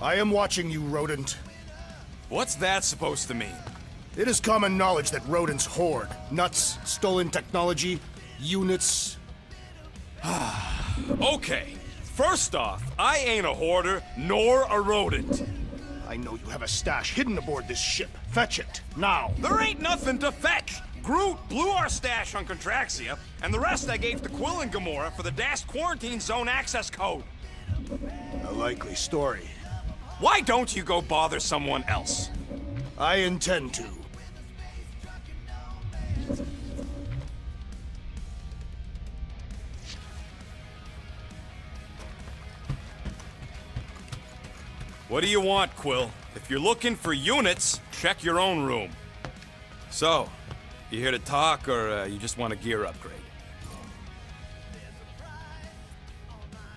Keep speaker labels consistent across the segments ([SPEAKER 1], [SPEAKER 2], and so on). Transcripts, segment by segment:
[SPEAKER 1] I am watching you, rodent.
[SPEAKER 2] What's that supposed to mean?
[SPEAKER 1] It is common knowledge that rodents hoard nuts, stolen technology, units.
[SPEAKER 2] Okay, first off, I ain't a hoarder nor a rodent.
[SPEAKER 1] I know you have a stash hidden aboard this ship. Fetch it, now.
[SPEAKER 2] There ain't nothing to fetch. Groot blew our stash on Contraxia, and the rest I gave to Quill and Gamora for the DAS quarantine zone access code.
[SPEAKER 1] A likely story.
[SPEAKER 2] Why don't you go bother someone else?
[SPEAKER 1] I intend to.
[SPEAKER 2] What do you want, Quill? If you're looking for units, check your own room. So, you here to talk, or you just want a gear upgrade?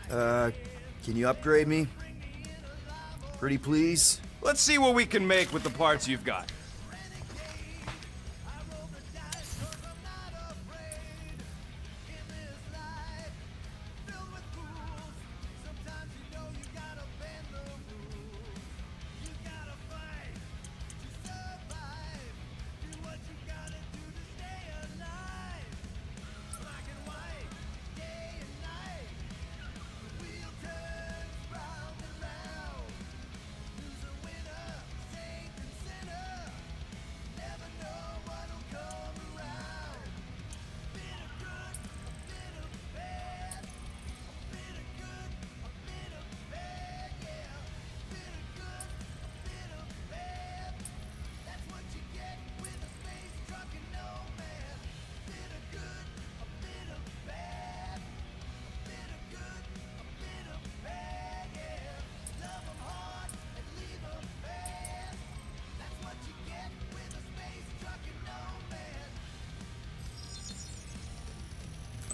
[SPEAKER 3] Can you upgrade me? Pretty please?
[SPEAKER 2] Let's see what we can make with the parts you've got.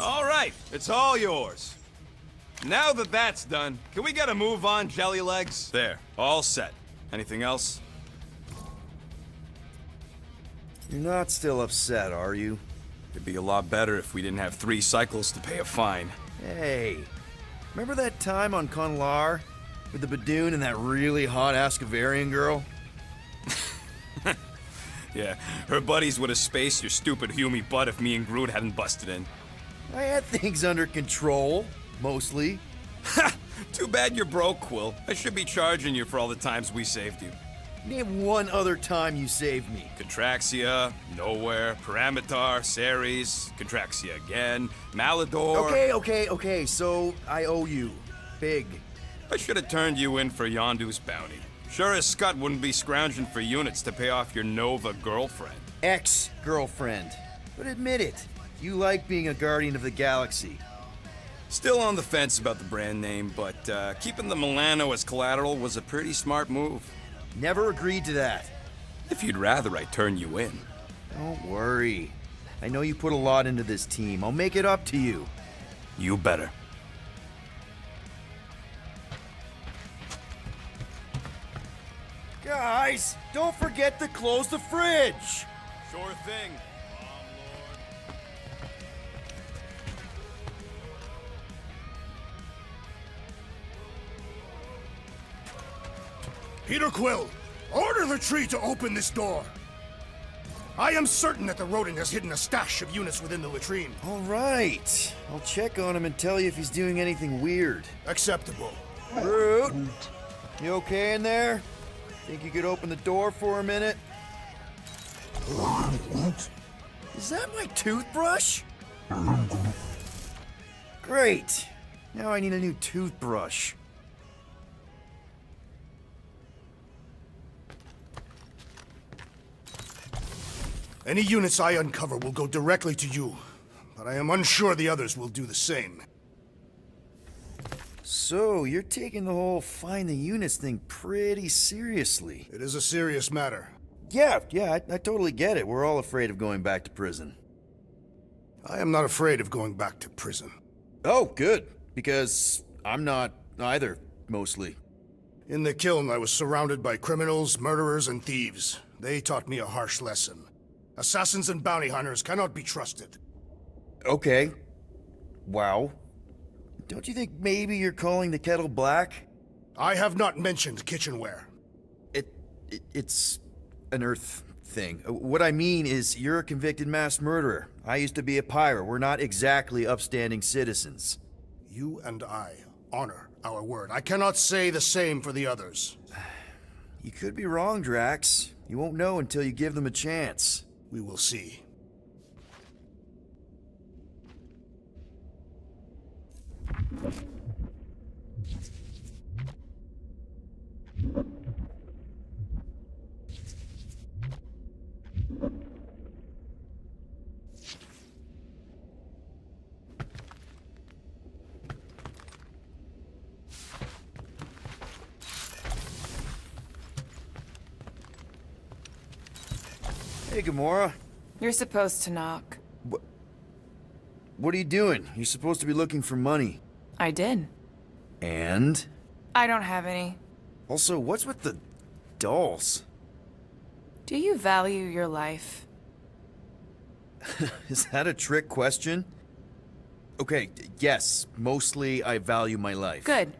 [SPEAKER 2] All right, it's all yours. Now that that's done, can we get a move on, Jelly Legs? There, all set. Anything else?
[SPEAKER 3] You're not still upset, are you?
[SPEAKER 2] It'd be a lot better if we didn't have 3 cycles to pay a fine.
[SPEAKER 3] Hey, remember that time on Conlar? With the Badoon and that really hot Ascavarian girl?
[SPEAKER 2] Yeah, her buddies would have spaced your stupid Humy butt if me and Groot hadn't busted in.
[SPEAKER 3] I had things under control, mostly.
[SPEAKER 2] Ha! Too bad you're broke, Quill. I should be charging you for all the times we saved you.
[SPEAKER 3] Name one other time you saved me.
[SPEAKER 2] Contraxia, Nowhere, Paramitar, Ceres, Contraxia again, Malador...
[SPEAKER 3] Okay, so I owe you. Big.
[SPEAKER 2] I should have turned you in for Yondu's bounty. Sure as Scott wouldn't be scrounging for units to pay off your Nova girlfriend.
[SPEAKER 3] Ex-girlfriend. But admit it, you like being a Guardian of the Galaxy.
[SPEAKER 2] Still on the fence about the brand name, but keeping the Milano as collateral was a pretty smart move.
[SPEAKER 3] Never agreed to that.
[SPEAKER 2] If you'd rather I turn you in.
[SPEAKER 3] Don't worry. I know you put a lot into this team. I'll make it up to you.
[SPEAKER 2] You better.
[SPEAKER 3] Guys, don't forget to close the fridge!
[SPEAKER 2] Sure thing.
[SPEAKER 1] Peter Quill, order the tree to open this door. I am certain that the rodent has hidden a stash of units within the latrine.
[SPEAKER 3] All right. I'll check on him and tell you if he's doing anything weird.
[SPEAKER 1] Acceptable.
[SPEAKER 3] Groot, you okay in there? Think you could open the door for a minute? Is that my toothbrush? Great. Now I need a new toothbrush.
[SPEAKER 1] Any units I uncover will go directly to you, but I am unsure the others will do the same.
[SPEAKER 3] So, you're taking the whole find the units thing pretty seriously.
[SPEAKER 1] It is a serious matter.
[SPEAKER 3] Yeah, I totally get it. We're all afraid of going back to prison.
[SPEAKER 1] I am not afraid of going back to prison.
[SPEAKER 3] Oh, good. Because I'm not either, mostly.
[SPEAKER 1] In the kiln, I was surrounded by criminals, murderers, and thieves. They taught me a harsh lesson. Assassins and bounty hunters cannot be trusted.
[SPEAKER 3] Okay. Wow. Don't you think maybe you're calling the kettle black?
[SPEAKER 1] I have not mentioned kitchenware.
[SPEAKER 3] It's an Earth thing. What I mean is, you're a convicted mass murderer. I used to be a pirate. We're not exactly upstanding citizens.
[SPEAKER 1] You and I honor our word. I cannot say the same for the others.
[SPEAKER 3] You could be wrong, Drax. You won't know until you give them a chance.
[SPEAKER 1] We will see.
[SPEAKER 3] Hey, Gamora.
[SPEAKER 4] You're supposed to knock.
[SPEAKER 3] What are you doing? You're supposed to be looking for money.
[SPEAKER 4] I did.
[SPEAKER 3] And?
[SPEAKER 4] I don't have any.
[SPEAKER 3] Also, what's with the dolls?
[SPEAKER 4] Do you value your life?
[SPEAKER 3] Is that a trick question? Okay, yes, mostly I value my life.
[SPEAKER 4] Good.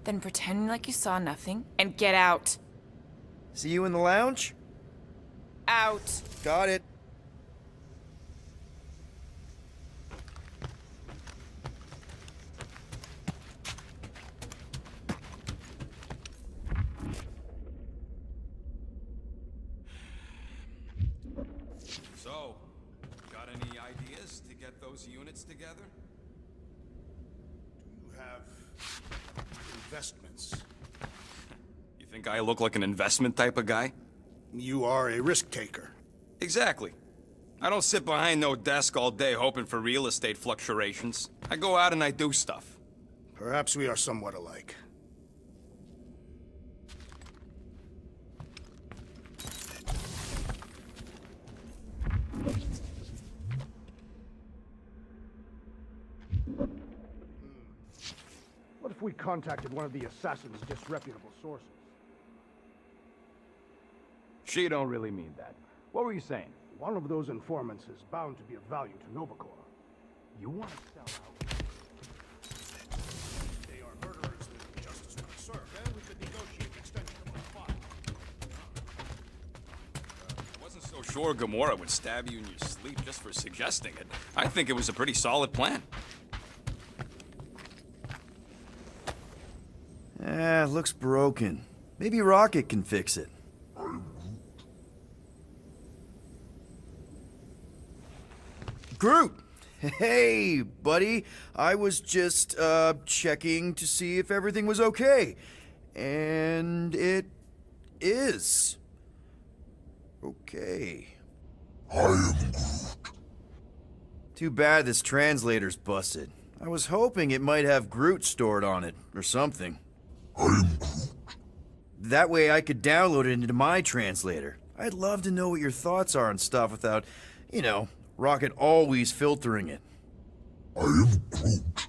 [SPEAKER 4] Then pretend like you saw nothing and get out.
[SPEAKER 3] See you in the lounge?
[SPEAKER 4] Out.
[SPEAKER 3] Got it.
[SPEAKER 2] So, got any ideas to get those units together?
[SPEAKER 1] Do you have investments?
[SPEAKER 2] You think I look like an investment type of guy?
[SPEAKER 1] You are a risk taker.
[SPEAKER 2] Exactly. I don't sit behind no desk all day hoping for real estate fluctuations. I go out and I do stuff.
[SPEAKER 1] Perhaps we are somewhat alike. What if we contacted one of the assassin's disreputable sources?
[SPEAKER 2] She don't really mean that. What were you saying?
[SPEAKER 1] One of those informants is bound to be of value to Novacor.
[SPEAKER 2] You want to sell out?
[SPEAKER 1] They are murderers that justice might serve, and we could negotiate an extension of our file.
[SPEAKER 2] I wasn't so sure Gamora would stab you in your sleep just for suggesting it. I think it was a pretty solid plan.
[SPEAKER 3] Looks broken. Maybe Rocket can fix it. Groot! Hey, buddy. I was just, checking to see if everything was okay. And it is. Okay.
[SPEAKER 5] I am Groot.
[SPEAKER 3] Too bad this translator's busted. I was hoping it might have Groot stored on it, or something.
[SPEAKER 5] I am Groot.
[SPEAKER 3] That way I could download it into my translator. I'd love to know what your thoughts are on stuff without, Rocket always filtering it.
[SPEAKER 5] I am Groot.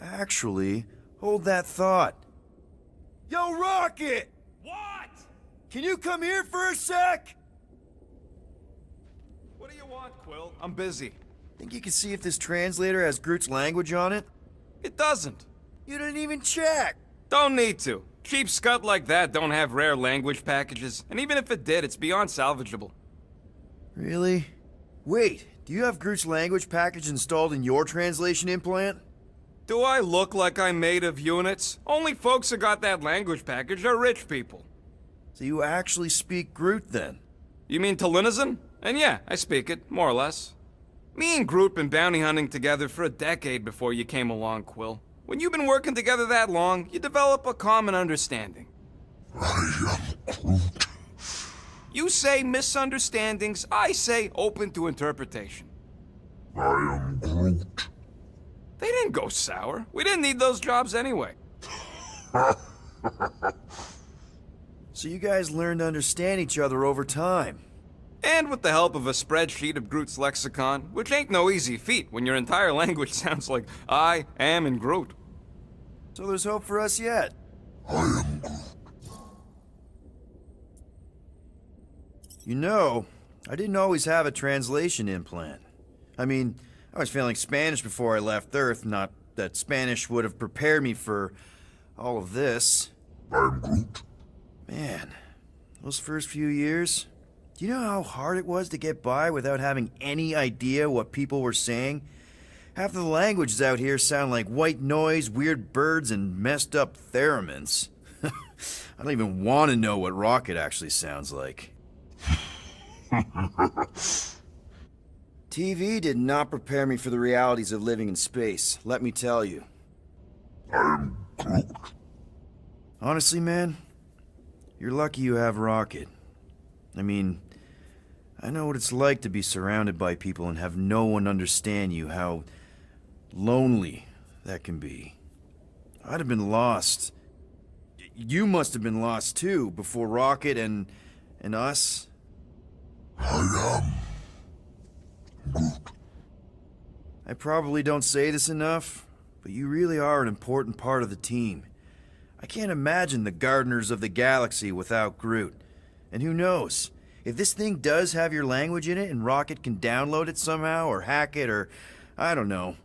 [SPEAKER 3] Actually, hold that thought. Yo, Rocket!
[SPEAKER 2] What?
[SPEAKER 3] Can you come here for a sec?
[SPEAKER 2] What do you want, Quill? I'm busy.
[SPEAKER 3] Think you can see if this translator has Groot's language on it?
[SPEAKER 2] It doesn't.
[SPEAKER 3] You didn't even check!
[SPEAKER 2] Don't need to. Cheap scut like that don't have rare language packages, and even if it did, it's beyond salvageable.
[SPEAKER 3] Really? Wait, do you have Groot's language package installed in your translation implant?
[SPEAKER 2] Do I look like I'm made of units? Only folks who got that language package are rich people.
[SPEAKER 3] So you actually speak Groot then?
[SPEAKER 2] You mean Talinisan? And yeah, I speak it, more or less. Me and Groot been bounty hunting together for a decade before you came along, Quill. When you've been working together that long, you develop a common understanding.
[SPEAKER 5] I am Groot.
[SPEAKER 2] You say misunderstandings, I say open to interpretation.
[SPEAKER 5] I am Groot.
[SPEAKER 2] They didn't go sour. We didn't need those jobs anyway.
[SPEAKER 3] So you guys learned to understand each other over time.
[SPEAKER 2] And with the help of a spreadsheet of Groot's lexicon, which ain't no easy feat when your entire language sounds like I am in Groot.
[SPEAKER 3] So there's hope for us yet.
[SPEAKER 5] I am Groot.
[SPEAKER 3] You know, I didn't always have a translation implant. I mean, I was failing Spanish before I left Earth, not that Spanish would have prepared me for all of this.
[SPEAKER 5] I am Groot.
[SPEAKER 3] Man, those first few years, do you know how hard it was to get by without having any idea what people were saying? Half of the languages out here sound like white noise, weird birds, and messed up theremins. I don't even want to know what Rocket actually sounds like. TV did not prepare me for the realities of living in space, let me tell you.
[SPEAKER 5] I am Groot.
[SPEAKER 3] Honestly, man, you're lucky you have Rocket. I mean, I know what it's like to be surrounded by people and have no one understand you, how lonely that can be. I'd have been lost. You must have been lost too, before Rocket and us.
[SPEAKER 5] I am Groot.
[SPEAKER 3] I probably don't say this enough, but you really are an important part of the team. I can't imagine the Gardeners of the Galaxy without Groot. And who knows? If this thing does have your language in it and Rocket can download it somehow or hack it or I don't know.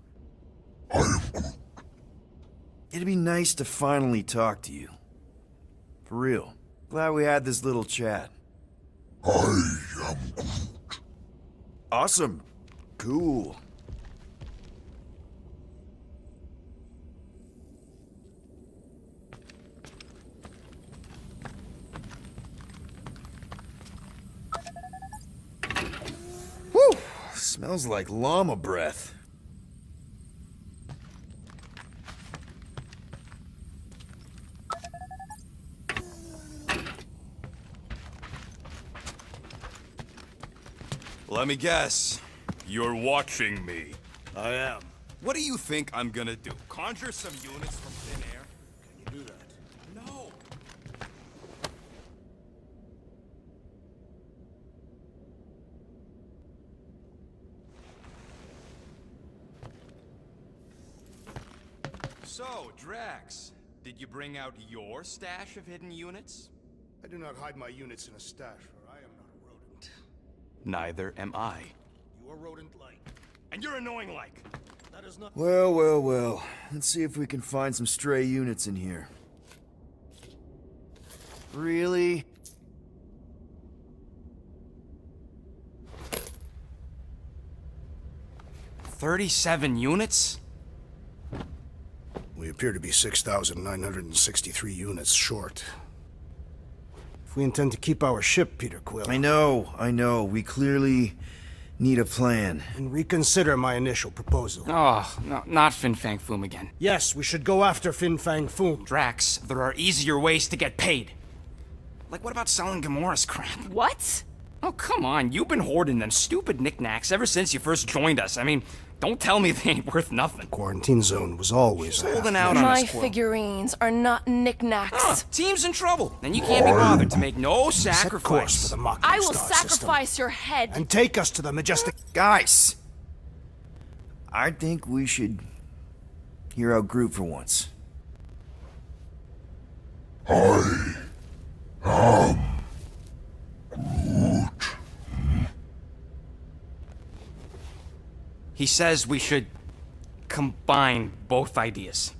[SPEAKER 5] I am Groot.
[SPEAKER 3] It'd be nice to finally talk to you. For real. Glad we had this little chat.
[SPEAKER 5] I am Groot.
[SPEAKER 3] Awesome. Cool. Whew! Smells like llama breath.
[SPEAKER 2] Let me guess. You're watching me.
[SPEAKER 1] I am.
[SPEAKER 2] What do you think I'm gonna do? Conjure some units from thin air?
[SPEAKER 1] Can you do that?
[SPEAKER 2] No. So, Drax, did you bring out your stash of hidden units?
[SPEAKER 1] I do not hide my units in a stash, for I am not a rodent.
[SPEAKER 2] Neither am I.
[SPEAKER 1] You are rodent-like.
[SPEAKER 2] And you're annoying like.
[SPEAKER 1] That is not...
[SPEAKER 3] Well, well, well. Let's see if we can find some stray units in here. Really?
[SPEAKER 2] $37 units?
[SPEAKER 1] We appear to be 6,963 units short. If we intend to keep our ship, Peter Quill,
[SPEAKER 3] I know. We clearly need a plan.
[SPEAKER 1] and reconsider my initial proposal.
[SPEAKER 2] Oh, no, not Fin Fang Foom again.
[SPEAKER 1] Yes, we should go after Fin Fang Foom.
[SPEAKER 2] Drax, there are easier ways to get paid. Like, what about selling Gamora's crap?
[SPEAKER 4] What?
[SPEAKER 2] Oh, come on. You've been hoarding them stupid knickknacks ever since you first joined us. I mean, don't tell me they ain't worth nothing.
[SPEAKER 1] Quarantine zone was always a
[SPEAKER 2] Holding
[SPEAKER 1] half-
[SPEAKER 2] out on
[SPEAKER 4] My
[SPEAKER 2] us, Quill.
[SPEAKER 4] figurines are not knickknacks.
[SPEAKER 2] Team's in trouble, and you can't be bothered to make no
[SPEAKER 1] Set course for
[SPEAKER 2] sacrifice.
[SPEAKER 1] the Mocking
[SPEAKER 4] I will
[SPEAKER 1] Star system,
[SPEAKER 4] sacrifice your head.
[SPEAKER 1] and take us to the majestic...
[SPEAKER 3] Guys! I think we should hear out Groot for once.
[SPEAKER 5] I am Groot.
[SPEAKER 2] He says we should combine both ideas.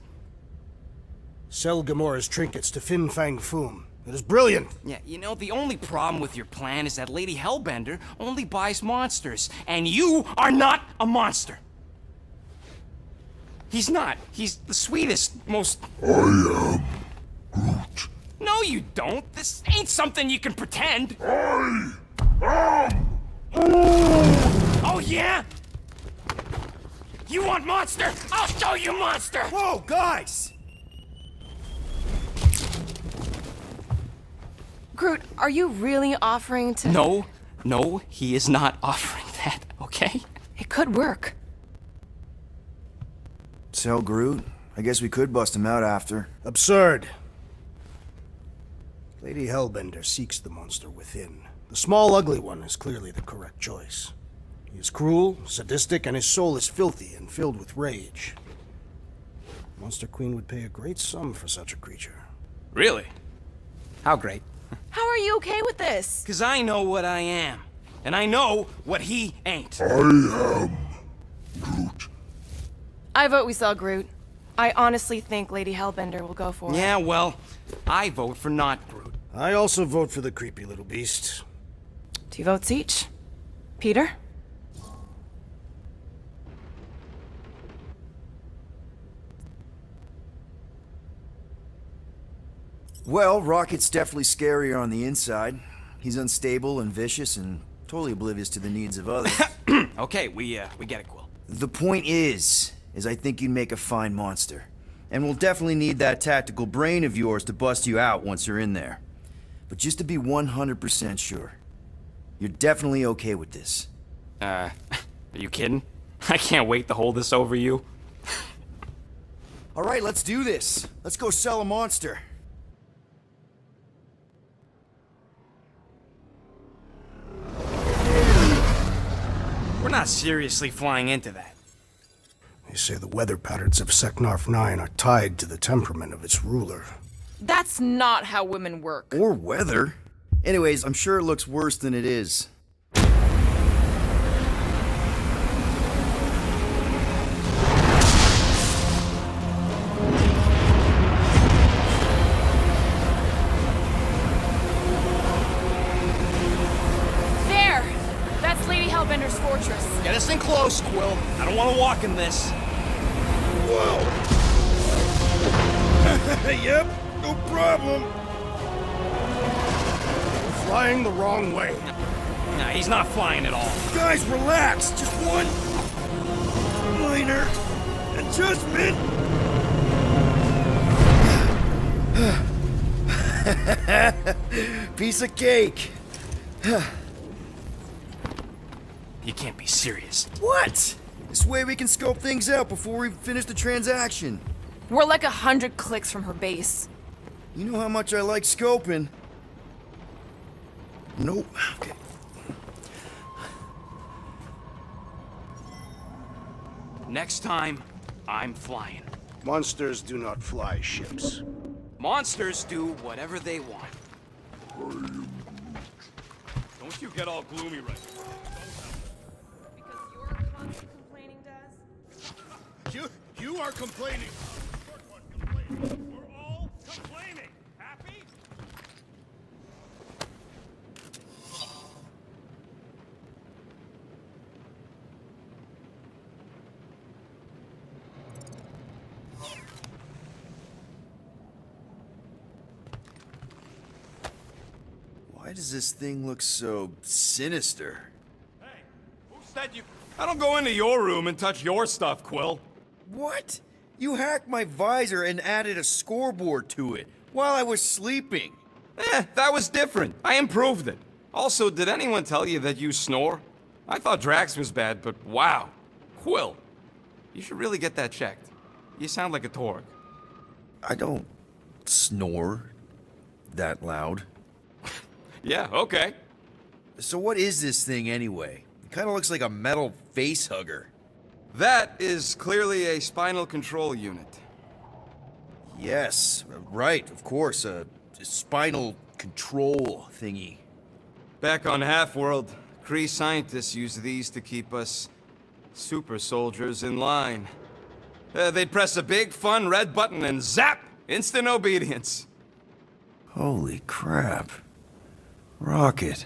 [SPEAKER 1] Sell Gamora's trinkets to Fin Fang Foom. It is brilliant.
[SPEAKER 2] Yeah, you know, the only problem with your plan is that Lady Hellbender only buys monsters, and you are not a monster. He's not. He's the sweetest, most...
[SPEAKER 5] I am Groot.
[SPEAKER 2] No, you don't. This ain't something you can pretend.
[SPEAKER 5] I am
[SPEAKER 2] Oh, yeah? You want monster? I'll show you monster!
[SPEAKER 3] Whoa, guys!
[SPEAKER 4] Groot, are you really offering to...
[SPEAKER 2] No, he is not offering that, okay?
[SPEAKER 4] It could work.
[SPEAKER 3] Sell Groot? I guess we could bust him out after.
[SPEAKER 1] Absurd. Lady Hellbender seeks the monster within. The small, ugly one is clearly the correct choice. He is cruel, sadistic, and his soul is filthy and filled with rage. Monster Queen would pay a great sum for such a creature.
[SPEAKER 2] Really? How great?
[SPEAKER 4] How are you okay with this?
[SPEAKER 2] Because I know what I am. And I know what he ain't.
[SPEAKER 5] I am Groot.
[SPEAKER 4] I vote we sell Groot. I honestly think Lady Hellbender will go for it.
[SPEAKER 2] Yeah, well, I vote for not Groot.
[SPEAKER 1] I also vote for the creepy little beast.
[SPEAKER 4] 2 votes each. Peter?
[SPEAKER 3] Well, Rocket's definitely scarier on the inside. He's unstable and vicious and totally oblivious to the needs of others.
[SPEAKER 2] Okay, we get it, Quill.
[SPEAKER 3] The point is I think you'd make a fine monster. And we'll definitely need that tactical brain of yours to bust you out once you're in there. But just to be 100% sure, you're definitely okay with this.
[SPEAKER 2] Are you kidding? I can't wait to hold this over you.
[SPEAKER 3] All right, let's do this. Let's go sell a monster.
[SPEAKER 2] We're not seriously flying into that.
[SPEAKER 1] They say the weather patterns of Seknarf 9 are tied to the temperament of its ruler.
[SPEAKER 4] That's not how women work.
[SPEAKER 3] Or weather. Anyways, I'm sure it looks worse than it is.
[SPEAKER 4] There! That's Lady Hellbender's fortress.
[SPEAKER 2] Get us in close, Quill. I don't want to walk in this.
[SPEAKER 3] Whoa! Yep, no problem.
[SPEAKER 1] Flying the wrong way.
[SPEAKER 2] Nah, he's not flying at all.
[SPEAKER 3] Guys, relax. Just one minor adjustment. Piece of cake.
[SPEAKER 2] You can't be serious.
[SPEAKER 3] What? This way we can scope things out before we finish the transaction.
[SPEAKER 4] We're like 100 clicks from her base.
[SPEAKER 3] You know how much I like scoping. Nope. Okay.
[SPEAKER 2] Next time, I'm flying.
[SPEAKER 1] Monsters do not fly ships.
[SPEAKER 2] Monsters do whatever they want. Don't you get all gloomy right now.
[SPEAKER 4] Because you're constantly complaining, Daz?
[SPEAKER 5] You are complaining.
[SPEAKER 2] We're all complaining. Happy?
[SPEAKER 3] Why does this thing look so sinister?
[SPEAKER 2] Hey, who said you... I don't go into your room and touch your stuff, Quill.
[SPEAKER 3] What? You hacked my visor and added a scoreboard to it while I was sleeping.
[SPEAKER 2] That was different. I improved it. Also, did anyone tell you that you snore? I thought Drax was bad, but wow. Quill, you should really get that checked. You sound like a Torg.
[SPEAKER 3] I don't snore that loud.
[SPEAKER 2] Yeah, okay.
[SPEAKER 3] So what is this thing anyway? It kind of looks like a metal face hugger.
[SPEAKER 2] That is clearly a spinal control unit.
[SPEAKER 3] Yes, right, of course, a spinal control thingy.
[SPEAKER 2] Back on Half-World, Kree scientists use these to keep us super soldiers in line. They'd press a big, fun red button and zap! Instant obedience.
[SPEAKER 3] Holy crap. Rocket.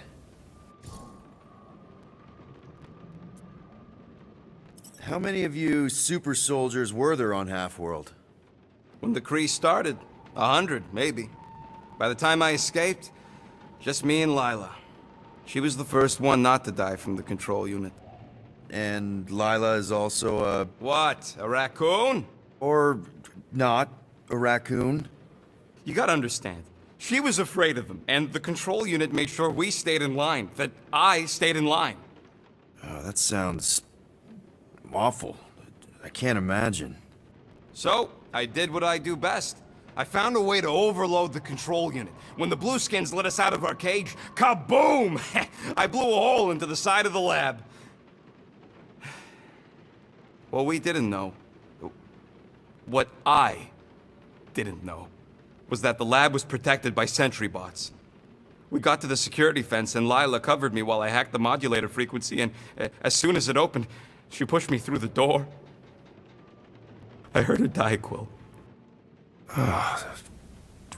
[SPEAKER 3] How many of you super soldiers were there on Half-World?
[SPEAKER 2] When the Kree started, 100, maybe. By the time I escaped, just me and Lila. She was the first one not to die from the control unit.
[SPEAKER 3] And Lila is also a...
[SPEAKER 2] What, a raccoon?
[SPEAKER 3] or not, a raccoon?
[SPEAKER 2] You gotta understand. She was afraid of them, and the control unit made sure we stayed in line, that I stayed in line.
[SPEAKER 3] Oh, that sounds... awful. I can't imagine.
[SPEAKER 2] So, I did what I do best. I found a way to overload the control unit. When the Blueskins let us out of our cage, kaboom! I blew a hole into the side of the lab. What we didn't know, what I didn't know, was that the lab was protected by sentry bots. We got to the security fence and Lila covered me while I hacked the modulator frequency, and as soon as it opened, she pushed me through the door. I heard her die, Quill.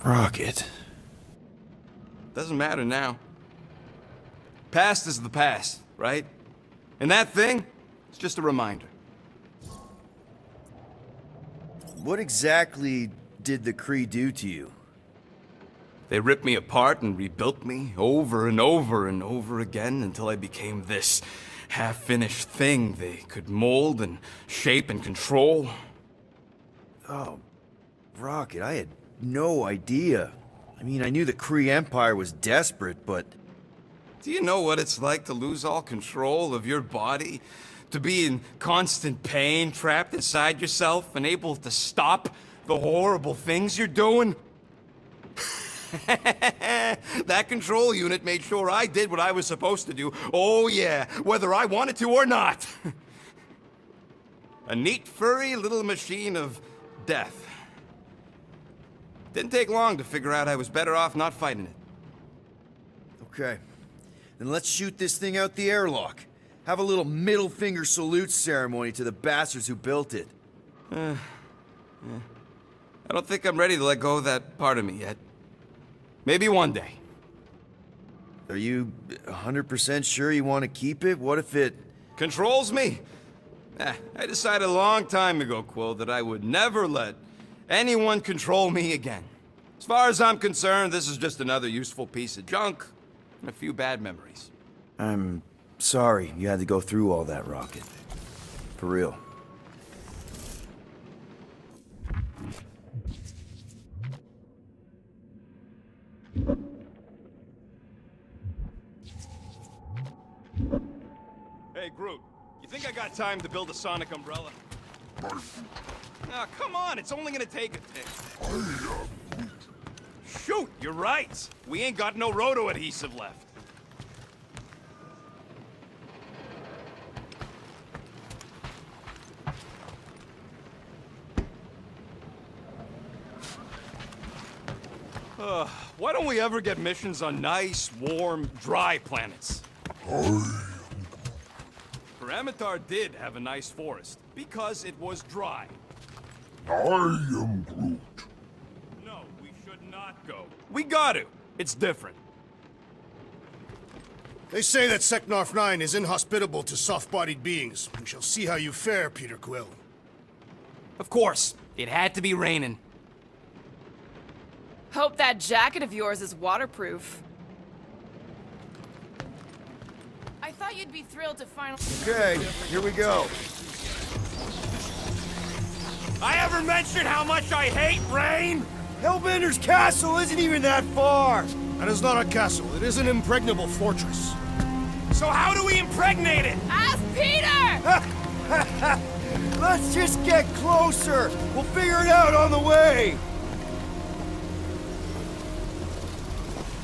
[SPEAKER 3] Rocket.
[SPEAKER 2] Doesn't matter now. Past is the past, right? And that thing, it's just a reminder.
[SPEAKER 3] What exactly did the Kree do to you?
[SPEAKER 2] They ripped me apart and rebuilt me over and over and over again until I became this half-finished thing they could mold and shape and control.
[SPEAKER 3] Oh, Rocket, I had no idea. I mean, I knew the Kree Empire was desperate, but...
[SPEAKER 2] Do you know what it's like to lose all control of your body? To be in constant pain, trapped inside yourself, unable to stop the horrible things you're doing? That control unit made sure I did what I was supposed to do. Oh yeah, whether I wanted to or not. A neat, furry little machine of death. Didn't take long to figure out I was better off not fighting it.
[SPEAKER 3] Okay. Then let's shoot this thing out the airlock. Have a little middle finger salute ceremony to the bastards who built it.
[SPEAKER 2] I don't think I'm ready to let go of that part of me yet. Maybe one day.
[SPEAKER 3] Are you 100% sure you want to keep it? What if it...
[SPEAKER 2] Controls me? I decided a long time ago, Quill, that I would never let anyone control me again. As far as I'm concerned, this is just another useful piece of junk and a few bad memories.
[SPEAKER 3] I'm sorry you had to go through all that, Rocket. For real.
[SPEAKER 2] Hey, Groot, you think I got time to build a sonic umbrella? Come on, it's only gonna take a tick. Shoot, you're right. We ain't got no roto adhesive left. Why don't we ever get missions on nice, warm, dry planets? Paramitar did have a nice forest, because it was dry.
[SPEAKER 5] I am Groot.
[SPEAKER 2] No, we should not go. We got to. It's different.
[SPEAKER 1] They say that Seknarf 9 is inhospitable to soft-bodied beings. We shall see how you fare, Peter Quill.
[SPEAKER 2] Of course. It had to be raining.
[SPEAKER 4] Hope that jacket of yours is waterproof. I thought you'd be thrilled to finally...
[SPEAKER 3] Okay, here we go.
[SPEAKER 2] I ever mentioned how much I hate rain?
[SPEAKER 3] Hellbender's castle isn't even that far!
[SPEAKER 1] That is not a castle. It is an impregnable fortress.
[SPEAKER 2] So how do we impregnate it?
[SPEAKER 4] Ask Peter!
[SPEAKER 3] Let's just get closer! We'll figure it out on the way!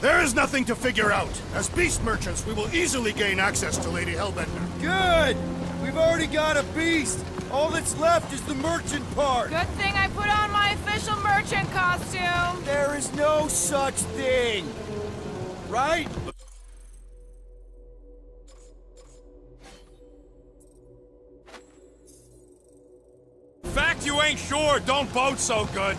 [SPEAKER 1] There is nothing to figure out. As beast merchants, we will easily gain access to Lady Hellbender.
[SPEAKER 3] Good! We've already got a beast! All that's left is the merchant part!
[SPEAKER 4] Good thing I put on my official merchant costume.
[SPEAKER 3] There is no such thing! Right?
[SPEAKER 2] Fact you ain't sure, don't boat so good.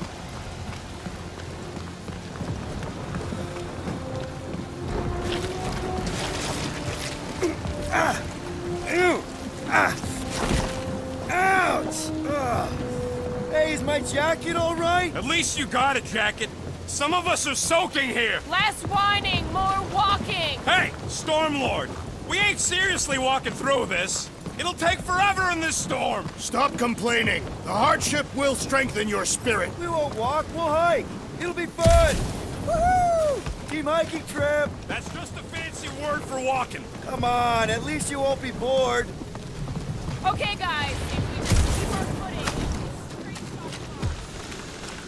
[SPEAKER 3] Ouch! Hey, is my jacket all right?
[SPEAKER 2] At least you got a jacket. Some of us are soaking here.
[SPEAKER 4] Less whining, more walking.
[SPEAKER 2] Hey, Stormlord, we ain't seriously walking through this. It'll take forever in this storm.
[SPEAKER 1] Stop complaining. The hardship will strengthen your spirit.
[SPEAKER 3] We won't walk, we'll hike! It'll be fun! Woohoo! Team hiking trip!
[SPEAKER 2] That's just a fancy word for walking.
[SPEAKER 3] Come on, at least you won't be bored.
[SPEAKER 4] Okay, guys, if we keep our footing...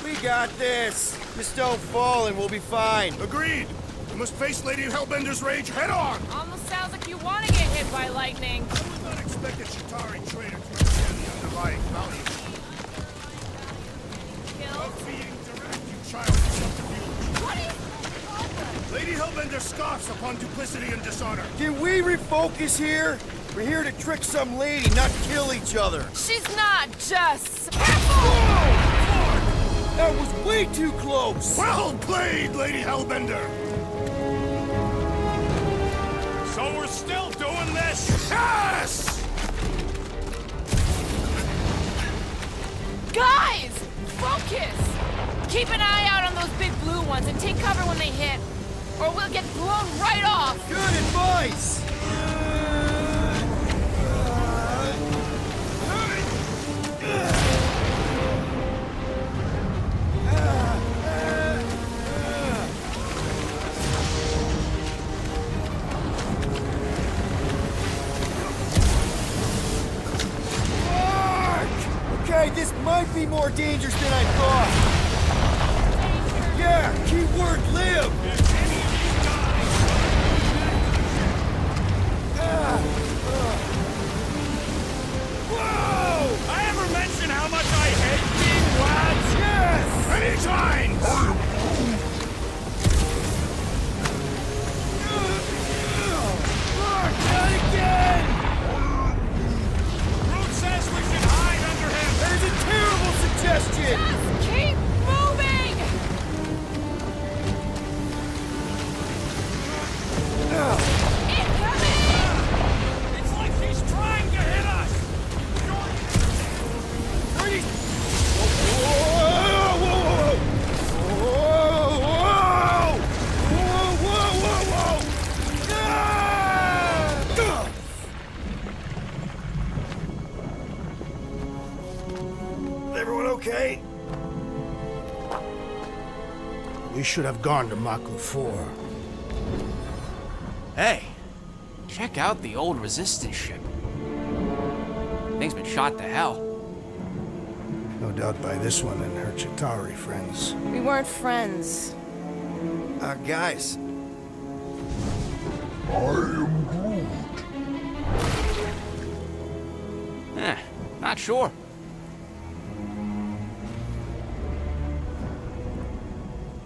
[SPEAKER 3] We got this! Just don't fall and we'll be fine.
[SPEAKER 1] Agreed. We must face Lady Hellbender's rage head on.
[SPEAKER 4] Almost sounds like you want to get hit by lightning.
[SPEAKER 1] I would not expect a Chitauri trader to understand the underlying value
[SPEAKER 4] Kill.
[SPEAKER 1] of being direct, you child of subterfuge.
[SPEAKER 4] What is...
[SPEAKER 1] Lady Hellbender Hellbender scoffs upon duplicity and dishonor.
[SPEAKER 3] Can we refocus here? We're here to trick some lady, not kill each other.
[SPEAKER 4] She's not just...
[SPEAKER 3] That was way too close!
[SPEAKER 1] Well played, Lady Hellbender!
[SPEAKER 2] So we're still doing this?
[SPEAKER 1] Yes!
[SPEAKER 4] Guys! Focus! Keep an eye out on those big blue ones and take cover when they hit, or we'll get blown right off!
[SPEAKER 3] Good advice! Okay, this might be more dangerous than I thought. Yeah, keyword live!
[SPEAKER 2] Whoa! I ever mention how much I hate being lads?
[SPEAKER 3] Yes!
[SPEAKER 1] Anytime!
[SPEAKER 3] Look, not again!
[SPEAKER 2] Root says we should hide under him!
[SPEAKER 3] That is a terrible suggestion!
[SPEAKER 4] Just keep moving! Incoming!
[SPEAKER 2] It's like he's trying to hit us!
[SPEAKER 3] Everyone okay?
[SPEAKER 1] We should have gone to Maklu 4.
[SPEAKER 6] Hey, check out the old resistance ship. Thing's been shot to hell.
[SPEAKER 1] No doubt by this one and her Chitauri friends.
[SPEAKER 4] We weren't friends.
[SPEAKER 3] Guys.
[SPEAKER 5] I am Groot.
[SPEAKER 6] Not sure.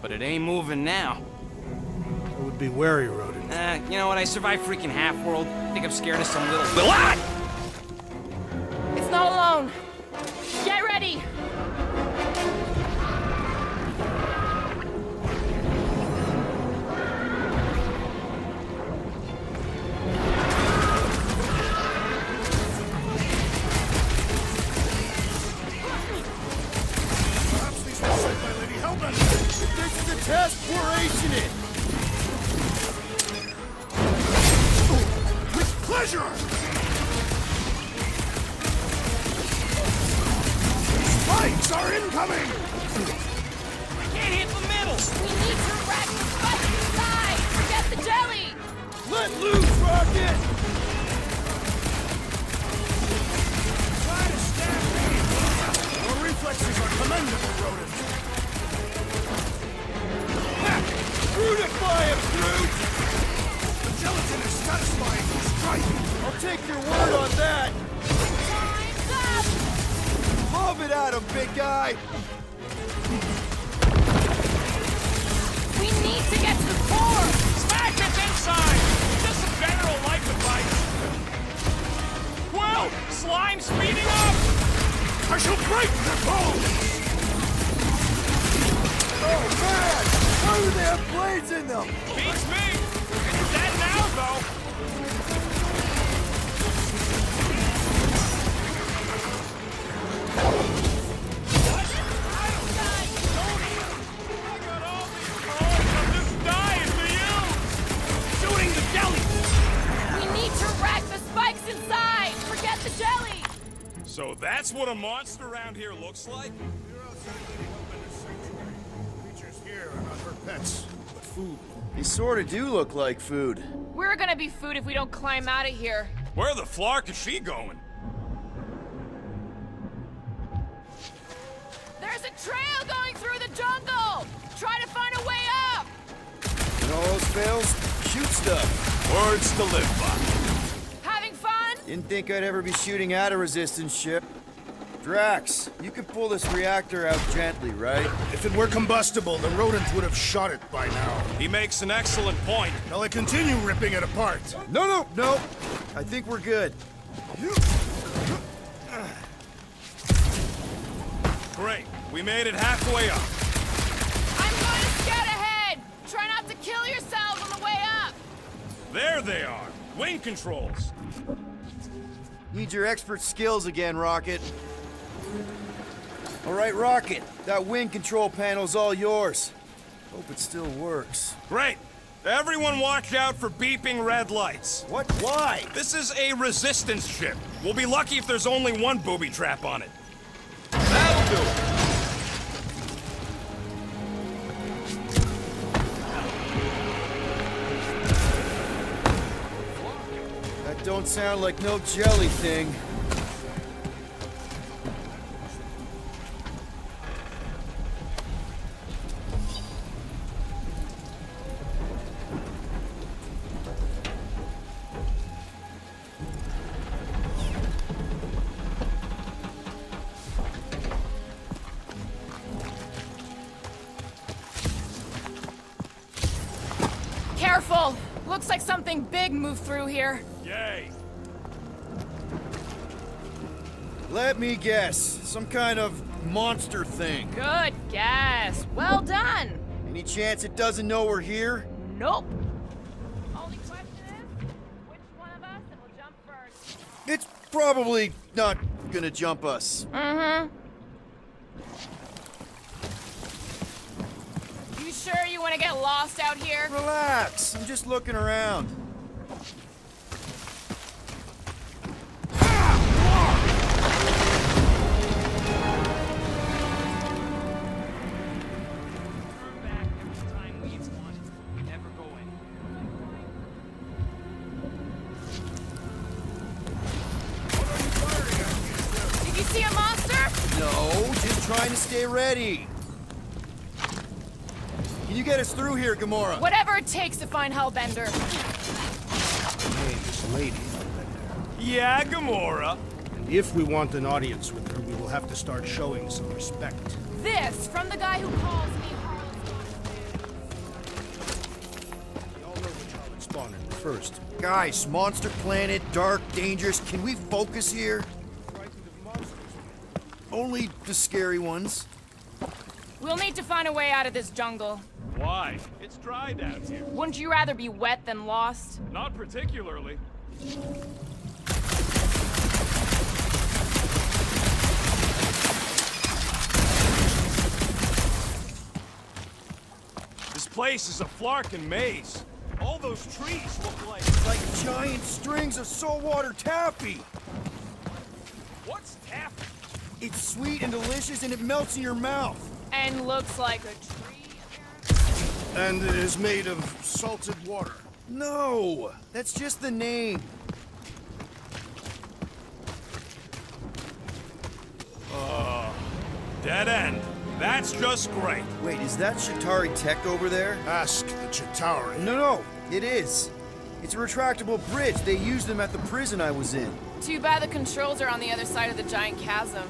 [SPEAKER 6] But it ain't moving now.
[SPEAKER 1] I would be wary, rodent.
[SPEAKER 6] You know what? I survived freaking Half-World. I think I'm scared of some little... What?
[SPEAKER 4] It's not alone. Get ready!
[SPEAKER 1] Perhaps these were sent by Lady Hellbender.
[SPEAKER 3] If this is a test, we're acing it!
[SPEAKER 1] With pleasure! Spikes are incoming!
[SPEAKER 2] We can't hit the middle!
[SPEAKER 4] We need to rack the spikes inside! Forget the jelly!
[SPEAKER 3] Let loose, Rocket!
[SPEAKER 1] Try to stab me! Your reflexes are commendable, rodent.
[SPEAKER 3] Brutify him, Groot!
[SPEAKER 1] The gelatin is satisfying his strike!
[SPEAKER 3] I'll take your word on that!
[SPEAKER 4] Time's up!
[SPEAKER 3] Love it at him, big guy!
[SPEAKER 4] We need to get to the core!
[SPEAKER 2] Smash it inside! Just some general life advice! Whoa! Slime speeding up!
[SPEAKER 1] I shall break their bones!
[SPEAKER 3] Oh, man! How do they have blades in them?
[SPEAKER 2] Beats me! It's dead now, though!
[SPEAKER 4] We need to rack the spikes inside! Forget the jelly!
[SPEAKER 2] So that's what a monster around here looks like?
[SPEAKER 1] You're outside Lady Hellbender's sanctuary. Creatures here are not her pets, but food.
[SPEAKER 3] They sorta do look like food.
[SPEAKER 4] We're gonna be food if we don't climb out of here.
[SPEAKER 2] Where the flark is she going?
[SPEAKER 4] There's a trail going through the jungle! Try to find a way up!
[SPEAKER 3] When all else fails, shoot stuff.
[SPEAKER 2] Words to live by.
[SPEAKER 4] Having fun?
[SPEAKER 3] Didn't think I'd ever be shooting at a resistance ship. After Drax, you can pull this reactor out gently, right?
[SPEAKER 1] If it were combustible, the rodents would have shot it by now.
[SPEAKER 2] He makes an excellent point.
[SPEAKER 1] Shall I continue ripping it apart?
[SPEAKER 3] No. I think we're good.
[SPEAKER 2] Great. We made it halfway up.
[SPEAKER 4] I'm going to scout ahead! Try not to kill yourselves on the way up!
[SPEAKER 2] There they are. Wing controls.
[SPEAKER 3] Need your expert skills again, Rocket. All right, Rocket. That wing control panel's all yours. Hope it still works.
[SPEAKER 2] Great. Everyone watch out for beeping red lights.
[SPEAKER 3] What? Why?
[SPEAKER 2] This is a resistance ship. We'll be lucky if there's only one booby trap on it. That'll do it.
[SPEAKER 3] That don't sound like no jelly thing.
[SPEAKER 4] Careful! Looks like something big moved through here.
[SPEAKER 2] Yay.
[SPEAKER 3] Let me guess. Some kind of monster thing.
[SPEAKER 4] Good guess. Well done.
[SPEAKER 3] Any chance it doesn't know we're here?
[SPEAKER 4] Nope. Only question is, which one of us will jump first?
[SPEAKER 3] It's probably not gonna jump us.
[SPEAKER 4] Mm-hmm. You sure you want to get lost out here?
[SPEAKER 3] Relax. I'm just looking around.
[SPEAKER 4] Did you see a monster?
[SPEAKER 3] No, just trying to stay ready. Can you get us through here, Gamora?
[SPEAKER 4] Whatever it takes to find Hellbender.
[SPEAKER 1] Hey, this lady up there.
[SPEAKER 2] Yeah, Gamora.
[SPEAKER 1] And if we want an audience with her, we will have to start showing some respect.
[SPEAKER 4] This from the guy who calls me
[SPEAKER 1] We all know which Harlan spawned in first.
[SPEAKER 3] Guys, monster planet, dark, dangerous. Can we focus here?
[SPEAKER 1] Frightened of monsters.
[SPEAKER 3] Only the scary ones.
[SPEAKER 4] We'll need to find a way out of this jungle.
[SPEAKER 2] Why? It's dry down here.
[SPEAKER 4] Wouldn't you rather be wet than lost?
[SPEAKER 2] Not particularly. This place is a flarkin' maze. All those trees look like...
[SPEAKER 3] Like giant strings of saltwater taffy.
[SPEAKER 2] What's taffy?
[SPEAKER 3] It's sweet and delicious and it melts in your mouth.
[SPEAKER 4] And looks like a tree, apparently.
[SPEAKER 1] And it is made of salted water.
[SPEAKER 3] No, that's just the name.
[SPEAKER 2] Dead end. That's just great.
[SPEAKER 3] Wait, is that Shatari tech over there?
[SPEAKER 1] Ask the Chitauri.
[SPEAKER 3] No, it is. It's a retractable bridge. They used them at the prison I was in.
[SPEAKER 4] Too bad the controls are on the other side of the giant chasm.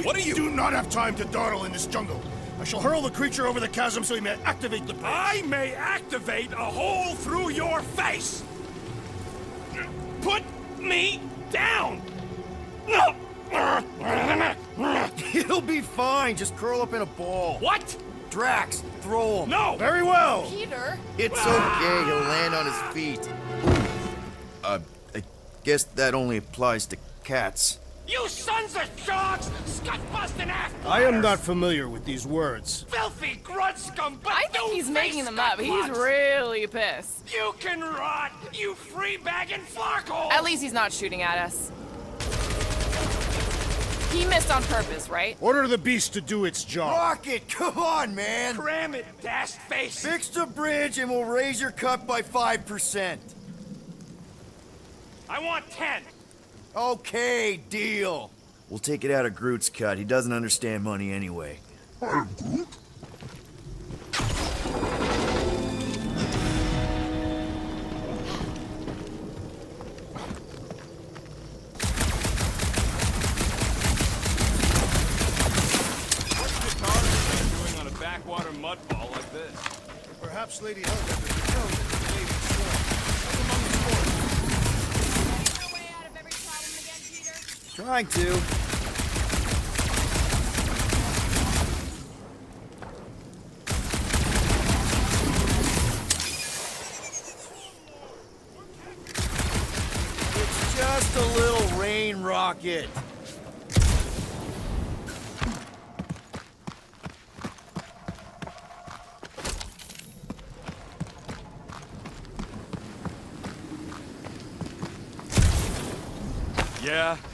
[SPEAKER 2] What are you...
[SPEAKER 1] do not have time to dawdle in this jungle. I shall hurl the creature over the chasm so he may activate the bridge.
[SPEAKER 2] I may activate a hole through your face! Put me down! No!
[SPEAKER 3] It'll be fine. Just curl up in a ball.
[SPEAKER 2] What?
[SPEAKER 3] Drax, throw him.
[SPEAKER 2] No!
[SPEAKER 1] Very well.
[SPEAKER 4] Peter?
[SPEAKER 3] It's okay. He'll land on his feet. I guess that only applies to cats.
[SPEAKER 2] You sons of dogs! Scut-busting ass!
[SPEAKER 1] I am not familiar with these words.
[SPEAKER 2] Filthy grunt scum, but
[SPEAKER 4] I think he's making them up. He's really pissed.
[SPEAKER 2] You can rot, you free-bagging flarkhole!
[SPEAKER 4] At least he's not shooting at us. He missed on purpose, right?
[SPEAKER 1] Order the beast to do its job.
[SPEAKER 3] Rocket, come on, man.
[SPEAKER 2] Cram it, dash face!
[SPEAKER 3] Fix the bridge and we'll raise your cut by 5%.
[SPEAKER 2] I want 10!
[SPEAKER 3] Okay, deal. We'll take it out of Groot's cut. He doesn't understand money anyway.
[SPEAKER 5] I'm Groot.
[SPEAKER 2] buttball like this.
[SPEAKER 1] Perhaps Lady Hellbender could tell you the Lady Storm. Among the storms.
[SPEAKER 4] Getting our way out of every problem again, Peter?
[SPEAKER 3] Trying to. It's just a little rain rocket.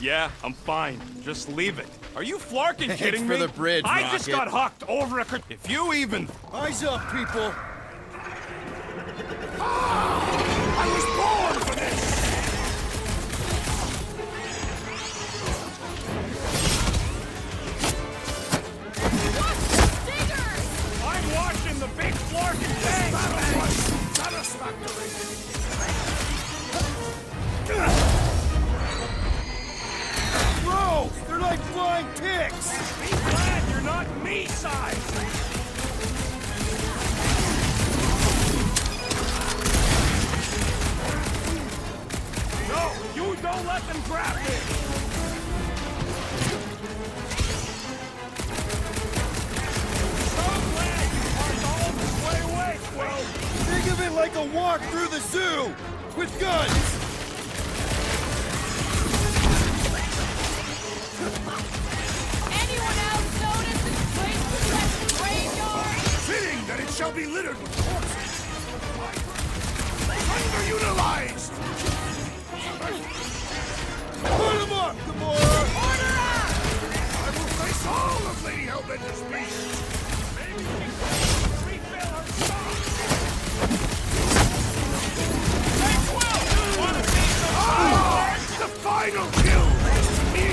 [SPEAKER 2] Yeah, I'm fine. Just leave it. Are you flarking kidding
[SPEAKER 3] for
[SPEAKER 2] me?
[SPEAKER 3] the bridge,
[SPEAKER 2] I just
[SPEAKER 3] Rocket.
[SPEAKER 2] got hucked over a If you even...
[SPEAKER 3] Eyes up, people.
[SPEAKER 5] I was born for this!
[SPEAKER 4] Diggers!
[SPEAKER 2] I'm watching the big flarking thing!
[SPEAKER 5] Battle was satisfactory!
[SPEAKER 3] Bro, they're like flying ticks.
[SPEAKER 2] Be glad you're not me-sized! No, you don't let them grab me! So glad you parked all this way away, Quill!
[SPEAKER 3] Think of it like a walk through the zoo with guns.
[SPEAKER 4] Anyone else notice this place looks like a graveyard?
[SPEAKER 5] Fitting that it shall be littered with corpses! Underutilized!
[SPEAKER 3] Put 'em up, Gamora.
[SPEAKER 4] Order up!
[SPEAKER 5] I will face all of Lady Hellbender's beasts!
[SPEAKER 2] Maybe we can refill our stock! Hey, Quill! Wanna see some
[SPEAKER 5] The final kill! Me!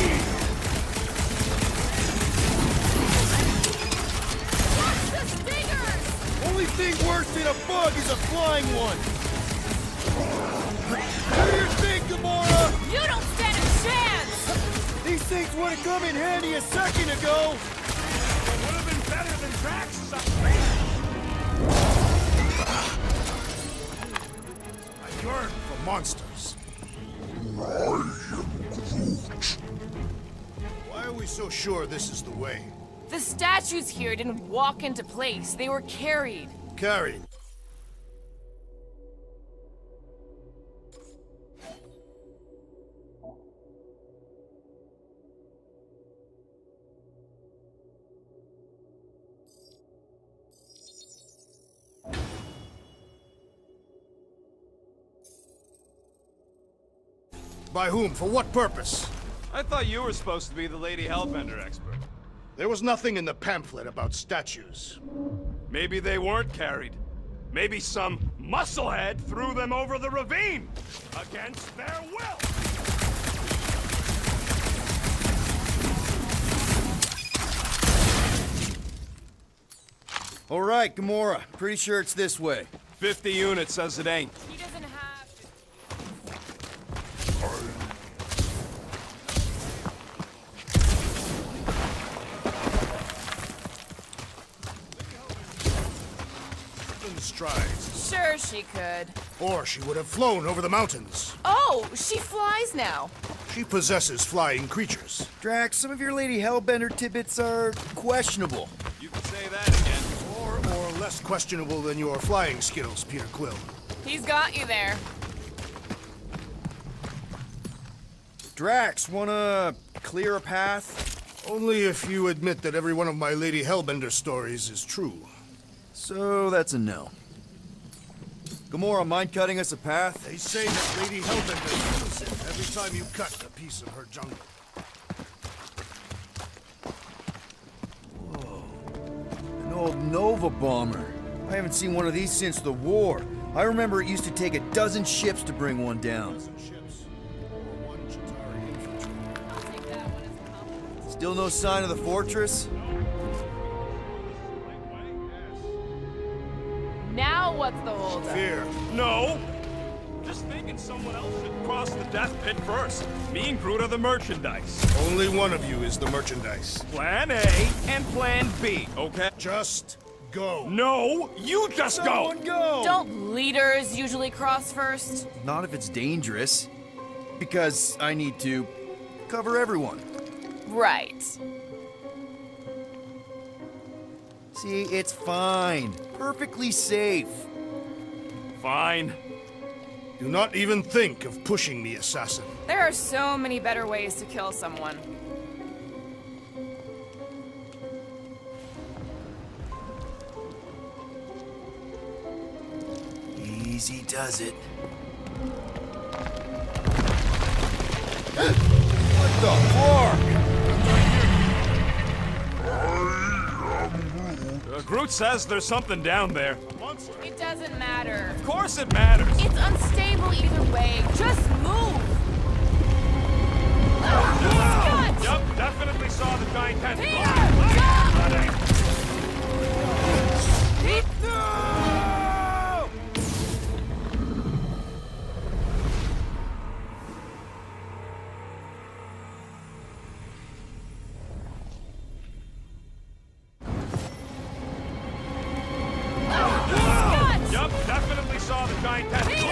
[SPEAKER 4] Watch the stingers!
[SPEAKER 3] Only thing worse than a bug is a flying one. What do you think, Gamora?
[SPEAKER 4] You don't stand a chance!
[SPEAKER 3] These things would have come in handy a second ago.
[SPEAKER 2] Would have been better than Drax.
[SPEAKER 5] I yearn for monsters.
[SPEAKER 1] Why are we so sure this is the way?
[SPEAKER 4] The statues here didn't walk into place. They were carried.
[SPEAKER 1] Carried. By whom? For what purpose?
[SPEAKER 2] I thought you were supposed to be the Lady Hellbender expert.
[SPEAKER 1] There was nothing in the pamphlet about statues.
[SPEAKER 2] Maybe they weren't carried. Maybe some musclehead threw them over the ravine against their will.
[SPEAKER 3] All right, Gamora. Pretty sure it's this way.
[SPEAKER 2] 50 units says it ain't.
[SPEAKER 4] He doesn't have to.
[SPEAKER 1] In strides.
[SPEAKER 4] Sure she could.
[SPEAKER 1] Or she would have flown over the mountains.
[SPEAKER 4] Oh, she flies now.
[SPEAKER 1] She possesses flying creatures.
[SPEAKER 3] Drax, some of your Lady Hellbender tidbits are questionable.
[SPEAKER 2] You can say that again.
[SPEAKER 1] Or less questionable than your flying skills, Peter Quill.
[SPEAKER 4] He's got you there.
[SPEAKER 3] Drax, wanna clear a path?
[SPEAKER 1] Only if you admit that every one of my Lady Hellbender stories is true.
[SPEAKER 3] So that's a no. Gamora, mind cutting us a path?
[SPEAKER 1] They say that Lady Hellbender feels it every time you cut a piece of her jungle.
[SPEAKER 3] An old Nova bomber. I haven't seen one of these since the war. I remember it used to take a dozen ships to bring one down.
[SPEAKER 1] Ships, or one Chitauri infantry.
[SPEAKER 4] I'll take that one as a compliment.
[SPEAKER 3] Still no sign of the fortress?
[SPEAKER 4] Now what's the holdup?
[SPEAKER 1] Fear.
[SPEAKER 2] No! Just thinking someone else should cross the death pit first. Me and Groot are the merchandise.
[SPEAKER 1] Only one of you is the merchandise.
[SPEAKER 2] Plan A and Plan B, okay?
[SPEAKER 1] Just
[SPEAKER 5] go. No, you just
[SPEAKER 3] Someone go!
[SPEAKER 4] Don't leaders usually cross first?
[SPEAKER 3] Not if it's dangerous. Because I need to cover everyone.
[SPEAKER 4] Right.
[SPEAKER 3] See, it's fine. Perfectly safe.
[SPEAKER 2] Fine.
[SPEAKER 1] Do not even think of pushing the assassin.
[SPEAKER 4] There are so many better ways to kill someone.
[SPEAKER 3] Easy does it. What the fuck?
[SPEAKER 2] Groot says there's something down there.
[SPEAKER 4] It doesn't matter.
[SPEAKER 2] Of course it matters.
[SPEAKER 4] It's unstable either way. Just move! Scott!
[SPEAKER 2] Yup, definitely saw the giant tentacle.
[SPEAKER 4] Peter! Stop!
[SPEAKER 2] Running.
[SPEAKER 4] Scott!
[SPEAKER 2] Yup, definitely saw the giant tentacle.
[SPEAKER 4] Peter!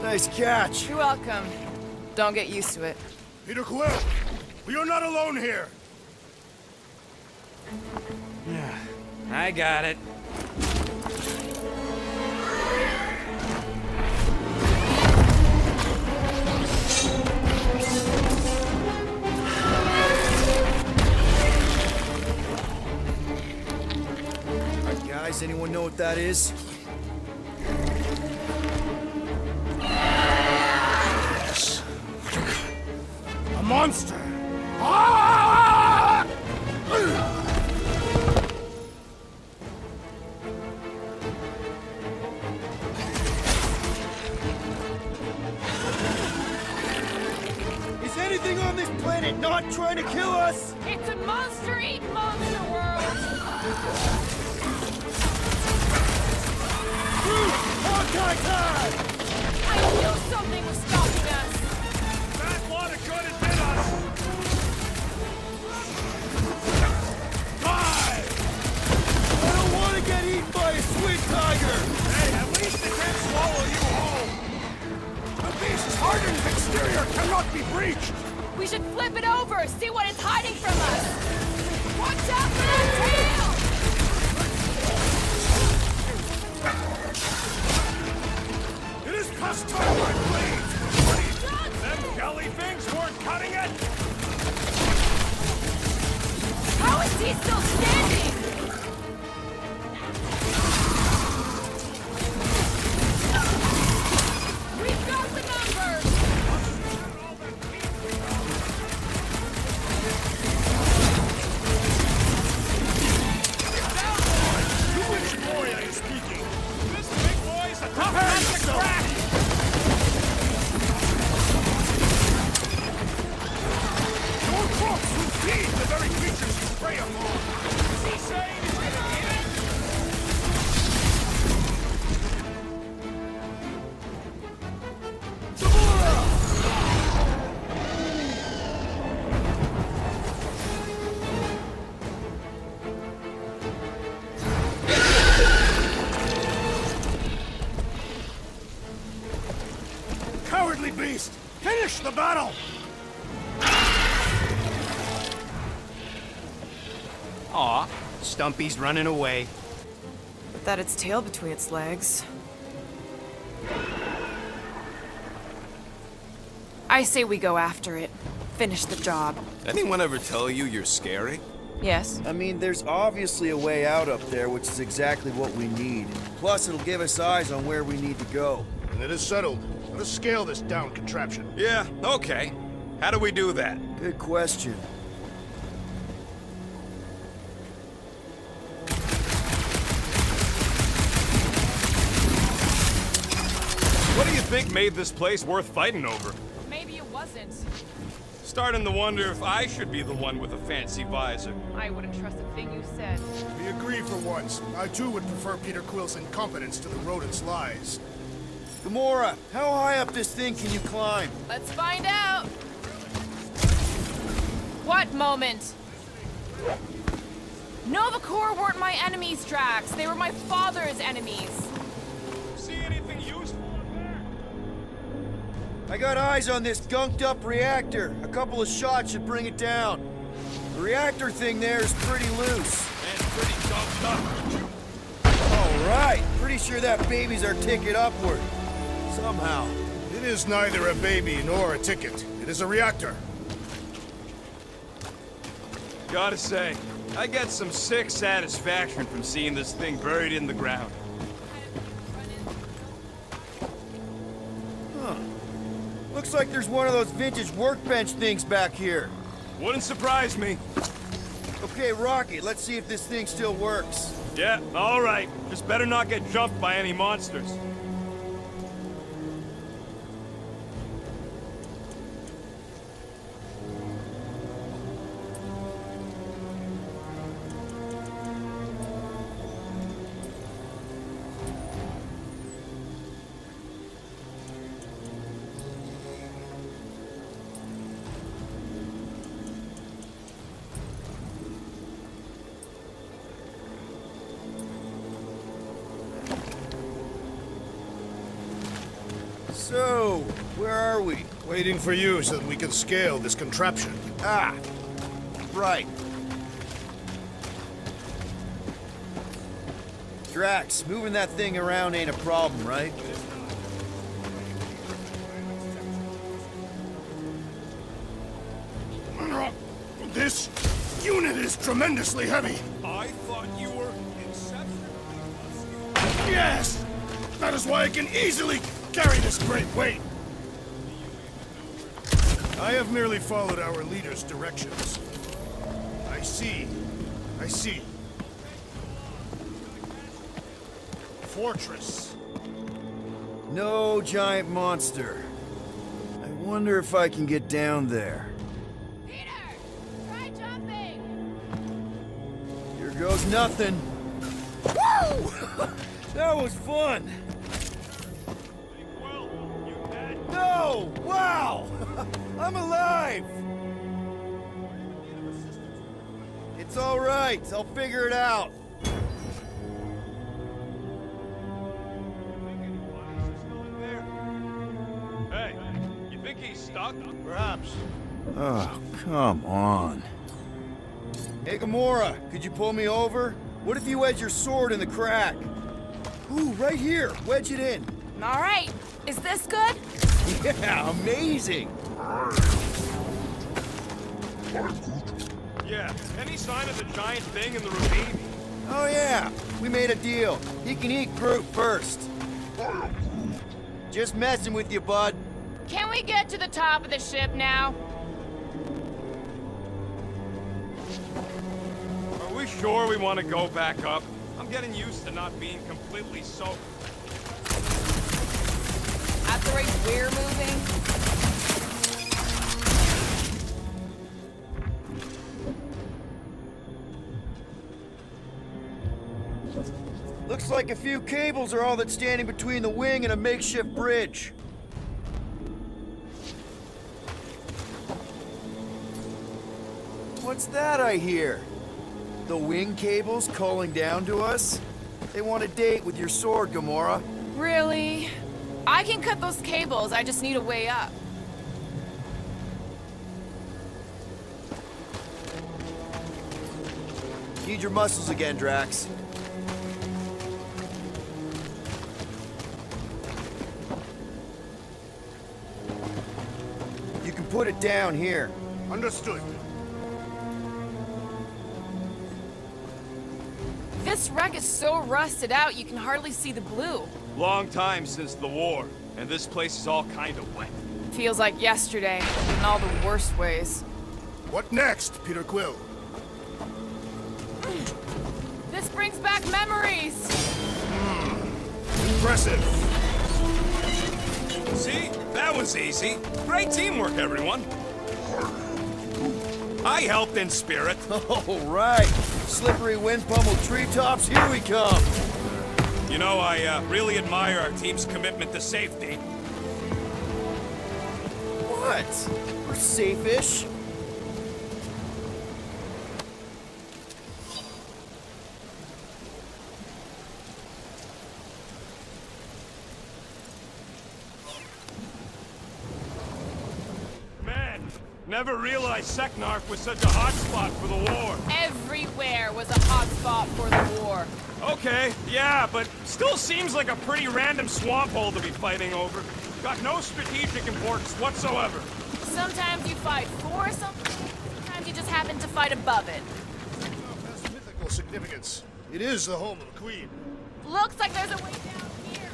[SPEAKER 3] Nice catch.
[SPEAKER 4] You're welcome. Don't get used to it.
[SPEAKER 5] Peter Quill, we are not alone here.
[SPEAKER 2] I got it.
[SPEAKER 3] Guys, anyone know what that is?
[SPEAKER 1] Yes. A monster!
[SPEAKER 5] Ah!
[SPEAKER 3] Is anything on this planet not trying to kill us?
[SPEAKER 4] It's a monster-eat monster world!
[SPEAKER 3] Hawkeye time!
[SPEAKER 4] I knew something was stopping us!
[SPEAKER 5] That water could have been us. Die!
[SPEAKER 3] I don't want to get eaten by a sweet tiger!
[SPEAKER 5] Hey, at least it can't swallow you whole. The beast's hardened exterior cannot be breached.
[SPEAKER 4] We should flip it over, see what it's hiding from us! Watch out for that tail!
[SPEAKER 5] It is past time, my blade. Them jelly things weren't cutting it.
[SPEAKER 4] How is he still standing? We've got the numbers!
[SPEAKER 5] To which boy are you speaking? This big boy's a tough nut to crack. Your crooks will feed the very creatures you prey upon. Is he saying he's gonna eat it? Cowardly beast! Finish the battle!
[SPEAKER 7] Aw, Stumpy's running away.
[SPEAKER 8] That its tail between its legs. I say we go after it. Finish the job.
[SPEAKER 2] Anyone ever tell you you're scary?
[SPEAKER 8] Yes?
[SPEAKER 3] I mean, there's obviously a way out up there, which is exactly what we need. Plus, it'll give us eyes on where we need to go.
[SPEAKER 1] And it is settled. Let us scale this down contraption.
[SPEAKER 2] Yeah, okay. How do we do that?
[SPEAKER 3] Good question.
[SPEAKER 2] What do you think made this place worth fighting over?
[SPEAKER 4] Maybe it wasn't.
[SPEAKER 2] starting to wonder if I should be the one with a fancy visor.
[SPEAKER 4] I wouldn't trust a thing you said.
[SPEAKER 5] We agree for once. I too would prefer Peter Quill's incompetence to the rodent's lies.
[SPEAKER 3] Gamora, how high up this thing can you climb?
[SPEAKER 4] Let's find out. What moment? Nova Corps weren't my enemies, Drax. They were my father's enemies.
[SPEAKER 2] See anything useful up there?
[SPEAKER 3] I got eyes on this gunked up reactor. A couple of shots should bring it down. The reactor thing there is pretty loose.
[SPEAKER 2] And pretty dumped up.
[SPEAKER 3] All right, pretty sure that baby's our ticket upward. Somehow.
[SPEAKER 5] It is neither a baby nor a ticket. It is a reactor.
[SPEAKER 2] Gotta say, I get some sick satisfaction from seeing this thing buried in the ground.
[SPEAKER 3] Looks like there's one of those vintage workbench things back here.
[SPEAKER 2] Wouldn't surprise me.
[SPEAKER 3] Okay, Rocket, let's see if this thing still works.
[SPEAKER 2] Yeah, all right. Just better not get jumped by any monsters.
[SPEAKER 3] So, where are we?
[SPEAKER 5] Waiting for you so that we can scale this contraption.
[SPEAKER 3] Ah, right. Drax, moving that thing around ain't a problem, right?
[SPEAKER 5] This unit is tremendously heavy.
[SPEAKER 2] I thought you were exceptionally.
[SPEAKER 5] Yes! That is why I can easily carry this great weight. I have merely followed our leader's directions. I see. I see. Fortress.
[SPEAKER 3] No giant monster. I wonder if I can get down there.
[SPEAKER 4] Peter! Try jumping!
[SPEAKER 3] Here goes nothing. Woo! That was fun! No! Wow! I'm alive! It's all right. I'll figure it out.
[SPEAKER 2] Hey, you think he's stuck?
[SPEAKER 5] Perhaps.
[SPEAKER 3] Oh, come on. Hey, Gamora, could you pull me over? What if you wedge your sword in the crack? Ooh, right here. Wedge it in.
[SPEAKER 4] All right. Is this good?
[SPEAKER 3] Yeah, amazing.
[SPEAKER 2] Yeah. Any sign of the giant thing in the ravine?
[SPEAKER 3] Oh, yeah. We made a deal. He can eat Groot first. Just messing with you, bud.
[SPEAKER 4] Can we get to the top of the ship now?
[SPEAKER 2] Are we sure we want to go back up? I'm getting used to not being completely soaked.
[SPEAKER 4] At the rate we're moving?
[SPEAKER 3] Looks like a few cables are all that's standing between the wing and a makeshift bridge. What's that I hear? The wing cables calling down to us? They want a date with your sword, Gamora.
[SPEAKER 4] Really? I can cut those cables, I just need a way up.
[SPEAKER 3] Need your muscles again, Drax. You can put it down here.
[SPEAKER 5] Understood.
[SPEAKER 4] This wreck is so rusted out you can hardly see the blue.
[SPEAKER 2] Long time since the war, and this place is all kind of wet.
[SPEAKER 4] Feels like yesterday, in all the worst ways.
[SPEAKER 5] What next, Peter Quill?
[SPEAKER 4] This brings back memories!
[SPEAKER 5] Impressive.
[SPEAKER 2] See? That was easy. Great teamwork, everyone.
[SPEAKER 5] I helped in spirit.
[SPEAKER 3] All right. Slippery wind pummeled treetops, here we come.
[SPEAKER 5] You know, I really admire our team's commitment to safety.
[SPEAKER 3] What? We're safe-ish.
[SPEAKER 5] Man, never realized Seknarf was such a hotspot for the war.
[SPEAKER 4] Everywhere was a hotspot for the war.
[SPEAKER 5] Okay, yeah, but still seems like a pretty random swamp hole to be fighting over. Got no strategic importance whatsoever.
[SPEAKER 4] Sometimes you fight for something, sometimes you just happen to fight above it.
[SPEAKER 1] Has mythical significance. It is the home of the Queen.
[SPEAKER 4] Looks like there's a way down here.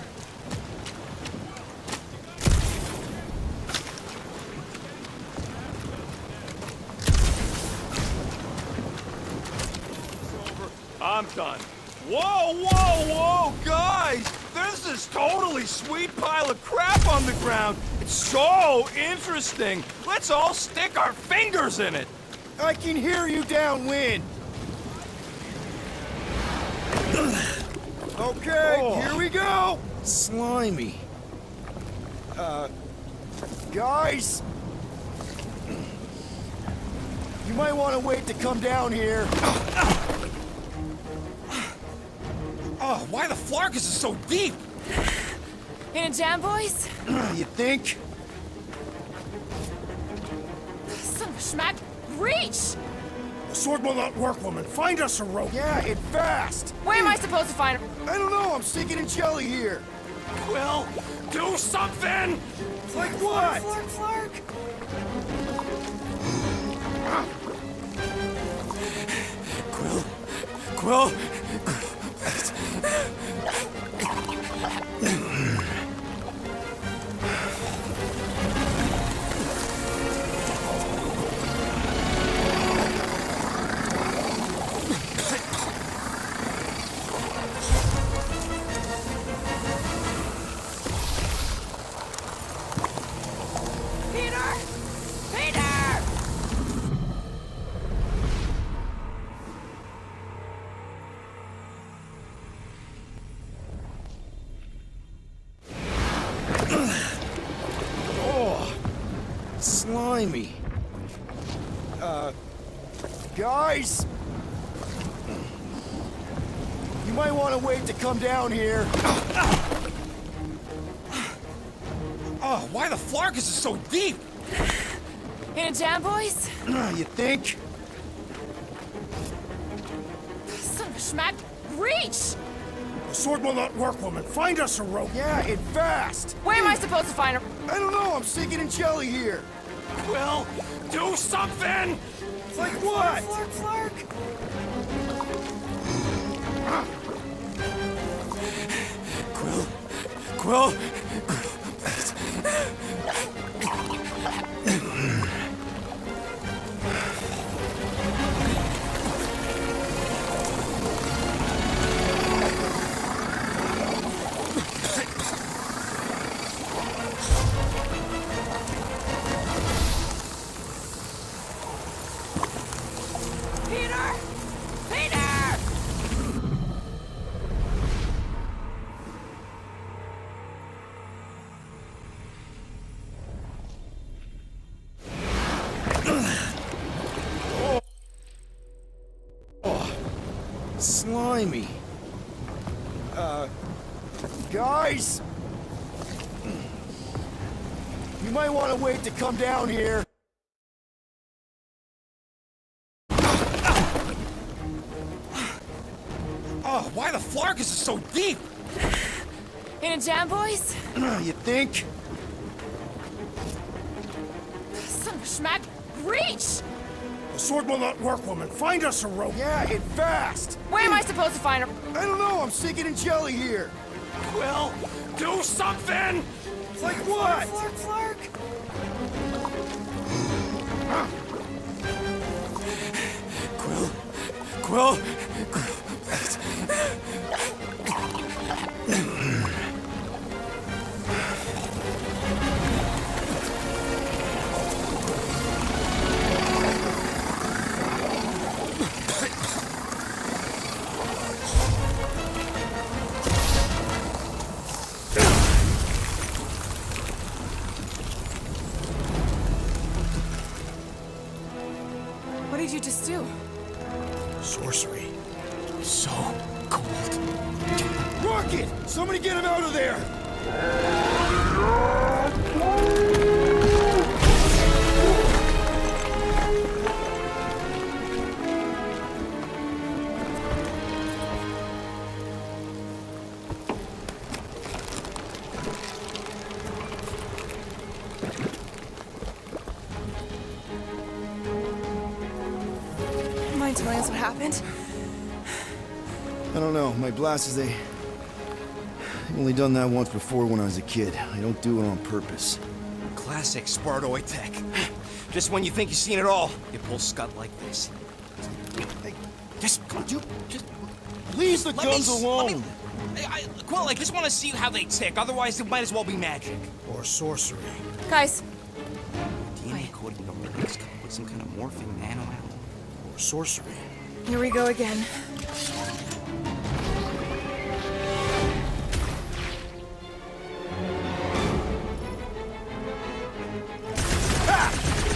[SPEAKER 5] I'm done. Whoa, whoa, whoa, guys! There's this totally sweet pile of crap on the ground. It's so interesting. Let's all stick our fingers in it.
[SPEAKER 3] I can hear you downwind. Okay, here we go. Slimy. Guys? You might want to wait to come down here.
[SPEAKER 5] Oh, why the Flarkus is so deep?
[SPEAKER 4] In a jam, boys?
[SPEAKER 3] You think?
[SPEAKER 4] Son of a schmack. Reach!
[SPEAKER 1] The sword will not work, woman. Find us a rope.
[SPEAKER 3] Yeah, and fast.
[SPEAKER 4] Where am I supposed to find her?
[SPEAKER 3] I don't know, I'm sticking in jelly here.
[SPEAKER 5] Quill, do something!
[SPEAKER 3] Like what?
[SPEAKER 4] Flark.
[SPEAKER 5] Quill?
[SPEAKER 4] Peter! Peter!
[SPEAKER 3] Slimy. Guys? You might want to wait to come down here.
[SPEAKER 5] Oh, why the Flarkus is so deep?
[SPEAKER 4] In a jam, boys?
[SPEAKER 3] You think?
[SPEAKER 4] Son of a schmack. Reach!
[SPEAKER 1] The sword will not work, woman. Find us a rope.
[SPEAKER 3] Yeah, and fast.
[SPEAKER 4] Where am I supposed to find her?
[SPEAKER 3] I don't know, I'm sticking in jelly here.
[SPEAKER 5] Quill, do something!
[SPEAKER 3] Like what?
[SPEAKER 4] Flark.
[SPEAKER 5] Quill?
[SPEAKER 4] Peter! Peter!
[SPEAKER 3] Slimy. Guys? You might want to wait to come down here.
[SPEAKER 5] Oh, why the Flarkus is so deep?
[SPEAKER 4] In a jam, boys?
[SPEAKER 3] You think?
[SPEAKER 4] Son of a schmack. Reach!
[SPEAKER 1] The sword will not work, woman. Find us a rope.
[SPEAKER 3] Yeah, and fast.
[SPEAKER 4] Where am I supposed to find her?
[SPEAKER 3] I don't know, I'm sticking in jelly here.
[SPEAKER 5] Quill, do something!
[SPEAKER 3] Like what?
[SPEAKER 4] Flark.
[SPEAKER 5] Quill?
[SPEAKER 3] Rocket! Somebody get him out of there!
[SPEAKER 8] Mind telling us what happened?
[SPEAKER 3] I don't know. My blasters, I've only done that once before when I was a kid. I don't do it on purpose.
[SPEAKER 7] Classic Spartoid tech. Just when you think you've seen it all, you pull scut like this.
[SPEAKER 3] Hey,
[SPEAKER 7] Just come on, just
[SPEAKER 3] leave the guns alone!
[SPEAKER 7] Quill, I just want to see how they tick. Otherwise, it might as well be magic.
[SPEAKER 1] Or sorcery.
[SPEAKER 8] Guys,
[SPEAKER 7] DNA coding the relics come with some kind of morphing nano animal.
[SPEAKER 1] Or sorcery.
[SPEAKER 8] here we go again.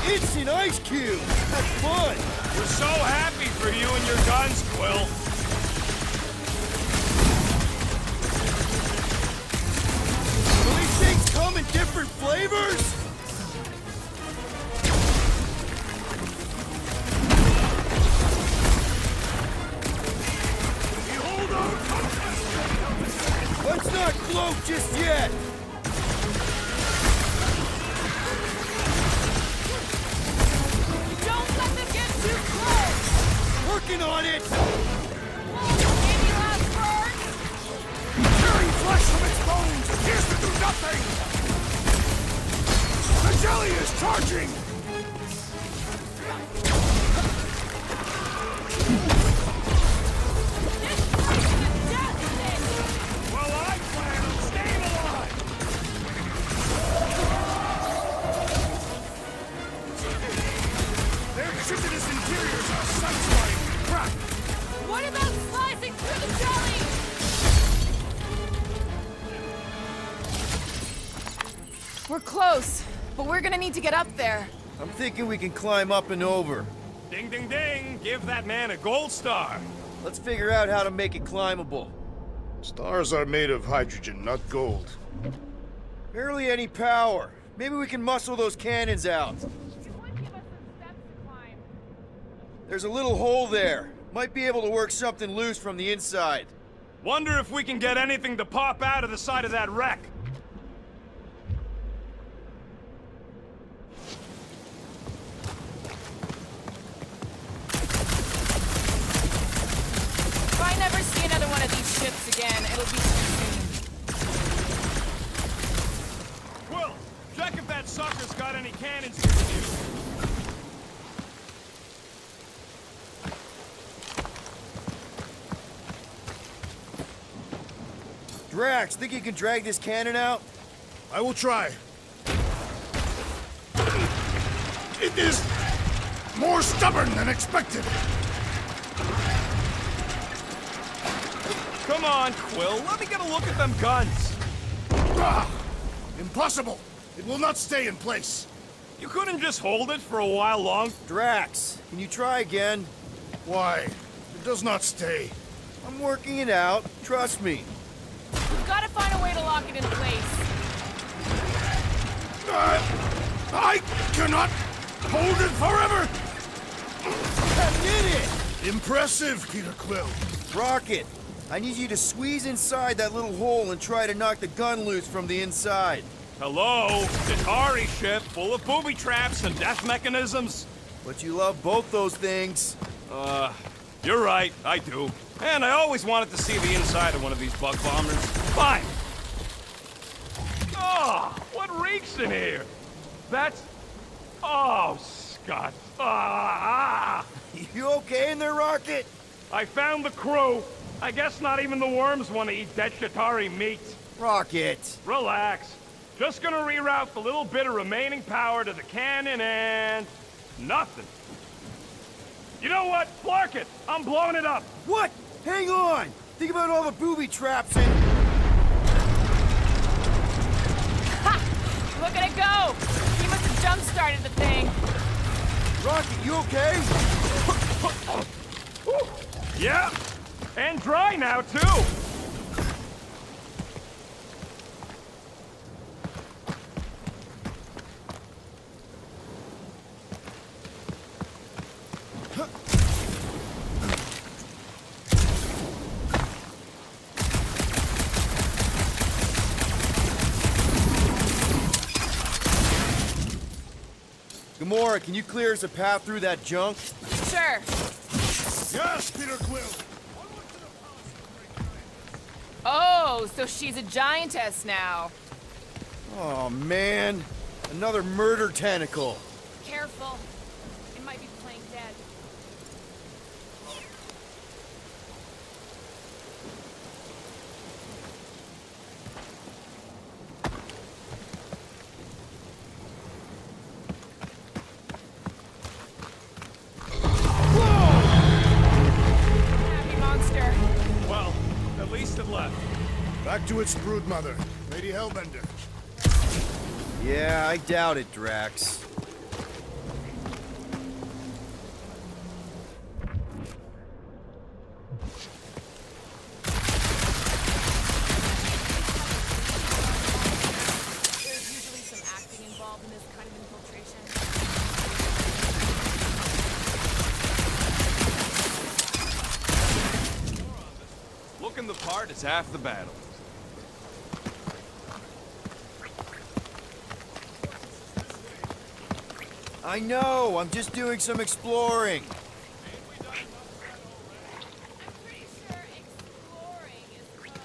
[SPEAKER 3] It's an ice cube! That's fun!
[SPEAKER 5] We're so happy for you and your guns, Quill.
[SPEAKER 3] Do these things come in different flavors? Let's not gloat just yet!
[SPEAKER 4] Don't let them get too close!
[SPEAKER 3] Working on it!
[SPEAKER 4] Any last words?
[SPEAKER 5] Tearing flesh from its bones appears to do nothing! The jelly is charging! Well, I plan on staying alive! Their chitinous interiors are sideswiping crap!
[SPEAKER 4] What about slicing through the jelly?
[SPEAKER 8] We're close, but we're gonna need to get up there.
[SPEAKER 3] I'm thinking we can climb up and over.
[SPEAKER 5] Ding, ding, ding! Give that man a gold star!
[SPEAKER 3] Let's figure out how to make it climbable.
[SPEAKER 9] Stars are made of hydrogen, not gold.
[SPEAKER 3] Barely any power. Maybe we can muscle those cannons out.
[SPEAKER 4] It would give us some steps to climb.
[SPEAKER 3] There's a little hole there. Might be able to work something loose from the inside.
[SPEAKER 5] Wonder if we can get anything to pop out of the side of that wreck.
[SPEAKER 4] If I never see another one of these ships again, it'll be too soon.
[SPEAKER 5] Quill, check if that sucker's got any cannons you can use.
[SPEAKER 3] Drax, think you can drag this cannon out?
[SPEAKER 9] I will try. It is more stubborn than expected.
[SPEAKER 5] Come on, Quill, let me get a look at them guns.
[SPEAKER 9] Ah, impossible. It will not stay in place.
[SPEAKER 5] You couldn't just hold it for a while long?
[SPEAKER 3] Drax, can you try again?
[SPEAKER 9] Why? It does not stay.
[SPEAKER 3] I'm working it out. Trust me.
[SPEAKER 4] We've got to find a way to lock it in place.
[SPEAKER 9] I cannot hold it forever.
[SPEAKER 3] I did it!
[SPEAKER 9] Impressive, Peter Quill.
[SPEAKER 3] Rocket, I need you to squeeze inside that little hole and try to knock the gun loose from the inside.
[SPEAKER 5] Hello? Atari ship full of booby traps and death mechanisms?
[SPEAKER 3] But you love both those things.
[SPEAKER 5] You're right, I do. And I always wanted to see the inside of one of these bug bombers. Fine. Oh, what reeks in here? That's... Oh, Scott.
[SPEAKER 3] You okay in there, Rocket?
[SPEAKER 5] I found the crew. I guess not even the worms want to eat dead Shatari meat.
[SPEAKER 3] Rocket.
[SPEAKER 5] Relax. Just gonna reroute the little bit of remaining power to the cannon and... nothing. You know what? Flark it! I'm blowing it up!
[SPEAKER 3] What? Hang on! Think about all the booby traps and...
[SPEAKER 4] Ha! Look at it go! He must have jump-started the thing.
[SPEAKER 3] Rocket, you okay?
[SPEAKER 5] Yeah, and dry now, too!
[SPEAKER 3] Gamora, can you clear us a path through that junk?
[SPEAKER 4] Sure.
[SPEAKER 9] Yes, Peter Quill!
[SPEAKER 4] Oh, so she's a giantess now.
[SPEAKER 3] Oh, man. Another murder tentacle.
[SPEAKER 4] Careful. It might be playing dead. Happy monster.
[SPEAKER 5] Well, at least it left.
[SPEAKER 9] Back to its broodmother, Lady Hellbender.
[SPEAKER 3] Yeah, I doubt it, Drax.
[SPEAKER 4] There's usually some acting involved in this kind of infiltration.
[SPEAKER 2] Looking the part is half the battle.
[SPEAKER 3] I know, I'm just doing some exploring.
[SPEAKER 4] I'm pretty sure exploring is closed.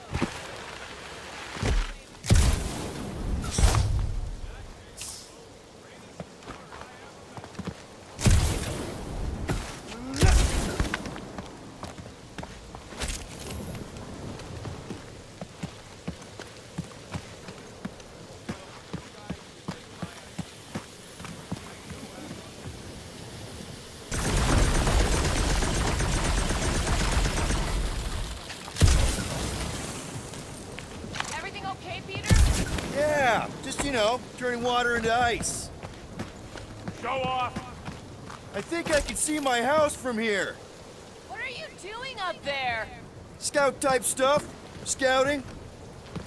[SPEAKER 4] Everything okay, Peter?
[SPEAKER 3] Yeah, just, turning water into ice.
[SPEAKER 5] Show off!
[SPEAKER 3] I think I can see my house from here.
[SPEAKER 4] What are you doing up there?
[SPEAKER 3] Scout-type stuff. Scouting.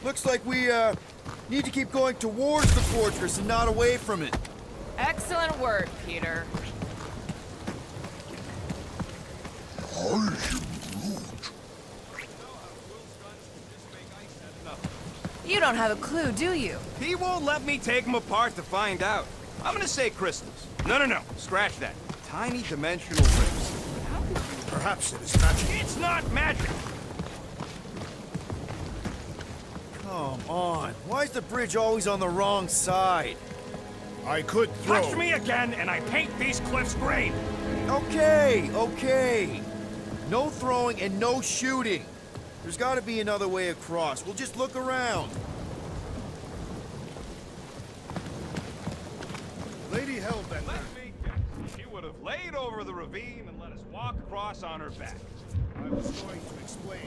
[SPEAKER 3] Looks like we, need to keep going towards the fortress and not away from it.
[SPEAKER 4] Excellent work, Peter. You don't have a clue, do you?
[SPEAKER 2] He won't let me take them apart to find out. I'm gonna say crystals. No. Scratch that. Tiny dimensional rips.
[SPEAKER 9] Perhaps it is magic.
[SPEAKER 5] It's not magic!
[SPEAKER 3] Come on. Why is the bridge always on the wrong side?
[SPEAKER 9] I could throw.
[SPEAKER 5] Touch me again, and I paint these cliffs green!
[SPEAKER 3] Okay. No throwing and no shooting. There's gotta be another way across. We'll just look around.
[SPEAKER 9] Lady Hellbender.
[SPEAKER 5] Let me guess. She would have laid over the ravine and let us walk across on her back.
[SPEAKER 9] I was going to explain.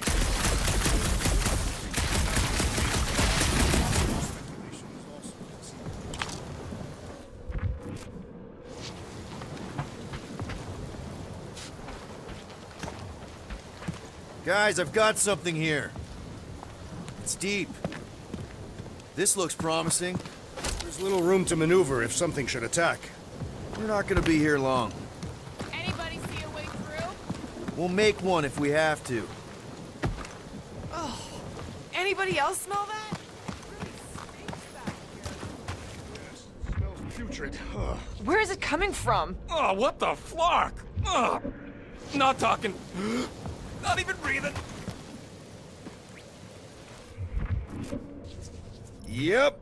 [SPEAKER 9] Speculation is also conceivable.
[SPEAKER 3] Guys, I've got something here. It's deep. This looks promising.
[SPEAKER 1] There's little room to maneuver if something should attack.
[SPEAKER 3] We're not gonna be here long.
[SPEAKER 4] Anybody see a way through?
[SPEAKER 3] We'll make one if we have to.
[SPEAKER 8] Anybody else smell that?
[SPEAKER 9] Yes, smells putrid. Ugh.
[SPEAKER 8] Where is it coming from?
[SPEAKER 5] Oh, what the flark? Ugh. Not talking. Not even breathing.
[SPEAKER 3] Yep.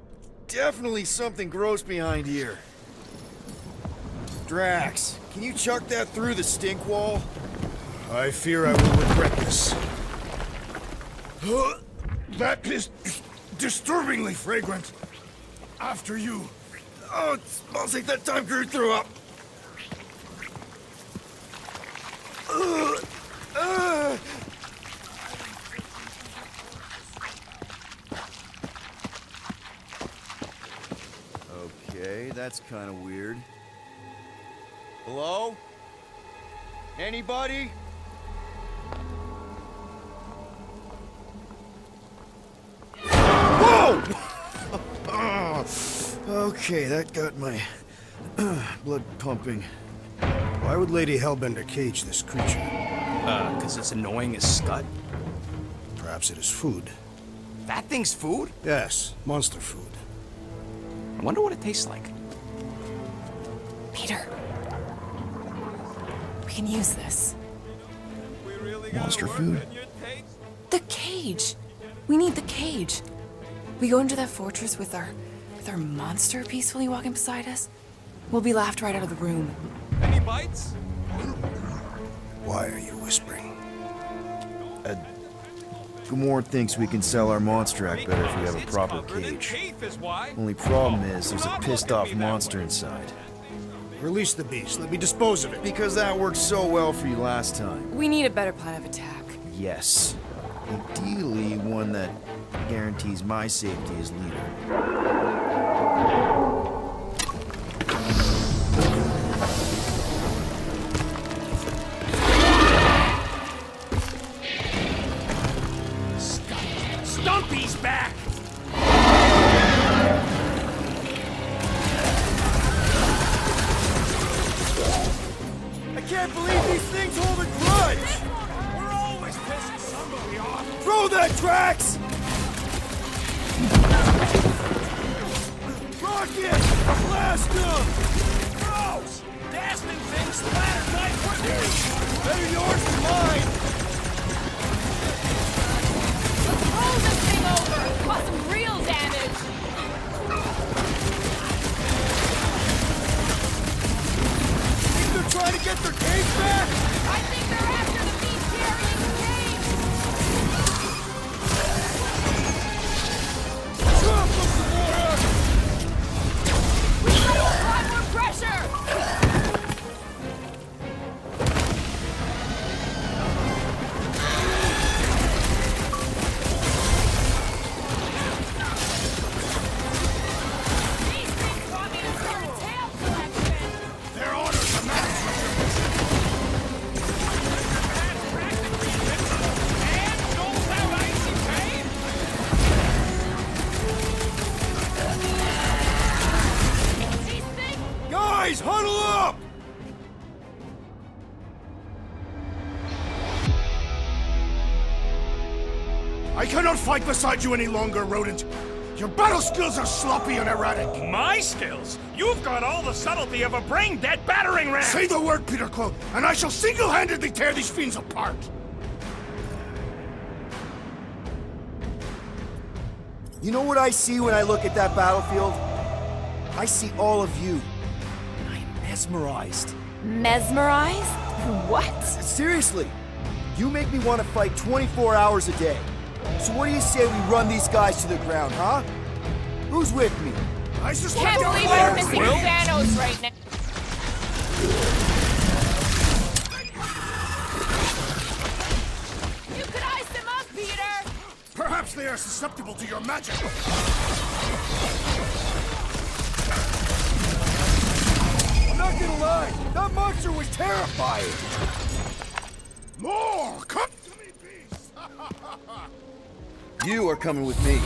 [SPEAKER 3] Definitely something gross behind here. Drax, can you chuck that through the stink wall?
[SPEAKER 1] I fear I will regret this.
[SPEAKER 9] That is disturbingly fragrant. After you.
[SPEAKER 3] Oh, it smells like that time Groot threw up. Okay, that's kind of weird. Hello? Anybody? Whoa! Okay, that got my blood pumping.
[SPEAKER 1] Why would Lady Hellbender cage this creature?
[SPEAKER 6] Cause it's annoying as scud.
[SPEAKER 1] Perhaps it is food.
[SPEAKER 6] That thing's food?
[SPEAKER 1] Yes, monster food.
[SPEAKER 6] I wonder what it tastes like.
[SPEAKER 8] Peter. We can use this.
[SPEAKER 3] Monster food?
[SPEAKER 8] The cage! We need the cage. We go into that fortress with our monster peacefully walking beside us. We'll be laughed right out of the room.
[SPEAKER 2] Any bites?
[SPEAKER 1] Why are you whispering?
[SPEAKER 3] Gamorrean thinks we can sell our monster act better if we have a proper cage. Only problem is, there's a pissed off monster inside.
[SPEAKER 1] Release the beast. Let me dispose of it.
[SPEAKER 3] Because that worked so well for you last time.
[SPEAKER 8] We need a better plan of attack.
[SPEAKER 3] Yes. Ideally, one that guarantees my safety as leader.
[SPEAKER 5] Stumpy's back!
[SPEAKER 3] I can't believe these things hold a grudge!
[SPEAKER 5] We're always pissing somebody off!
[SPEAKER 3] Throw that, Drax! Rocket! Blast him!
[SPEAKER 5] Gross! Dazzling things splattered my foot!
[SPEAKER 3] Better yours than mine!
[SPEAKER 4] Let's roll this thing over! Cause some real damage!
[SPEAKER 3] Think they're trying to get their cage back?
[SPEAKER 4] I think they're after the beast carrying the cage!
[SPEAKER 3] Drop them, Gamora!
[SPEAKER 4] We gotta apply more pressure! These things want me to start a tail collection!
[SPEAKER 9] Their orders are matched.
[SPEAKER 5] And don't have icy pain!
[SPEAKER 4] These things
[SPEAKER 3] Guys, huddle up!
[SPEAKER 9] I cannot fight beside you any longer, rodent. Your battle skills are sloppy and erratic.
[SPEAKER 5] My skills? You've got all the subtlety of a brain-dead battering ram!
[SPEAKER 9] Say the word, Peter Quill, and I shall single-handedly tear these fiends apart.
[SPEAKER 3] You know what I see when I look at that battlefield? I see all of you. I am mesmerized.
[SPEAKER 8] Mesmerized? What?
[SPEAKER 3] Seriously, you make me want to fight 24 hours a day. So what do you say we run these guys to the ground, huh? Who's with me?
[SPEAKER 9] I suspect
[SPEAKER 4] can't
[SPEAKER 9] our
[SPEAKER 4] believe
[SPEAKER 9] fire
[SPEAKER 4] we're missing
[SPEAKER 9] will-
[SPEAKER 4] Thanos right now. You could ice them up, Peter!
[SPEAKER 9] Perhaps they are susceptible to your magic.
[SPEAKER 3] I'm not gonna lie, that monster was terrifying.
[SPEAKER 9] More! Come to me, beast!
[SPEAKER 3] You are coming with me.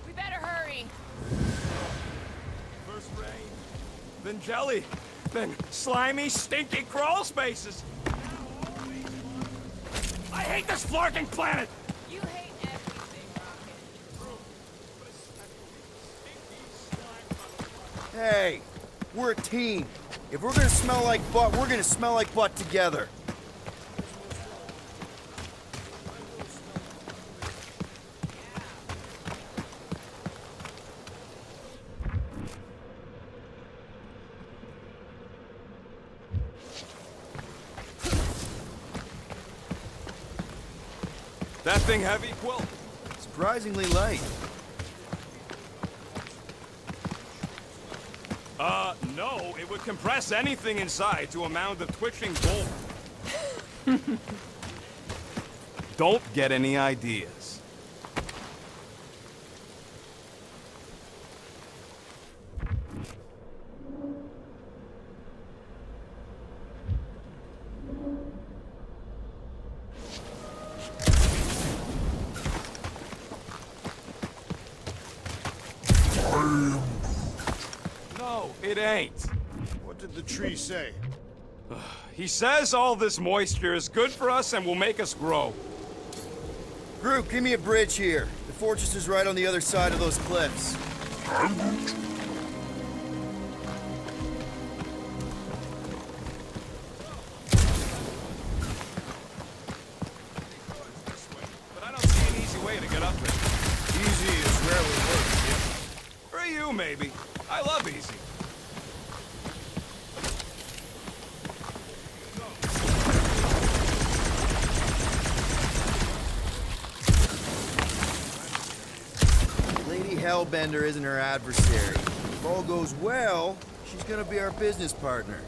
[SPEAKER 4] We better hurry.
[SPEAKER 5] First rain, then jelly, then slimy, stinky crawl spaces. I hate this flarking planet!
[SPEAKER 4] You hate everything, Rocket.
[SPEAKER 3] Hey, we're a team. If we're gonna smell like butt, we're gonna smell like butt together.
[SPEAKER 2] That thing heavy, Quill?
[SPEAKER 3] Surprisingly light.
[SPEAKER 5] No, it would compress anything inside to a mound of twitching gold.
[SPEAKER 2] Don't get any ideas. No, it ain't.
[SPEAKER 9] What did the tree say?
[SPEAKER 2] He says all this moisture is good for us and will make us grow.
[SPEAKER 3] Groot, give me a bridge here. The The fortress is right on the other side of those cliffs.
[SPEAKER 5] But I don't see an easy way to get up there. Easy is rarely works, yeah. For you, maybe. I love easy.
[SPEAKER 3] Lady Hellbender isn't her adversary. If all goes well, she's gonna be our business partner.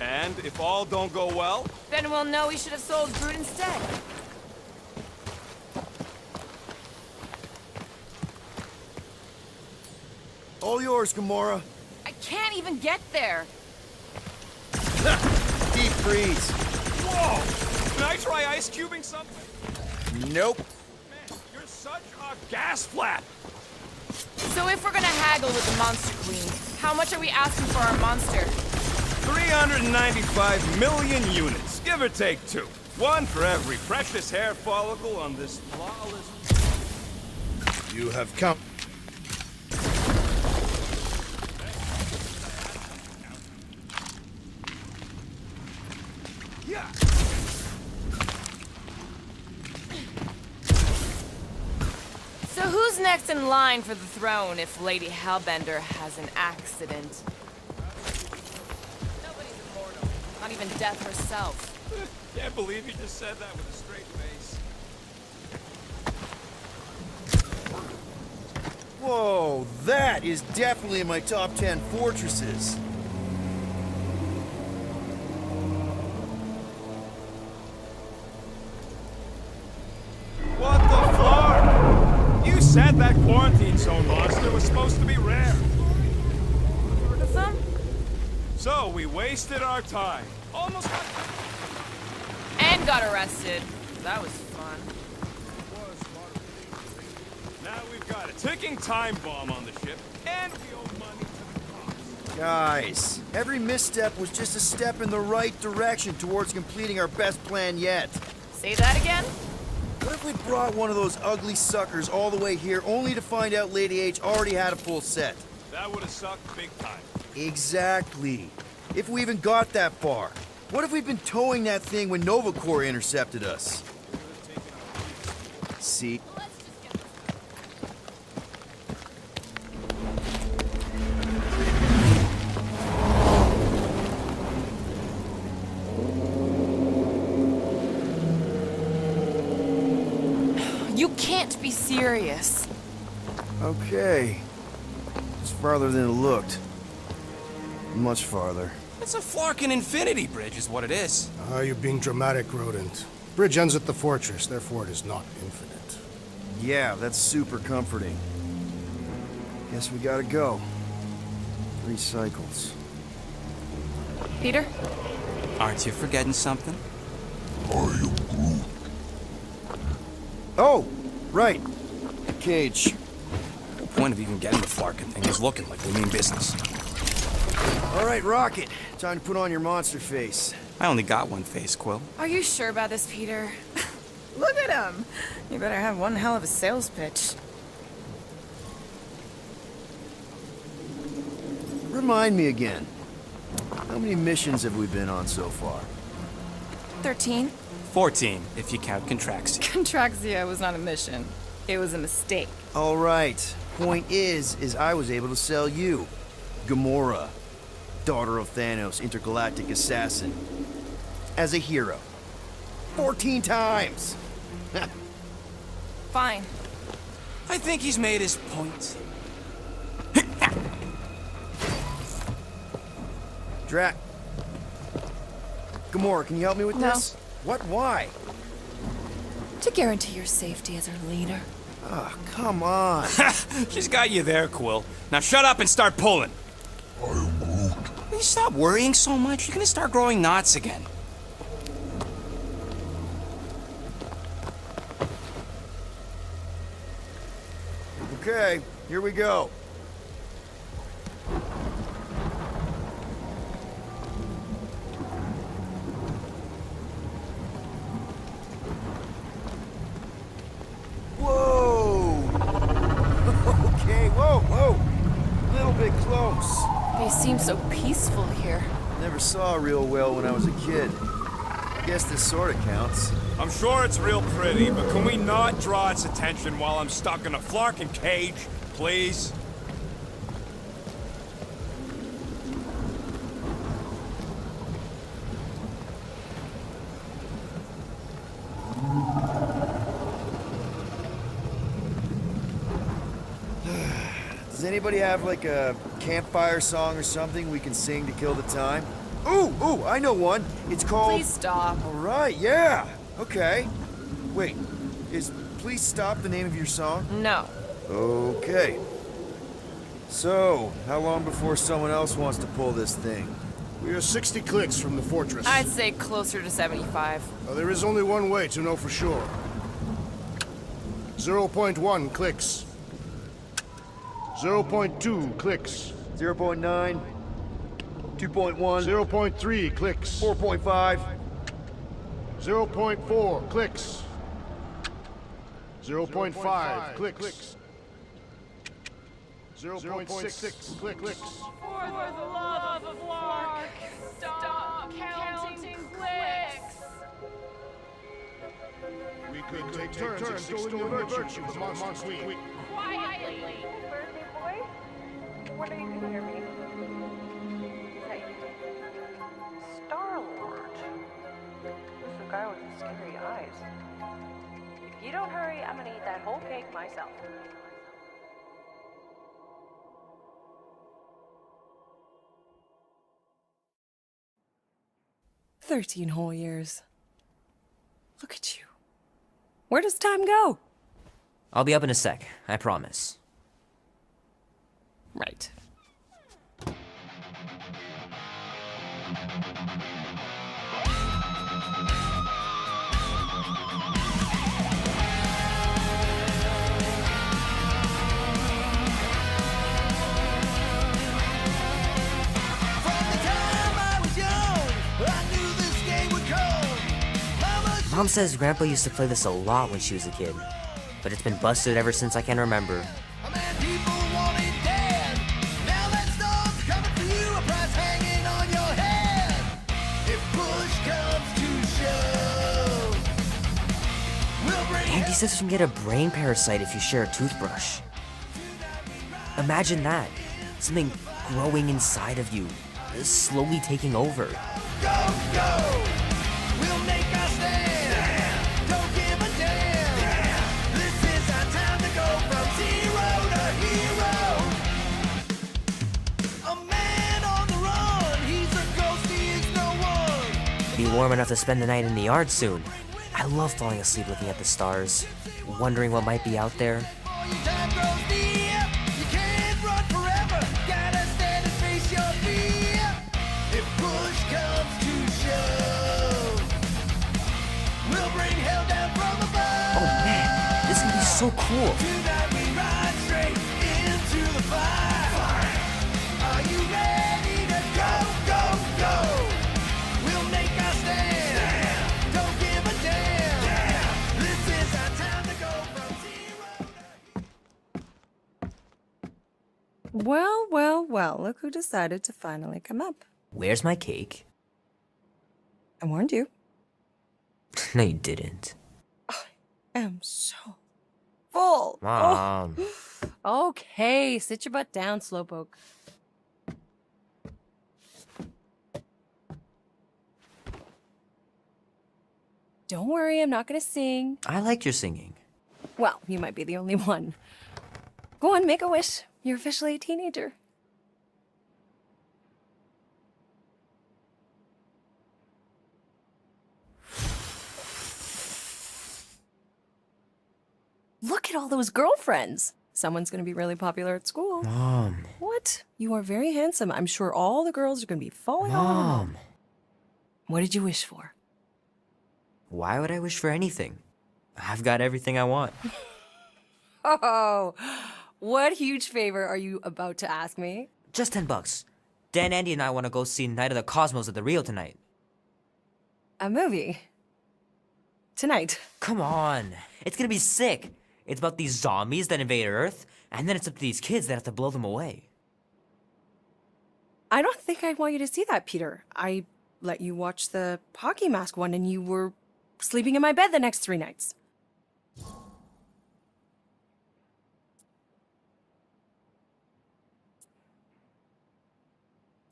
[SPEAKER 5] And if all don't go well,
[SPEAKER 4] Then we'll know we should have sold Groot instead.
[SPEAKER 3] All yours, Gamora.
[SPEAKER 4] I can't even get there.
[SPEAKER 3] Deep freeze.
[SPEAKER 5] whoa! Can I try ice cubing something?
[SPEAKER 3] Nope.
[SPEAKER 5] Man, you're such a gas flap.
[SPEAKER 4] So if we're gonna haggle with the Monster Queen, how much are we asking for our monster?
[SPEAKER 5] 395 million units, give or take 2. 1 for every precious hair follicle on this flawless...
[SPEAKER 9] You have come.
[SPEAKER 5] Yeah!
[SPEAKER 4] So who's next in line for the throne if Lady Hellbender has an accident? Nobody's immortal. Not even death herself.
[SPEAKER 5] Can't believe you just said that with a straight face.
[SPEAKER 3] Whoa, that is definitely in my top 10 fortresses.
[SPEAKER 5] What the flark? You said that quarantine zone monster was supposed to be rare.
[SPEAKER 4] Heard of them?
[SPEAKER 5] So we wasted our time. Almost got...
[SPEAKER 4] And got arrested. That was fun.
[SPEAKER 5] Now we've got a ticking time bomb on the ship, and we owe money to the cops.
[SPEAKER 3] Guys, every misstep was just a step in the right direction towards completing our best plan yet.
[SPEAKER 4] Say that again?
[SPEAKER 3] What if we brought one of those ugly suckers all the way here only to find out Lady H already had a full set?
[SPEAKER 5] That would have sucked big time.
[SPEAKER 3] Exactly. If we even got that far. What if we'd been towing that thing when Nova Corps intercepted us? See?
[SPEAKER 8] You can't be serious.
[SPEAKER 3] Okay. It's farther than it looked. Much farther.
[SPEAKER 6] It's a flarkin' infinity bridge is what it is.
[SPEAKER 1] You're being dramatic, Rodent. Bridge ends at the fortress, therefore it is not infinite.
[SPEAKER 3] Yeah, that's super comforting. Guess we gotta go. 3 cycles.
[SPEAKER 8] Peter?
[SPEAKER 6] Aren't you forgetting something?
[SPEAKER 3] Oh, right. Cage.
[SPEAKER 6] The point of even getting the flarkin' thing is looking like we mean business.
[SPEAKER 3] All right, Rocket. Time to put on your monster face.
[SPEAKER 6] I only got one face, Quill.
[SPEAKER 8] Are you sure about this, Peter? Look at him. You better have one hell of a sales pitch.
[SPEAKER 3] Remind me again. How many missions have we been on so far?
[SPEAKER 8] 13.
[SPEAKER 6] 14, if you count Contraxia.
[SPEAKER 8] Contraxia was not a mission. It was a mistake.
[SPEAKER 3] All right. Point is I was able to sell you. Gamora. Daughter of Thanos, intergalactic assassin. As a hero. 14 times!
[SPEAKER 8] Fine.
[SPEAKER 6] I think he's made his point.
[SPEAKER 3] Drac. Gamora, can you help me with
[SPEAKER 8] No.
[SPEAKER 3] this? What? Why?
[SPEAKER 8] To guarantee your safety as our leader.
[SPEAKER 3] Ah, come on.
[SPEAKER 6] She's got you there, Quill. Now shut up and start pulling. Will you stop worrying so much? You're gonna start growing knots again.
[SPEAKER 3] Okay, here we go. Whoa!
[SPEAKER 8] seems so peaceful here.
[SPEAKER 3] Never saw a real whale when I was a kid. I guess this sorta counts.
[SPEAKER 6] I'm sure it's real pretty, but can we not draw its attention while I'm stuck in a flarkin' cage, please?
[SPEAKER 3] Does anybody have like a campfire song or something we can sing to kill the time? Ooh, I know one. It's called...
[SPEAKER 8] Please stop.
[SPEAKER 3] All right, yeah. Okay. Wait, is Please Stop the name of your song?
[SPEAKER 8] No.
[SPEAKER 3] Okay. So, how long before someone else wants to pull this thing?
[SPEAKER 1] We are 60 clicks from the fortress.
[SPEAKER 8] I'd say closer to 75.
[SPEAKER 1] There is only one way to know for sure. 0.1 clicks. 0.2 clicks.
[SPEAKER 3] 0.9, 2.1,
[SPEAKER 1] 0.3 clicks.
[SPEAKER 3] 4.5.
[SPEAKER 1] 0.4 clicks. 0.5 clicks. 0.6 clicks.
[SPEAKER 4] For the love of Lark, stop counting clicks.
[SPEAKER 1] We could take turns extolling the virtue of the monster queen.
[SPEAKER 4] Quietly.
[SPEAKER 10] Birthday boy? What are you doing here, me? Star-Lord. Who's the guy with the scary eyes? If you don't hurry, I'm gonna eat that whole cake myself.
[SPEAKER 8] "13 whole years. Look at you. Where does time go?"
[SPEAKER 11] I'll be up in a sec, I promise.
[SPEAKER 8] Right.
[SPEAKER 11] Mom says Grandpa used to play this a lot when she was a kid, but it's been busted ever since I can remember. Andy says you can get a brain parasite if you share a toothbrush. Imagine that. Something growing inside of you, slowly taking over.
[SPEAKER 12] Go, go! We'll make our stand. Don't give a damn. This is our time to go from zero to hero. A man on the run. He's a ghost, he is no one.
[SPEAKER 11] Be warm enough to spend the night in the yard soon. I love falling asleep looking at the stars, wondering what might be out there.
[SPEAKER 12] Time grows near. You can't run forever. Gotta stand and face your fear. If push comes to shove, we'll bring hell down from above.
[SPEAKER 11] Oh man, this can be so cool.
[SPEAKER 12] Tonight we ride straight into the fire. Are you ready to go, go, go? We'll make our stand. Don't give a damn. This is our time to go from zero to...
[SPEAKER 8] Well, well, well, look who decided to finally come up.
[SPEAKER 11] Where's my cake?
[SPEAKER 8] I warned you.
[SPEAKER 11] No, you didn't.
[SPEAKER 8] I am so full.
[SPEAKER 11] Mom.
[SPEAKER 8] Oh. Okay, sit your butt down, Slowpoke. Don't worry, I'm not gonna sing.
[SPEAKER 11] I liked your singing.
[SPEAKER 8] Well, you might be the only one. Go on, make a wish. You're officially a teenager. Look at all those girlfriends. Someone's gonna be really popular at school.
[SPEAKER 11] Mom.
[SPEAKER 8] What? You are very handsome. I'm sure all the girls are gonna be falling on.
[SPEAKER 11] Mom.
[SPEAKER 8] What did you wish for?
[SPEAKER 11] Why would I wish for anything? I've got everything I want.
[SPEAKER 8] Oh, what huge favor are you about to ask me?
[SPEAKER 11] Just $10. Dan, Andy, and I want to go see Night of the Cosmos at the Rio tonight.
[SPEAKER 8] A movie? Tonight?
[SPEAKER 11] Come on. It's gonna be sick. It's about these zombies that invade Earth, and then it's up to these kids that have to blow them away.
[SPEAKER 13] I don't think I want you to see that, Peter. I let you watch the hockey mask one and you were sleeping in my bed the next 3 nights.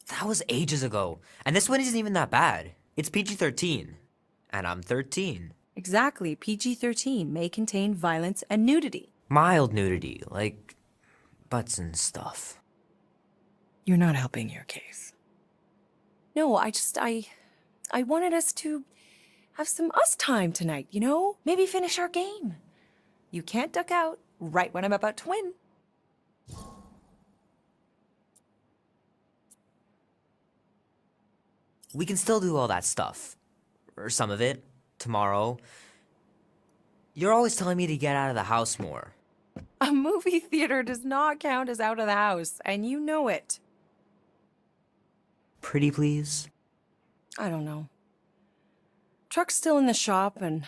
[SPEAKER 11] That was ages ago. And this one isn't even that bad. It's PG-13. And I'm 13.
[SPEAKER 13] Exactly. PG-13 may contain violence and nudity.
[SPEAKER 11] Mild nudity, like butts and stuff.
[SPEAKER 13] You're not helping your case. No, I wanted us to have some us time tonight, you know? Maybe finish our game. You can't duck out right when I'm about to win.
[SPEAKER 11] We can still do all that stuff. Or some of it. Tomorrow. You're always telling me to get out of the house more.
[SPEAKER 13] A movie theater does not count as out of the house, and you know it.
[SPEAKER 11] Pretty please?
[SPEAKER 13] I don't know. Truck's still in the shop, and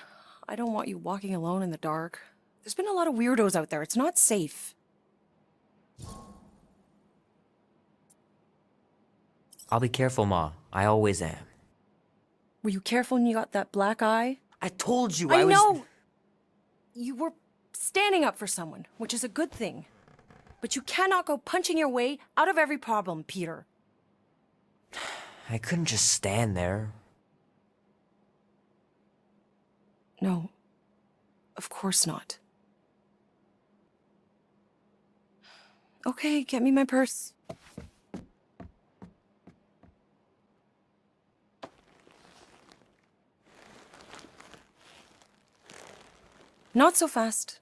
[SPEAKER 13] I don't want you walking alone in the dark. There's been a lot of weirdos out there. It's not safe.
[SPEAKER 11] I'll be careful, Ma. I always am.
[SPEAKER 13] Were you careful when you got that black eye?
[SPEAKER 11] I told you
[SPEAKER 13] I
[SPEAKER 11] was...
[SPEAKER 13] know! You were standing up for someone, which is a good thing. But you cannot go punching your way out of every problem, Peter.
[SPEAKER 11] I couldn't just stand there.
[SPEAKER 13] No. Of course not. Okay, get me my purse. Not so fast.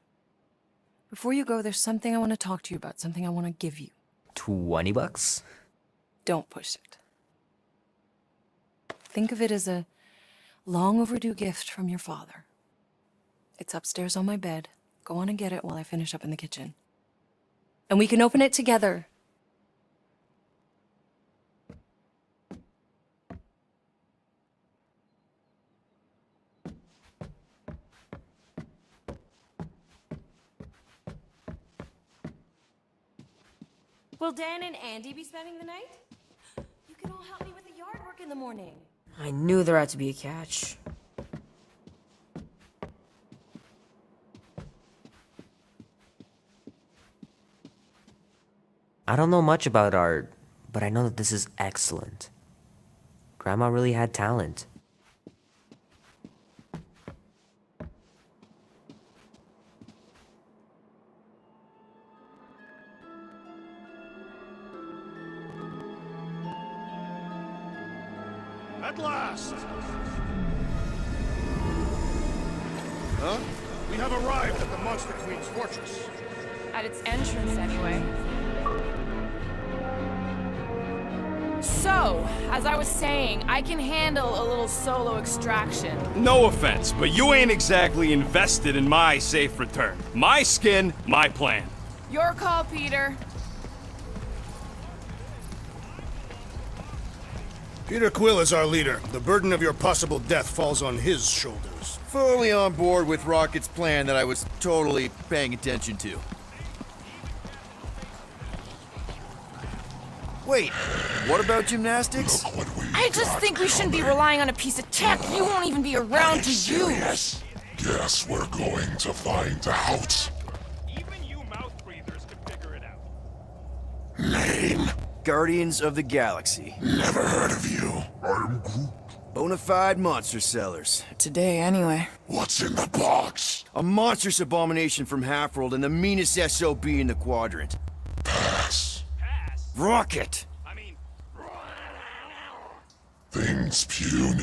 [SPEAKER 13] Before you go, there's something I want to talk to you about, something I want to give you.
[SPEAKER 11] $20?
[SPEAKER 13] Don't push it. Think of it as a long overdue gift from your father. It's upstairs on my bed. Go on and get it while I finish up in the kitchen. And we can open it together. Will Dan and Andy be spending the night? You can all help me with the yard work in the morning.
[SPEAKER 11] I knew there had to be a catch. I don't know much about art, but I know that this is excellent. Grandma really had talent.
[SPEAKER 9] At last! Huh? We have arrived at the Monster Queen's fortress.
[SPEAKER 4] At its entrance, anyway. So, as I was saying, I can handle a little solo extraction.
[SPEAKER 2] No offense, but you ain't exactly invested in my safe return. My skin, my plan.
[SPEAKER 4] Your call, Peter.
[SPEAKER 1] Peter Quill is our leader. The burden of your possible death falls on his shoulders.
[SPEAKER 3] Fully on board with Rocket's plan that I was totally paying attention to. Wait, what about gymnastics?
[SPEAKER 4] I just think we shouldn't be relying on a piece of tech you won't even be around to use.
[SPEAKER 14] Guess we're going to find out.
[SPEAKER 5] Even you mouth breathers can figure it out.
[SPEAKER 14] Name?
[SPEAKER 3] Guardians of the Galaxy.
[SPEAKER 14] Never heard of you. I'm Groot.
[SPEAKER 3] Bonafide monster sellers.
[SPEAKER 8] Today, anyway.
[SPEAKER 14] What's in the box?
[SPEAKER 3] A monstrous abomination from Half-World and the meanest SOB in the quadrant.
[SPEAKER 14] Pass.
[SPEAKER 3] Rocket!
[SPEAKER 14] Things puny.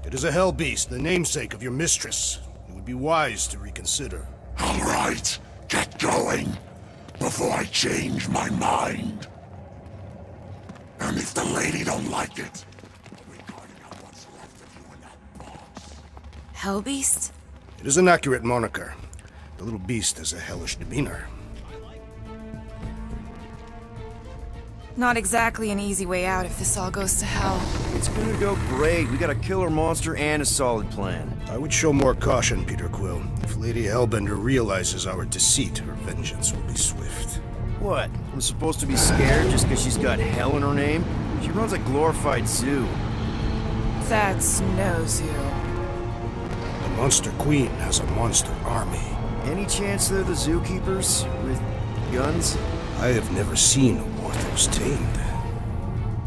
[SPEAKER 1] It is a hell beast, the namesake of your mistress. It would be wise to reconsider.
[SPEAKER 14] All right, get going before I change my mind. And if the lady don't like it, regarding on what's left of you in that box.
[SPEAKER 8] Hellbeast?
[SPEAKER 1] It is an accurate moniker. The little beast has a hellish demeanor.
[SPEAKER 8] Not exactly an easy way out if this all goes to hell.
[SPEAKER 3] It's gonna go great. We got a killer monster and a solid plan.
[SPEAKER 1] I would show more caution, Peter Quill. If Lady Hellbender realizes our deceit, her vengeance will be swift.
[SPEAKER 3] What? I'm supposed to be scared just because she's got hell in her name? She runs a glorified zoo.
[SPEAKER 8] That's no zoo.
[SPEAKER 1] The Monster Queen has a monster army.
[SPEAKER 3] Any chance they're the zookeepers with guns?
[SPEAKER 1] I have never seen a Warthos tamed.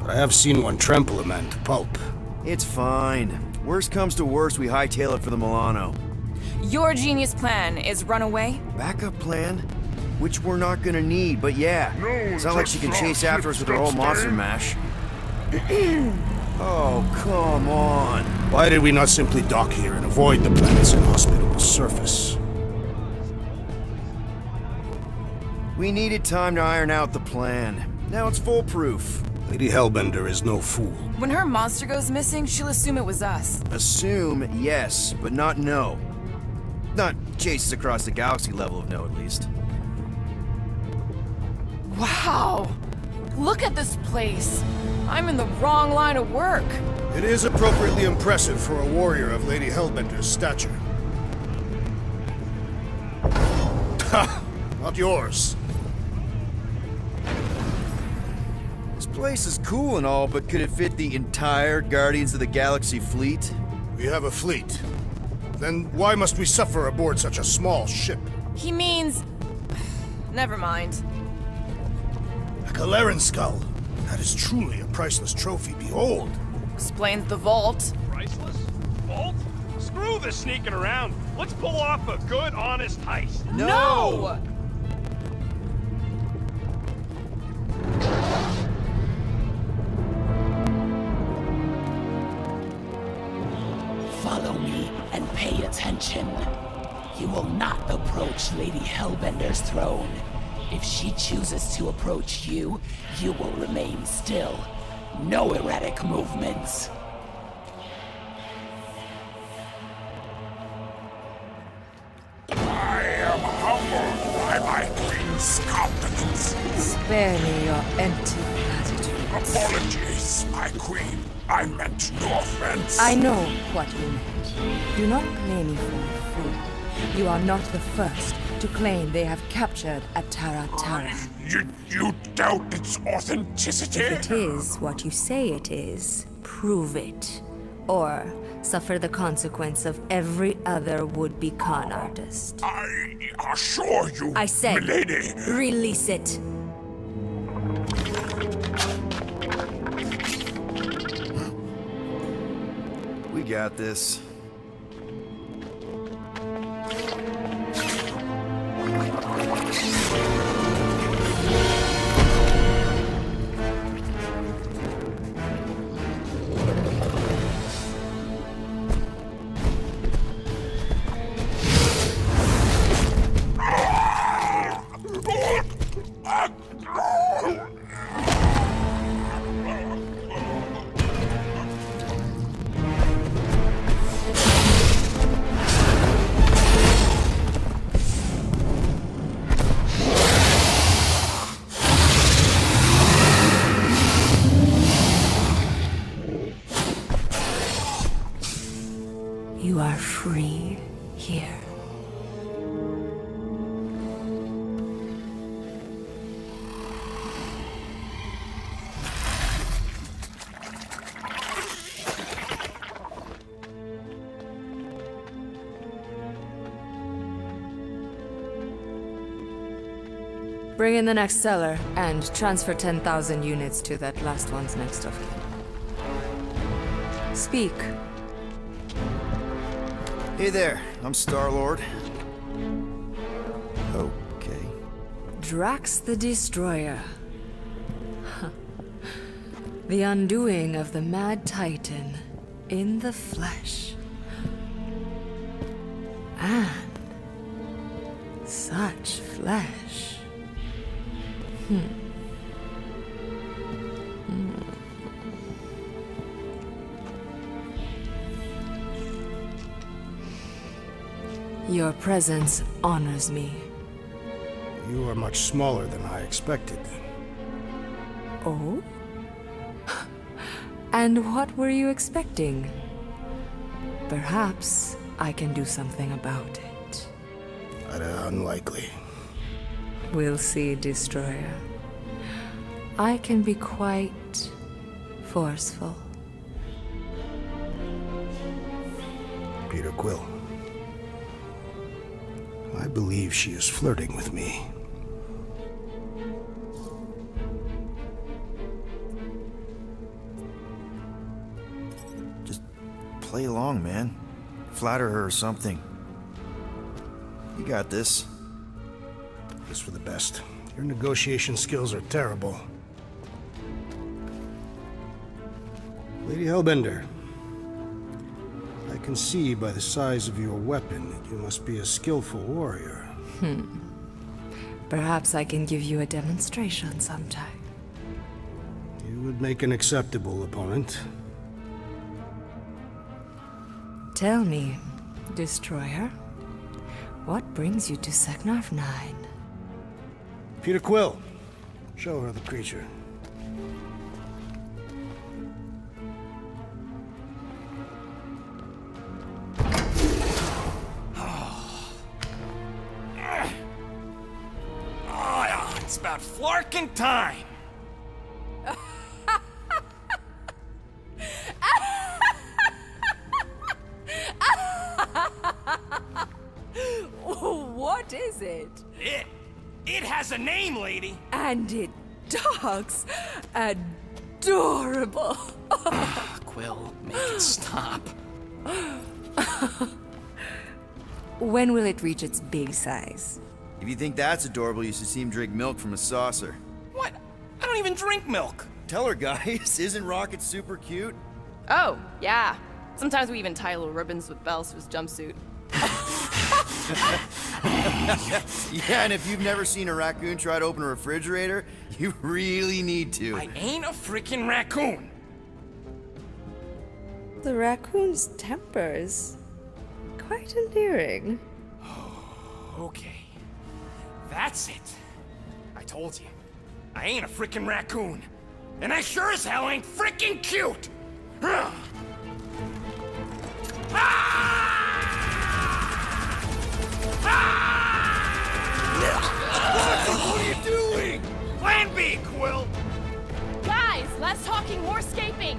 [SPEAKER 1] But I have seen one trample a man to pulp.
[SPEAKER 3] It's fine. Worst comes to worst, we hightail it for the Milano.
[SPEAKER 8] Your genius plan is run away?
[SPEAKER 3] Backup plan? Which we're not gonna need, but yeah. It's not like she can chase after us with her whole monster mash. Oh, come on.
[SPEAKER 1] Why did we not simply dock here and avoid the planet's inhospitable surface?
[SPEAKER 3] We needed time to iron out the plan. Now it's foolproof.
[SPEAKER 1] Lady Hellbender is no fool.
[SPEAKER 8] When her monster goes missing, she'll assume it was us.
[SPEAKER 3] Assume, yes, but not know. Not chases across the galaxy level of no, at least.
[SPEAKER 8] Wow! Look at this place! I'm in the wrong line of work.
[SPEAKER 1] It is appropriately impressive for a warrior of Lady Hellbender's stature. Ha! Not yours.
[SPEAKER 3] This place is cool and all, but could it fit the entire Guardians of the Galaxy fleet?
[SPEAKER 1] We have a fleet. Then why must we suffer aboard such a small ship?
[SPEAKER 8] He means... Never mind.
[SPEAKER 1] A Galeran skull. That is truly a priceless trophy. Behold.
[SPEAKER 8] Explains the vault.
[SPEAKER 5] Priceless? Vault? Screw the sneaking around. Let's pull off a good, honest heist.
[SPEAKER 8] No!
[SPEAKER 15] Follow me and pay attention. You will not approach Lady Hellbender's throne. If she chooses to approach you, you will remain still. No erratic movements.
[SPEAKER 14] I am humbled by my queen's countenance.
[SPEAKER 16] Spare me your empty platitudes.
[SPEAKER 14] Apologies, my queen. I meant no offense.
[SPEAKER 16] I know what you meant. Do not play me for a fool. You are not the first to claim they have captured a Tara Tara.
[SPEAKER 14] You doubt its authenticity?
[SPEAKER 16] If it is what you say it is, prove it. Or suffer the consequence of every other would-be con artist.
[SPEAKER 14] I assure you,
[SPEAKER 16] I said,
[SPEAKER 14] milady.
[SPEAKER 16] Release it.
[SPEAKER 3] We got this.
[SPEAKER 16] You are free here. Bring in the next seller, and transfer 10,000 units to that last one's next of kin. Speak.
[SPEAKER 3] Hey there, I'm Star-Lord. Okay.
[SPEAKER 16] Drax the Destroyer. The undoing of the Mad Titan in the flesh. And such flesh. Your presence honors me.
[SPEAKER 1] You are much smaller than I expected.
[SPEAKER 16] Oh? And what were you expecting? Perhaps I can do something about it.
[SPEAKER 1] Unlikely.
[SPEAKER 16] We'll see, Destroyer. I can be quite forceful.
[SPEAKER 1] Peter Quill. I believe she is flirting with me.
[SPEAKER 3] Just play along, man. Flatter her or something. You got this.
[SPEAKER 1] It's for the best. Your negotiation skills are terrible. Lady Hellbender, I can see by the size of your weapon that you must be a skillful warrior.
[SPEAKER 16] Perhaps I can give you a demonstration sometime.
[SPEAKER 1] You would make an acceptable opponent.
[SPEAKER 16] Tell me, Destroyer, what brings you to Seknarf 9?
[SPEAKER 1] Peter Quill, show her the creature.
[SPEAKER 6] It's about flarkin' time.
[SPEAKER 13] What is it?
[SPEAKER 6] It has a name, lady.
[SPEAKER 13] And it talks adorable.
[SPEAKER 6] Quill, make it stop.
[SPEAKER 16] When will it reach its big size?
[SPEAKER 3] If you think that's adorable, you should see him drink milk from a saucer.
[SPEAKER 6] What? I don't even drink milk.
[SPEAKER 3] Tell her, guys. Isn't Rocket super cute?
[SPEAKER 4] Oh, yeah. Sometimes we even tie little ribbons with bells to his jumpsuit.
[SPEAKER 3] Yeah, and if you've never seen a raccoon try to open a refrigerator, you really need to.
[SPEAKER 6] I ain't a freaking raccoon.
[SPEAKER 16] The raccoon's tempers. Quite endearing.
[SPEAKER 6] Okay. That's it. I told you. I ain't a freaking raccoon. And I sure as hell ain't freaking cute! Ah!
[SPEAKER 5] What are you doing?
[SPEAKER 6] Plan B, Quill!
[SPEAKER 4] Guys, less talking, more escaping.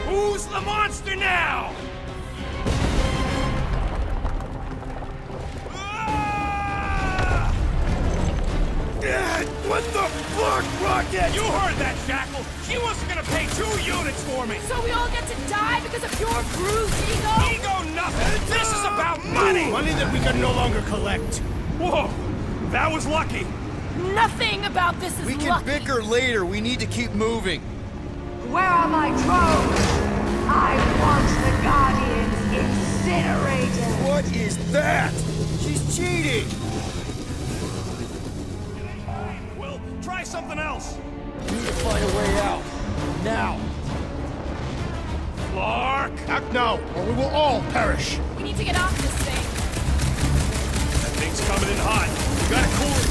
[SPEAKER 6] Who's the monster now?
[SPEAKER 5] What the fuck, Rocket?
[SPEAKER 6] You heard that, Shackle! She wasn't gonna pay 2 units for me!
[SPEAKER 4] So we all get to die because of your bruised ego?
[SPEAKER 6] Ego nothing! This is about money!
[SPEAKER 9] Money that we can no longer collect.
[SPEAKER 6] Whoa! That was lucky!
[SPEAKER 4] Nothing about this is
[SPEAKER 3] We can
[SPEAKER 4] lucky.
[SPEAKER 3] bicker later. We need to keep moving.
[SPEAKER 12] Where are my drones? I want the Guardians incinerated.
[SPEAKER 3] What is that? She's cheating!
[SPEAKER 6] Quill, try something else!
[SPEAKER 9] We need to find a way out. Now.
[SPEAKER 6] Clark!
[SPEAKER 9] Act now, or we will all perish.
[SPEAKER 4] We need to get off this thing.
[SPEAKER 6] That thing's coming in hot. You gotta cool it.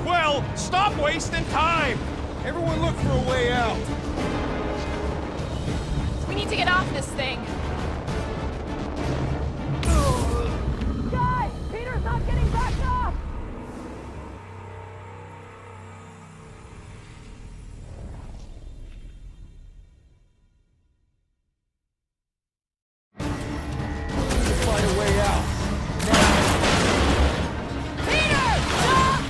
[SPEAKER 6] Well, stop wasting time!
[SPEAKER 9] Everyone look for a way out.
[SPEAKER 4] We need to get off this thing. Guys, Peter's not getting back up!
[SPEAKER 9] Find a way out.
[SPEAKER 4] Peter! Stop!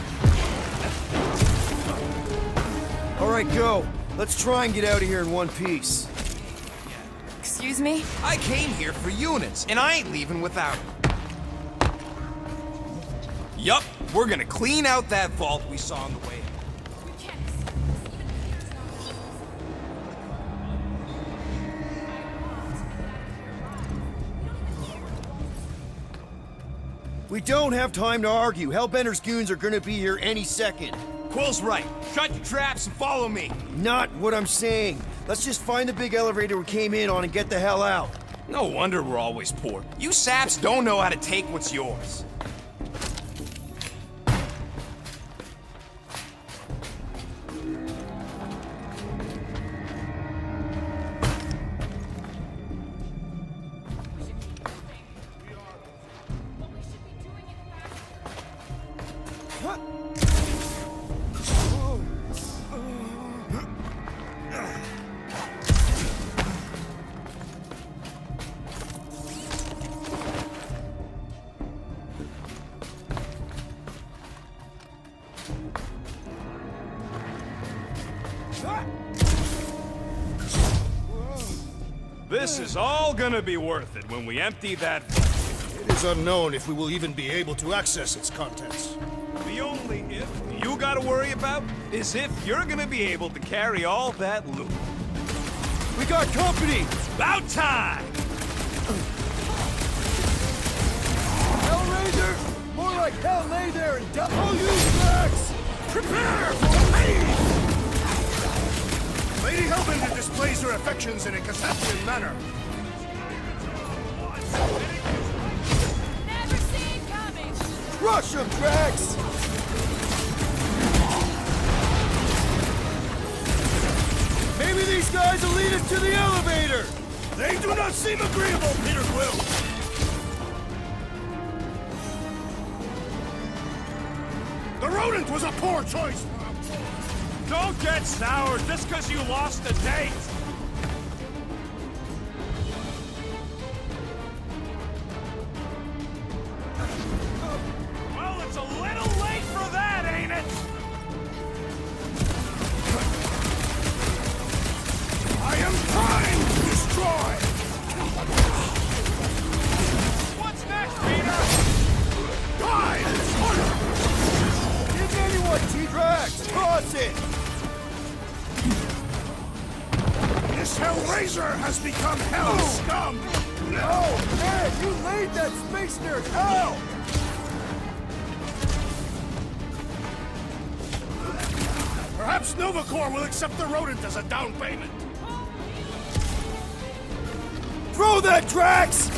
[SPEAKER 3] All right, go. Let's try and get out of here in one piece.
[SPEAKER 8] Excuse me?
[SPEAKER 2] I came here for units, and I ain't leaving without them. Yup, we're gonna clean out that vault we saw on the way.
[SPEAKER 4] We can't.
[SPEAKER 3] We don't have time to argue. Hellbender's goons are gonna be here any second.
[SPEAKER 6] Quill's right. Shut your traps and follow me.
[SPEAKER 3] Not what I'm saying. Let's just find the big elevator we came in on and get the hell out.
[SPEAKER 2] No wonder we're always poor. You saps don't know how to take what's yours.
[SPEAKER 5] This is all gonna be worth it when we empty that vault.
[SPEAKER 1] It is unknown if we will even be able to access its contents.
[SPEAKER 5] The only if you gotta worry about is if you're gonna be able to carry all that loot.
[SPEAKER 9] We got company!
[SPEAKER 5] About time!
[SPEAKER 9] Hellraiser? More like hell lay there and die! I'll use Max! Prepare for me! Lady Hellbender displays her affections in a Cassapian manner.
[SPEAKER 4] Never seen coming!
[SPEAKER 9] Crush him, Drax! Maybe these guys will lead us to the elevator! They do not seem agreeable, Peter Quill! The rodent was a poor choice!
[SPEAKER 5] Don't get sour just because you lost a date! Well, it's a little late for that, ain't it?
[SPEAKER 9] I am trying to destroy!
[SPEAKER 5] What's next, Peter?
[SPEAKER 9] Die! Give anyone T-Drax! Toss it! This Hellraiser has become Hell scum! Oh, man! You laid that space nerd out! Perhaps Nova Corps will accept the rodent as a down payment. Throw that, Drax!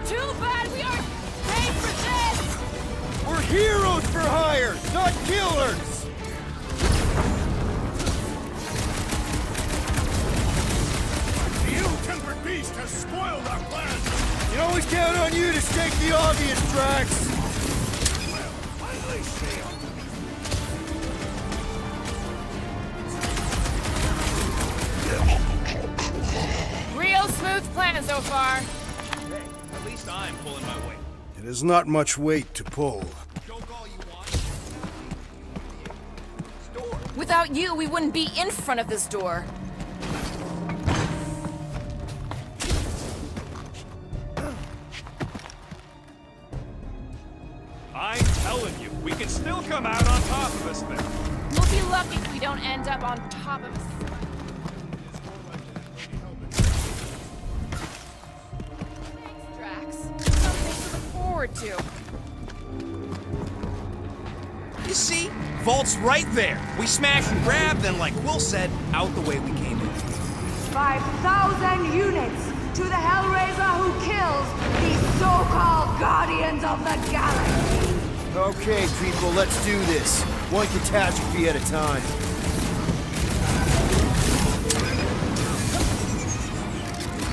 [SPEAKER 4] Too bad we aren't paid for this!
[SPEAKER 9] We're heroes for hire, not killers! The ill-tempered beast has spoiled our plans! You can always count on you to state the obvious, Drax! Well, finally stay on.
[SPEAKER 4] Real smooth plan so far.
[SPEAKER 5] Hey, at least I'm pulling my weight.
[SPEAKER 1] It is not much weight to pull.
[SPEAKER 4] Without you, we wouldn't be in front of this door.
[SPEAKER 5] I'm telling you, we can still come out on top of this thing.
[SPEAKER 4] We'll be lucky if we don't end up on top of us. Thanks, Drax. Something to look forward to.
[SPEAKER 2] You see? Vault's right there. We smash and grab, then like Quill said, out the way we came in.
[SPEAKER 10] 5,000 units to the Hellraiser who kills these so-called Guardians of the Galaxy.
[SPEAKER 3] Okay, people, let's do this. One catastrophe at a time.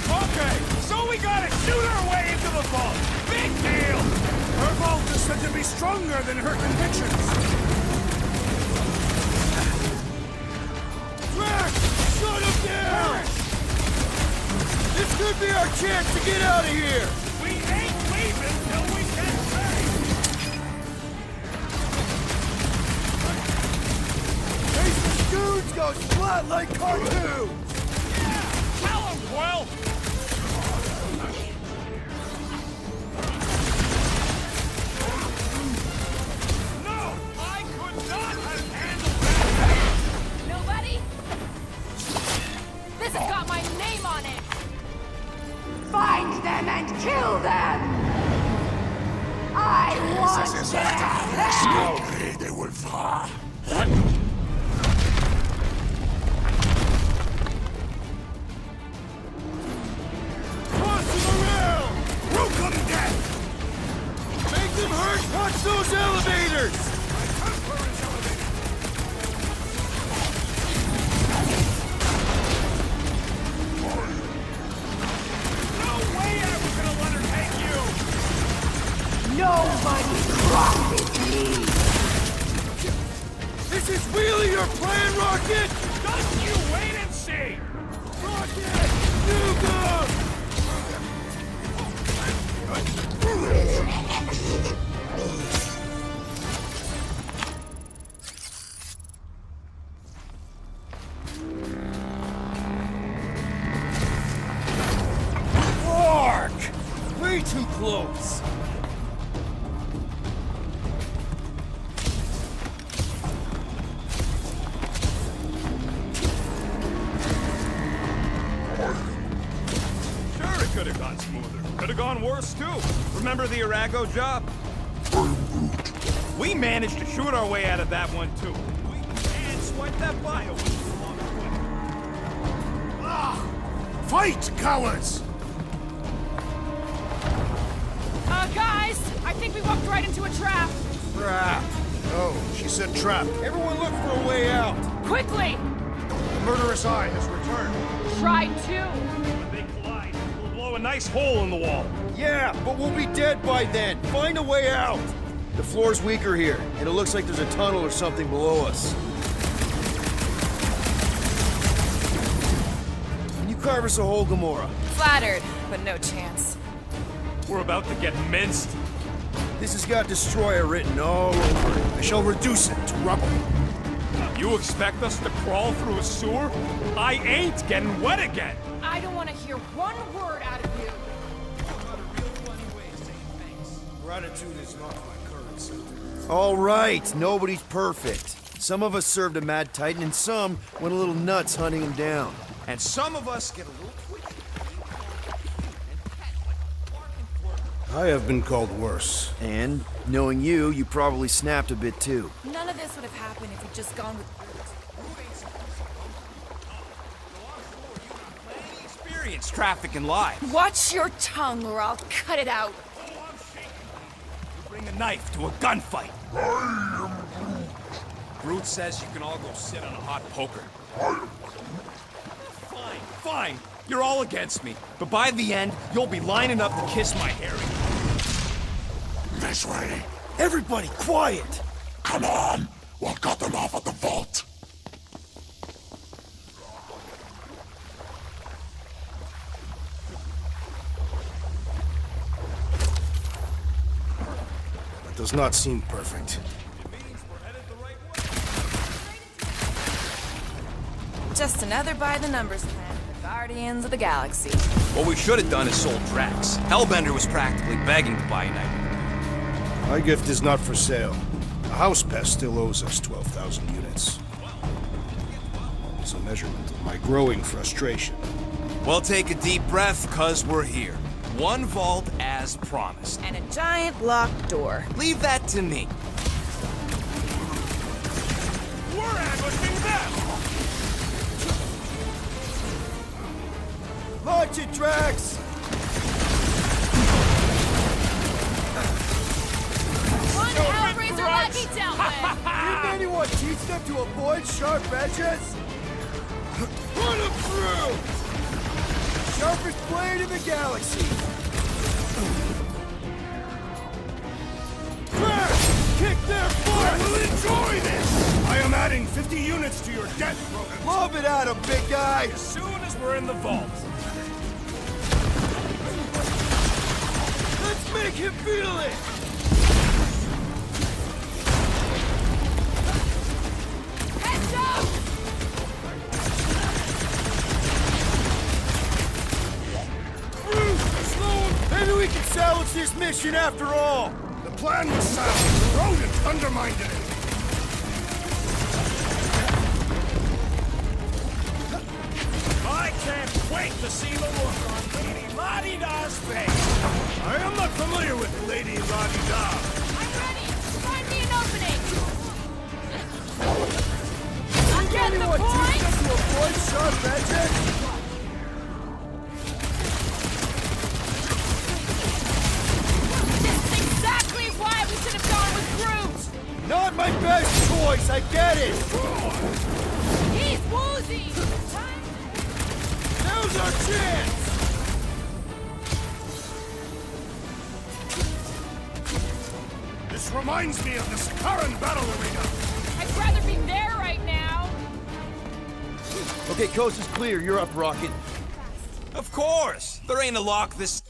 [SPEAKER 5] Okay, so we gotta shoot our way into the vault. Big deal!
[SPEAKER 9] Her vault is said to be stronger than her convictions. Drax! Shut him down! This could be our chance to get out of here!
[SPEAKER 5] We ain't leaving till we get paid!
[SPEAKER 9] Faceless dudes go flat like cartoons!
[SPEAKER 5] Yeah! Tell him, Quill! No! I could not have handled that!
[SPEAKER 4] Nobody? This has got my name on it!
[SPEAKER 10] Find them and kill them! I want them!
[SPEAKER 14] They will fall.
[SPEAKER 9] Toss them around! Rook them dead! Make them hurt! Touch those elevators!
[SPEAKER 5] No way I was gonna let her take you!
[SPEAKER 10] Nobody crosses me!
[SPEAKER 9] This is really your plan, Rocket?
[SPEAKER 6] Just you wait and see!
[SPEAKER 9] Rocket! You go!
[SPEAKER 12] Mark! Way too close!
[SPEAKER 5] Sure, it could have gone smoother. Could have gone worse, too. Remember the Arago job? We managed to shoot our way out of that one, too. And swipe that bio.
[SPEAKER 9] Fight, cowards!
[SPEAKER 4] Guys, I think we walked right into a trap.
[SPEAKER 1] Trap. Oh, she said trap.
[SPEAKER 9] Everyone look for a way out!
[SPEAKER 4] Quickly!
[SPEAKER 1] The murderous eye has returned.
[SPEAKER 4] Try to.
[SPEAKER 5] When they collide, we'll blow a nice hole in the wall.
[SPEAKER 3] Yeah, but we'll be dead by then. Find a way out. The floor's weaker here, and it looks like there's a tunnel or something below us. Can you carve us a hole, Gamora?
[SPEAKER 8] Flattered, but no chance.
[SPEAKER 5] We're about to get minced.
[SPEAKER 3] This has got Destroyer written all over it.
[SPEAKER 1] I shall reduce it to rubble.
[SPEAKER 5] You expect us to crawl through a sewer? I ain't getting wet again.
[SPEAKER 4] I don't want to hear one word out of you.
[SPEAKER 1] Gratitude is not my currency.
[SPEAKER 3] All right, nobody's perfect. Some of us served a Mad Titan, and some went a little nuts hunting him down.
[SPEAKER 7] And some of us get a little twitchy.
[SPEAKER 1] I have been called worse.
[SPEAKER 3] And, knowing you, you probably snapped a bit too.
[SPEAKER 8] None of this would have happened if we'd just gone with
[SPEAKER 7] Experience trafficking lives.
[SPEAKER 8] Watch your tongue or I'll cut it out.
[SPEAKER 7] You bring a knife to a gunfight. Groot says you can all go sit on a hot poker. Fine, fine. You're all against me. But by the end, you'll be lining up to kiss my Harry.
[SPEAKER 14] This way.
[SPEAKER 3] Everybody, quiet!
[SPEAKER 14] Come on. We'll cut them off at the vault.
[SPEAKER 1] That does not seem perfect.
[SPEAKER 8] Just another by-the-numbers plan for Guardians of the Galaxy.
[SPEAKER 7] What we should have done is sold Drax. Hellbender was practically begging to buy United.
[SPEAKER 1] My gift is not for sale. The house pest still owes us 12,000 units. It's a measurement of my growing frustration.
[SPEAKER 7] Well, take a deep breath, cuz we're here. One vault as promised.
[SPEAKER 8] And a giant locked door.
[SPEAKER 7] Leave that to me.
[SPEAKER 5] We're ambushing them!
[SPEAKER 3] Launch it, Drax!
[SPEAKER 4] One Hellraiser let me down with.
[SPEAKER 3] Didn't anyone teach them to avoid sharp edges? Run them through! Sharpest blade in the galaxy! Drax! Kick their butt!
[SPEAKER 9] I will enjoy this! I am adding 50 units to your debt, Rogan.
[SPEAKER 3] Lob it at him, big guy!
[SPEAKER 5] As soon as we're in the vault.
[SPEAKER 3] Let's make him feel it!
[SPEAKER 4] Heads up!
[SPEAKER 3] Maybe we can salvage this mission after all!
[SPEAKER 9] The plan was sound. The rodent undermined it.
[SPEAKER 5] I can't wait to see the look on Lady La-Di-Da's face.
[SPEAKER 9] I am not familiar with Lady La-Di-Da.
[SPEAKER 4] I'm ready. Find me an opening. I get the
[SPEAKER 3] Anyone teach
[SPEAKER 4] point.
[SPEAKER 3] them to avoid sharp edges?
[SPEAKER 4] This is exactly why we should have gone with Groot.
[SPEAKER 3] Not my best choice, I get it!
[SPEAKER 4] He's woozy.
[SPEAKER 3] Now's our chance!
[SPEAKER 9] reminds me of the Sakaran battle arena.
[SPEAKER 4] I'd rather be there right now.
[SPEAKER 3] Okay, coast is clear. You're up, Rocket.
[SPEAKER 2] Of course! There ain't a lock this...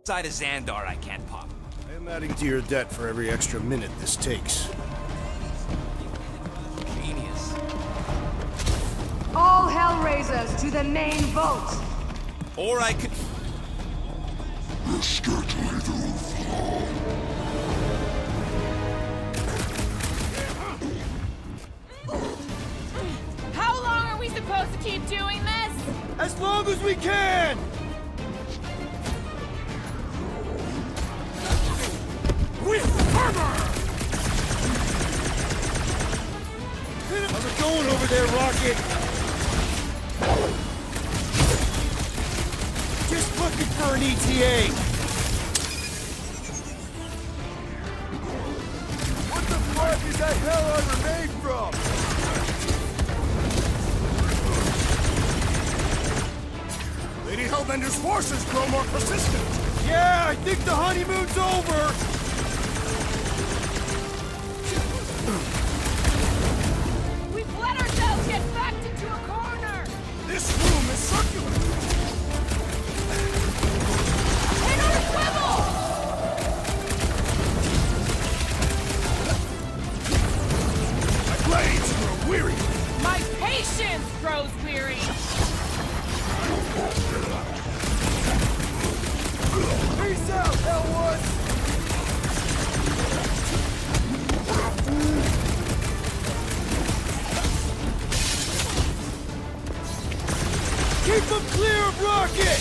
[SPEAKER 2] side of Xandar I can't pop.
[SPEAKER 1] I am adding to your debt for every extra minute this takes.
[SPEAKER 2] Genius.
[SPEAKER 10] All Hellraisers to the main vote.
[SPEAKER 2] Or I could...
[SPEAKER 4] How long are we supposed to keep doing this?
[SPEAKER 3] As long as we can!
[SPEAKER 9] With armor!
[SPEAKER 3] How's it going over there, Rocket? Just looking for an ETA. What the fuck is that hell armor made from?
[SPEAKER 9] Lady Hellbender's forces grow more persistent.
[SPEAKER 3] Yeah, I think the honeymoon's over.
[SPEAKER 4] We've let ourselves get backed into a corner.
[SPEAKER 9] This room is circular.
[SPEAKER 4] Hit on a swivel!
[SPEAKER 9] My blades grow weary.
[SPEAKER 4] My patience grows weary.
[SPEAKER 3] Peace out, Hellwood. Keep them clear of Rocket!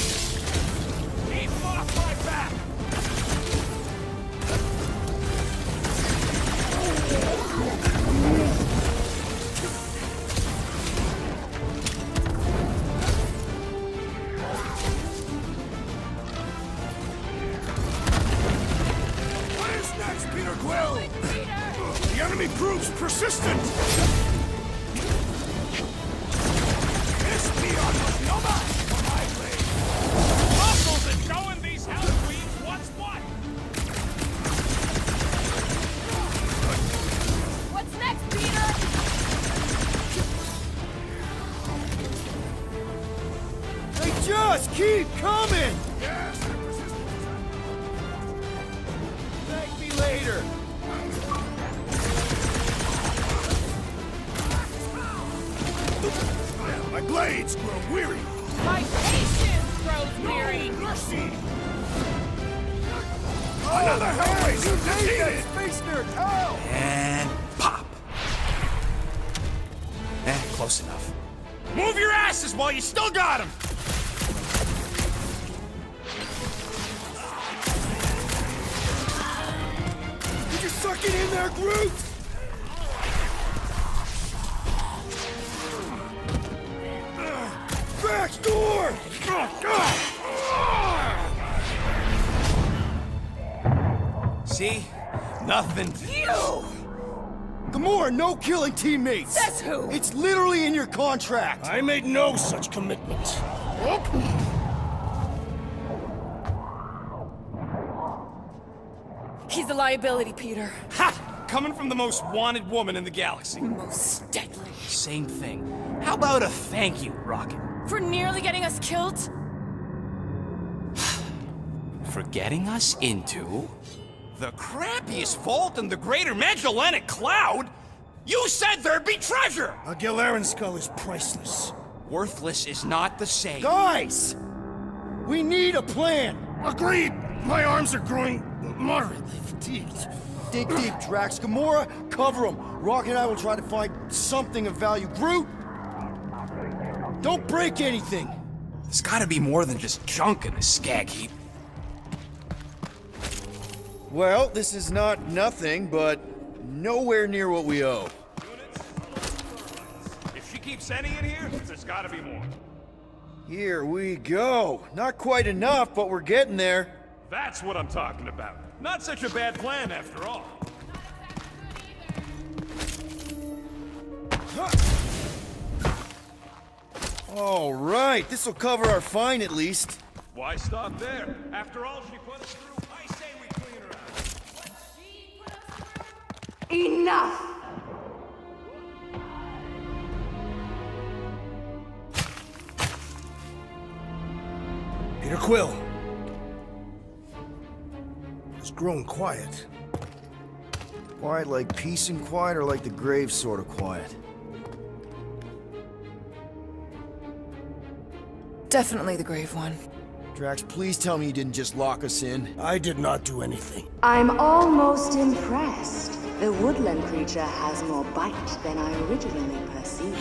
[SPEAKER 9] Keep them off my back. What is next, Peter Quill? The enemy proves persistent. This peon was no match for my blade. Muscles and showing these hell queens what's what.
[SPEAKER 4] What's next, Peter?
[SPEAKER 3] They just keep coming!
[SPEAKER 9] Yes, they're persistent.
[SPEAKER 3] Thank me later.
[SPEAKER 9] My blades grow weary.
[SPEAKER 4] My patience grows weary.
[SPEAKER 9] Mercy. Another Hellraiser defeated.
[SPEAKER 3] Space nerd, ow!
[SPEAKER 2] And pop. Close enough.
[SPEAKER 5] Move your asses while you still got him!
[SPEAKER 3] Did you suck it in there, Groot? Back door!
[SPEAKER 2] See? Nothing.
[SPEAKER 3] You! Gamora, no killing teammates!
[SPEAKER 4] Says who?
[SPEAKER 3] It's literally in your contract!
[SPEAKER 1] I made no such commitment.
[SPEAKER 8] He's a liability, Peter.
[SPEAKER 2] Ha! Coming from the most wanted woman in the galaxy.
[SPEAKER 8] Most deadly.
[SPEAKER 2] Same thing. How about a thank you, Rocket?
[SPEAKER 8] For nearly getting us killed?
[SPEAKER 2] For getting us into... the crappiest vault in the greater Magellanic Cloud? You said there'd be treasure!
[SPEAKER 1] A Gilarian skull is priceless.
[SPEAKER 2] Worthless is not the same.
[SPEAKER 3] Guys! We need a plan!
[SPEAKER 9] Agreed. My arms are growing moderately fatigued.
[SPEAKER 3] Dig deep, Drax. Gamora, cover him. Rocket and I will try to find something of value. Groot! Don't break anything!
[SPEAKER 2] There's gotta be more than just junk in this skag heap.
[SPEAKER 3] Well, this is not nothing, but nowhere near what we owe.
[SPEAKER 5] If she keeps sending it here, there's gotta be more.
[SPEAKER 3] Here we go. Not quite enough, but we're getting there.
[SPEAKER 5] That's what I'm talking about. Not such a bad plan after all.
[SPEAKER 3] All right, this'll cover our fine at least.
[SPEAKER 5] Why stop there? After all she put us through, I say we clean her out.
[SPEAKER 10] Enough!
[SPEAKER 1] Peter Quill. It's grown quiet.
[SPEAKER 3] Quiet like peace and quiet, or like the grave sort of quiet?
[SPEAKER 8] Definitely the grave one.
[SPEAKER 3] Drax, please tell me you didn't just lock us in.
[SPEAKER 1] I did not do anything.
[SPEAKER 10] I'm almost impressed. The woodland creature has more bite than I originally perceived.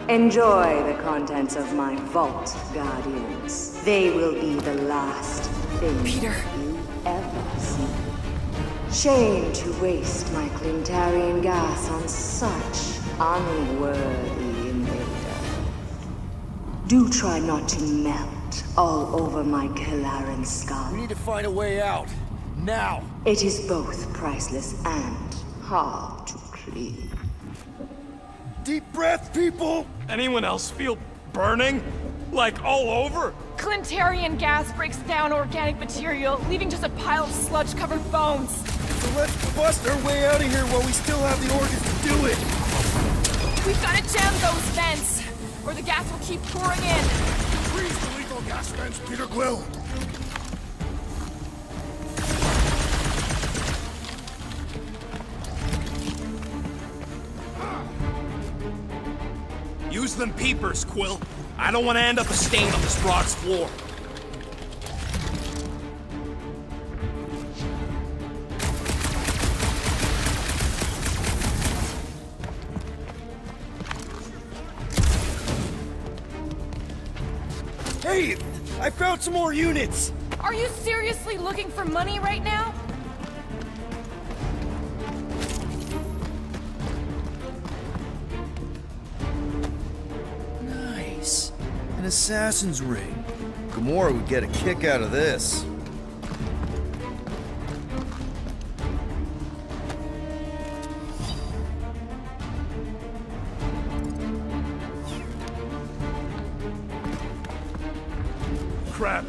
[SPEAKER 10] Enjoy the contents of my vault, Guardians. They will be the last thing
[SPEAKER 8] Peter.
[SPEAKER 10] you ever see. Shame to waste my Clintarian gas on such unworthy invader. Do try not to melt all over my Kalaran skull.
[SPEAKER 3] We need to find a way out. Now!
[SPEAKER 10] It is both priceless and hard to clean.
[SPEAKER 3] Deep breath, people!
[SPEAKER 5] Anyone else feel burning? Like all over?
[SPEAKER 4] Clintarian gas breaks down organic material, leaving just a pile of sludge-covered bones.
[SPEAKER 3] So let's bust our way out of here while we still have the organs to do it!
[SPEAKER 4] We've got to jam those vents, or the gas will keep pouring in.
[SPEAKER 9] Freeze the lethal gas vents, Peter Quill!
[SPEAKER 7] Use them peepers, Quill. I don't want to end up a stain on this broad's floor.
[SPEAKER 3] Hey! I found some more units!
[SPEAKER 4] Are you seriously looking for money right now?
[SPEAKER 3] Nice. An assassin's ring. Gamora would get a kick out of this.
[SPEAKER 5] Crap.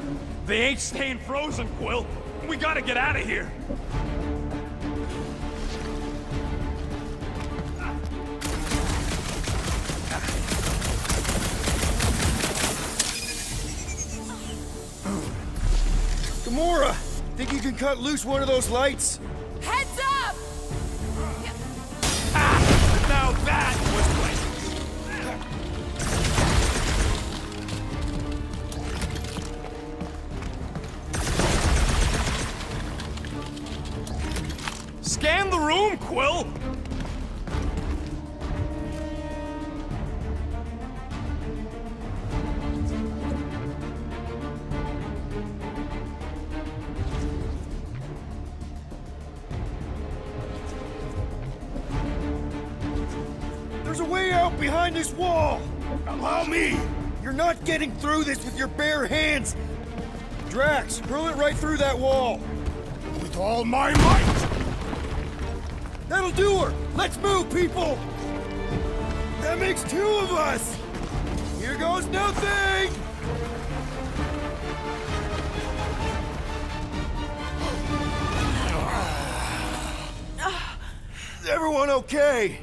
[SPEAKER 5] They ain't staying frozen, Quill. We gotta get out of here.
[SPEAKER 3] Gamora! Think you can cut loose one of those lights?
[SPEAKER 4] Heads up!
[SPEAKER 5] Now that was great. Scan the room, Quill!
[SPEAKER 3] There's a way out behind this wall! Allow me! You're not getting through this with your bare hands! Drax, hurl it right through that wall!
[SPEAKER 9] With all my might!
[SPEAKER 3] That'll do her! Let's move, people! That makes two of us! Here goes nothing! Is everyone okay?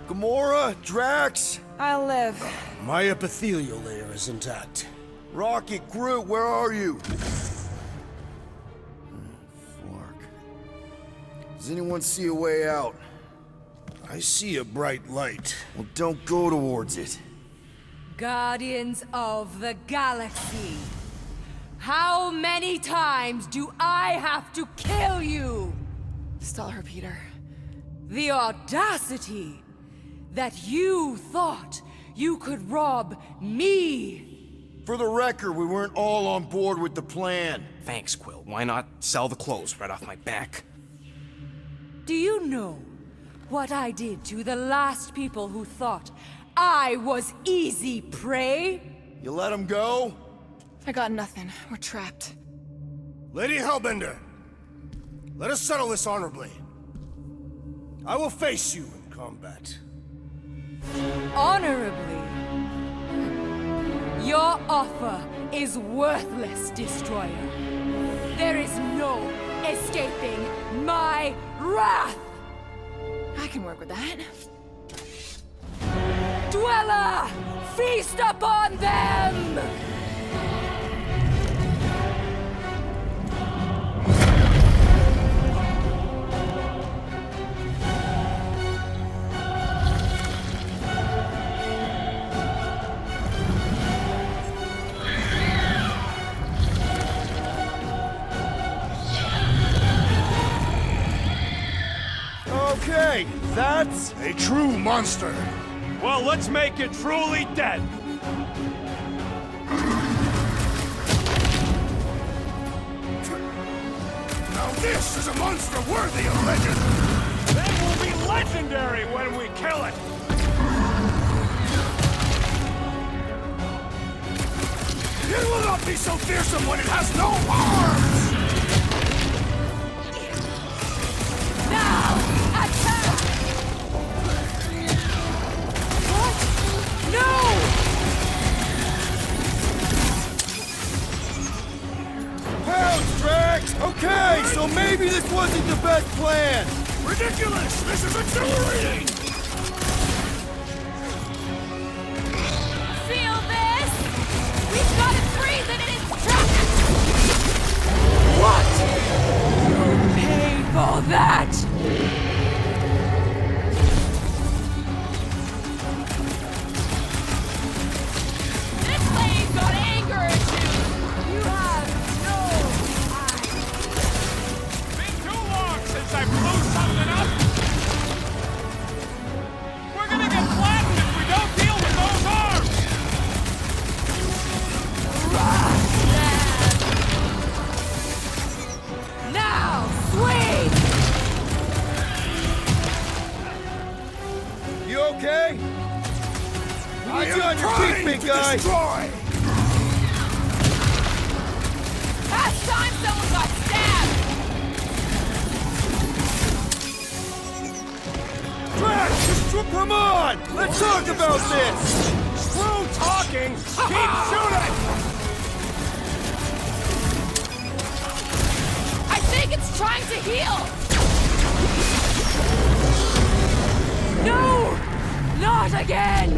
[SPEAKER 3] Gamora, Drax,
[SPEAKER 4] I'll live.
[SPEAKER 1] My epithelial layer is intact.
[SPEAKER 3] Rocket, Groot, where are you? Does anyone see a way out?
[SPEAKER 1] I see a bright light.
[SPEAKER 3] Well, don't go towards it.
[SPEAKER 16] Guardians of the Galaxy, how many times do I have to kill you?
[SPEAKER 8] Stall her, Peter.
[SPEAKER 16] The audacity that you thought you could rob me!
[SPEAKER 3] For the record, we weren't all on board with the plan.
[SPEAKER 7] Thanks, Quill. Why not sell the clothes right off my back?
[SPEAKER 16] Do you know what I did to the last people who thought
[SPEAKER 13] I was easy prey?
[SPEAKER 9] You let him go?
[SPEAKER 4] I got nothing. We're trapped.
[SPEAKER 1] Lady Hellbender, let us settle this honorably. I will face you in combat.
[SPEAKER 13] Honorably? Your offer is worthless, Destroyer. There is no escaping my wrath!
[SPEAKER 4] I can work with that.
[SPEAKER 13] Dweller! Feast upon them!
[SPEAKER 9] Okay, that's a true monster.
[SPEAKER 5] Well, let's make it truly dead.
[SPEAKER 9] Now this is a monster worthy of legend.
[SPEAKER 5] Then we'll be legendary when we kill it.
[SPEAKER 9] It will not be so fearsome when it has no arms!
[SPEAKER 13] Now, attack! What? No!
[SPEAKER 9] Pounds, Drax! Okay, so maybe this wasn't the best plan! Ridiculous! This is exhilarating!
[SPEAKER 4] Feel this? We've got it freezing in its tracks!
[SPEAKER 13] What? You'll pay for that!
[SPEAKER 4] This lady's got anger issues!
[SPEAKER 13] You have no idea.
[SPEAKER 5] Been too long since I blew something up. We're gonna get flattened if we don't deal with those arms.
[SPEAKER 13] Now, swing!
[SPEAKER 9] You okay? We need you on your feet, big guy!
[SPEAKER 4] Last time someone got stabbed!
[SPEAKER 9] Drax, come on! Let's talk about this!
[SPEAKER 5] Screw talking! Keep shooting!
[SPEAKER 4] I think it's trying to heal!
[SPEAKER 13] No! Not again!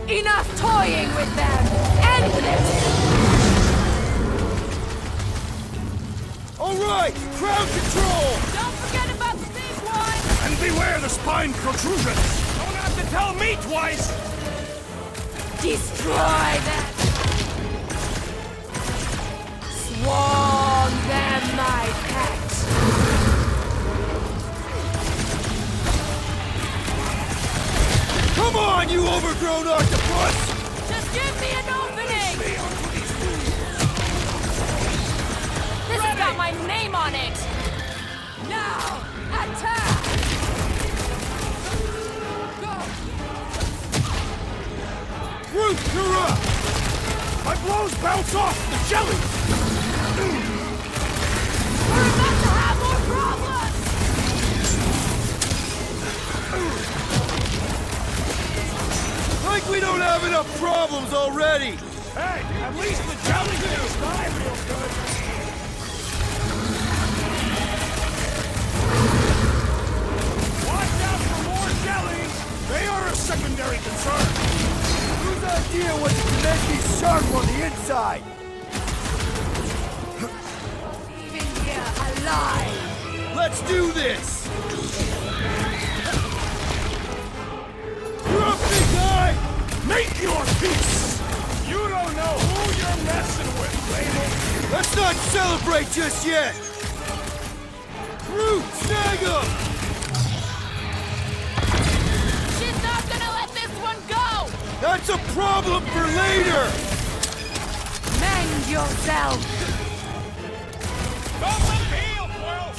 [SPEAKER 13] Enough toying with them! End this!
[SPEAKER 9] Alright! Crowd control!
[SPEAKER 4] Don't forget about the big one!
[SPEAKER 9] And beware the spine protrusions!
[SPEAKER 5] Don't have to tell me twice!
[SPEAKER 13] Destroy them! Swarm them, my pet!
[SPEAKER 9] Come on, you overgrown octopus!
[SPEAKER 4] Just give me an opening! This has got my name on it!
[SPEAKER 13] Now, attack!
[SPEAKER 9] Groot, you're up! My blows bounce off the jelly!
[SPEAKER 4] We're about to have more problems!
[SPEAKER 9] Like we don't have enough problems already!
[SPEAKER 5] Hey, at least the jelly juice die real good. Watch out for more jellies!
[SPEAKER 9] They are a secondary concern! Whose idea was to make these sharp on the inside?
[SPEAKER 13] Even here alive!
[SPEAKER 9] Let's do this! You're up, big guy! Make your peace!
[SPEAKER 5] You don't know who you're messing with, Label.
[SPEAKER 9] Let's not celebrate just yet! Groot, snag him!
[SPEAKER 4] She's not gonna let this one go!
[SPEAKER 9] That's a problem for later!
[SPEAKER 13] Mend yourself!
[SPEAKER 5] Don't let me heal, Quill!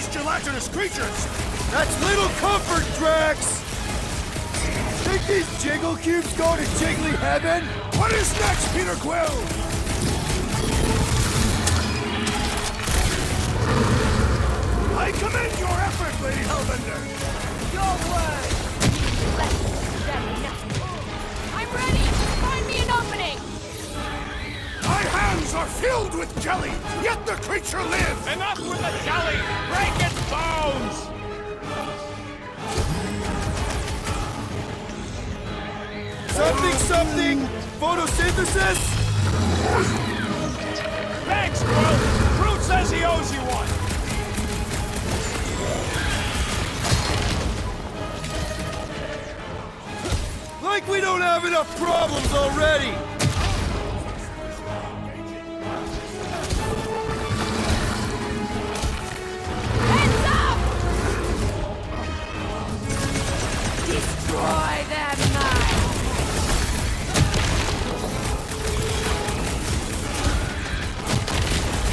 [SPEAKER 9] these gelatinous creatures!
[SPEAKER 12] That's little comfort, Drax! Think these jiggle cubes go to jiggly heaven?
[SPEAKER 9] What is next, Peter Quill? I commend your effort, Lady Hellbender!
[SPEAKER 4] Your word! Less than enough. I'm ready! Find me an opening!
[SPEAKER 9] My hands are filled with jelly, yet the creature lives!
[SPEAKER 5] Enough with the jelly! Break its bones!
[SPEAKER 12] Something! Photosynthesis?
[SPEAKER 5] Thanks, Quill! Groot says he owes you one!
[SPEAKER 12] Like we don't have enough problems already!
[SPEAKER 4] Heads up! Destroy that mine!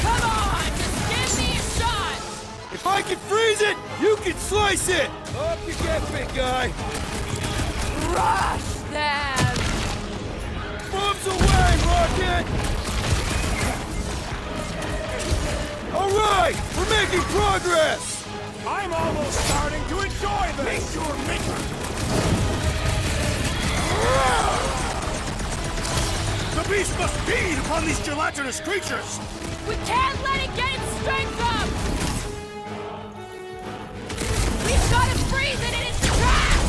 [SPEAKER 4] Come on! Just give me a shot!
[SPEAKER 12] If I can freeze it, you can slice it! Up you get, big guy!
[SPEAKER 4] Rush them!
[SPEAKER 12] Bombs away, Rocket! Alright! We're making progress!
[SPEAKER 5] I'm almost starting to enjoy this!
[SPEAKER 9] Meet your maker! The beast must feed upon these gelatinous creatures!
[SPEAKER 4] We can't let it get its strength up! We've got to freeze it in its tracks!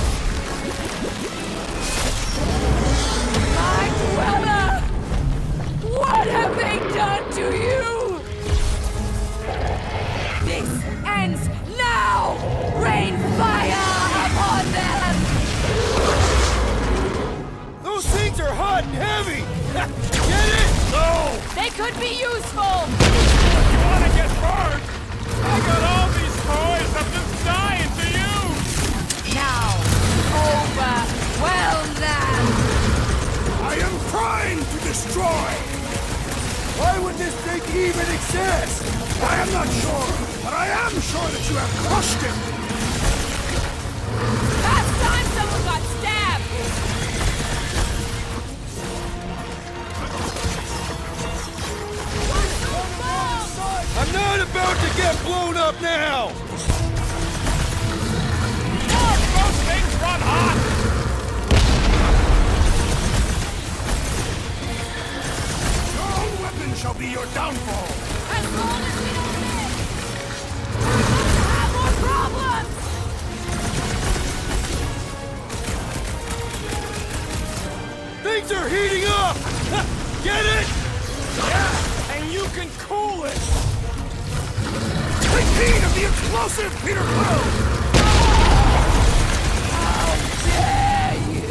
[SPEAKER 4] My Cruella! What have they done to you? This ends now! Rain fire upon them!
[SPEAKER 12] Those things are hot and heavy! Get it?
[SPEAKER 9] No!
[SPEAKER 4] They could be useful!
[SPEAKER 5] Wanna get burned? I got all these toys, I'm just dying to use!
[SPEAKER 4] Now, overwhelm them!
[SPEAKER 9] I am trying to destroy!
[SPEAKER 12] Why would this thing even exist?
[SPEAKER 9] I am not sure, but I am sure that you have crushed him!
[SPEAKER 4] Last time someone got stabbed!
[SPEAKER 12] I'm not about to get blown up now!
[SPEAKER 5] Those things run hot!
[SPEAKER 9] Your own weapon shall be your downfall!
[SPEAKER 4] As long as we don't hit! We're going to have more problems!
[SPEAKER 12] Things are heating up! Get it?
[SPEAKER 5] Yeah, and you can cool it!
[SPEAKER 9] Take heed of the explosive, Peter Quill!
[SPEAKER 4] How dare you!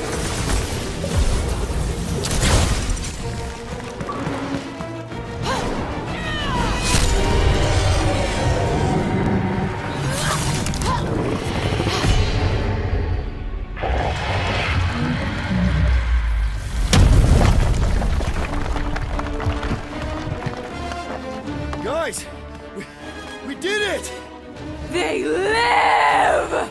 [SPEAKER 12] Guys, we did it!
[SPEAKER 4] They live!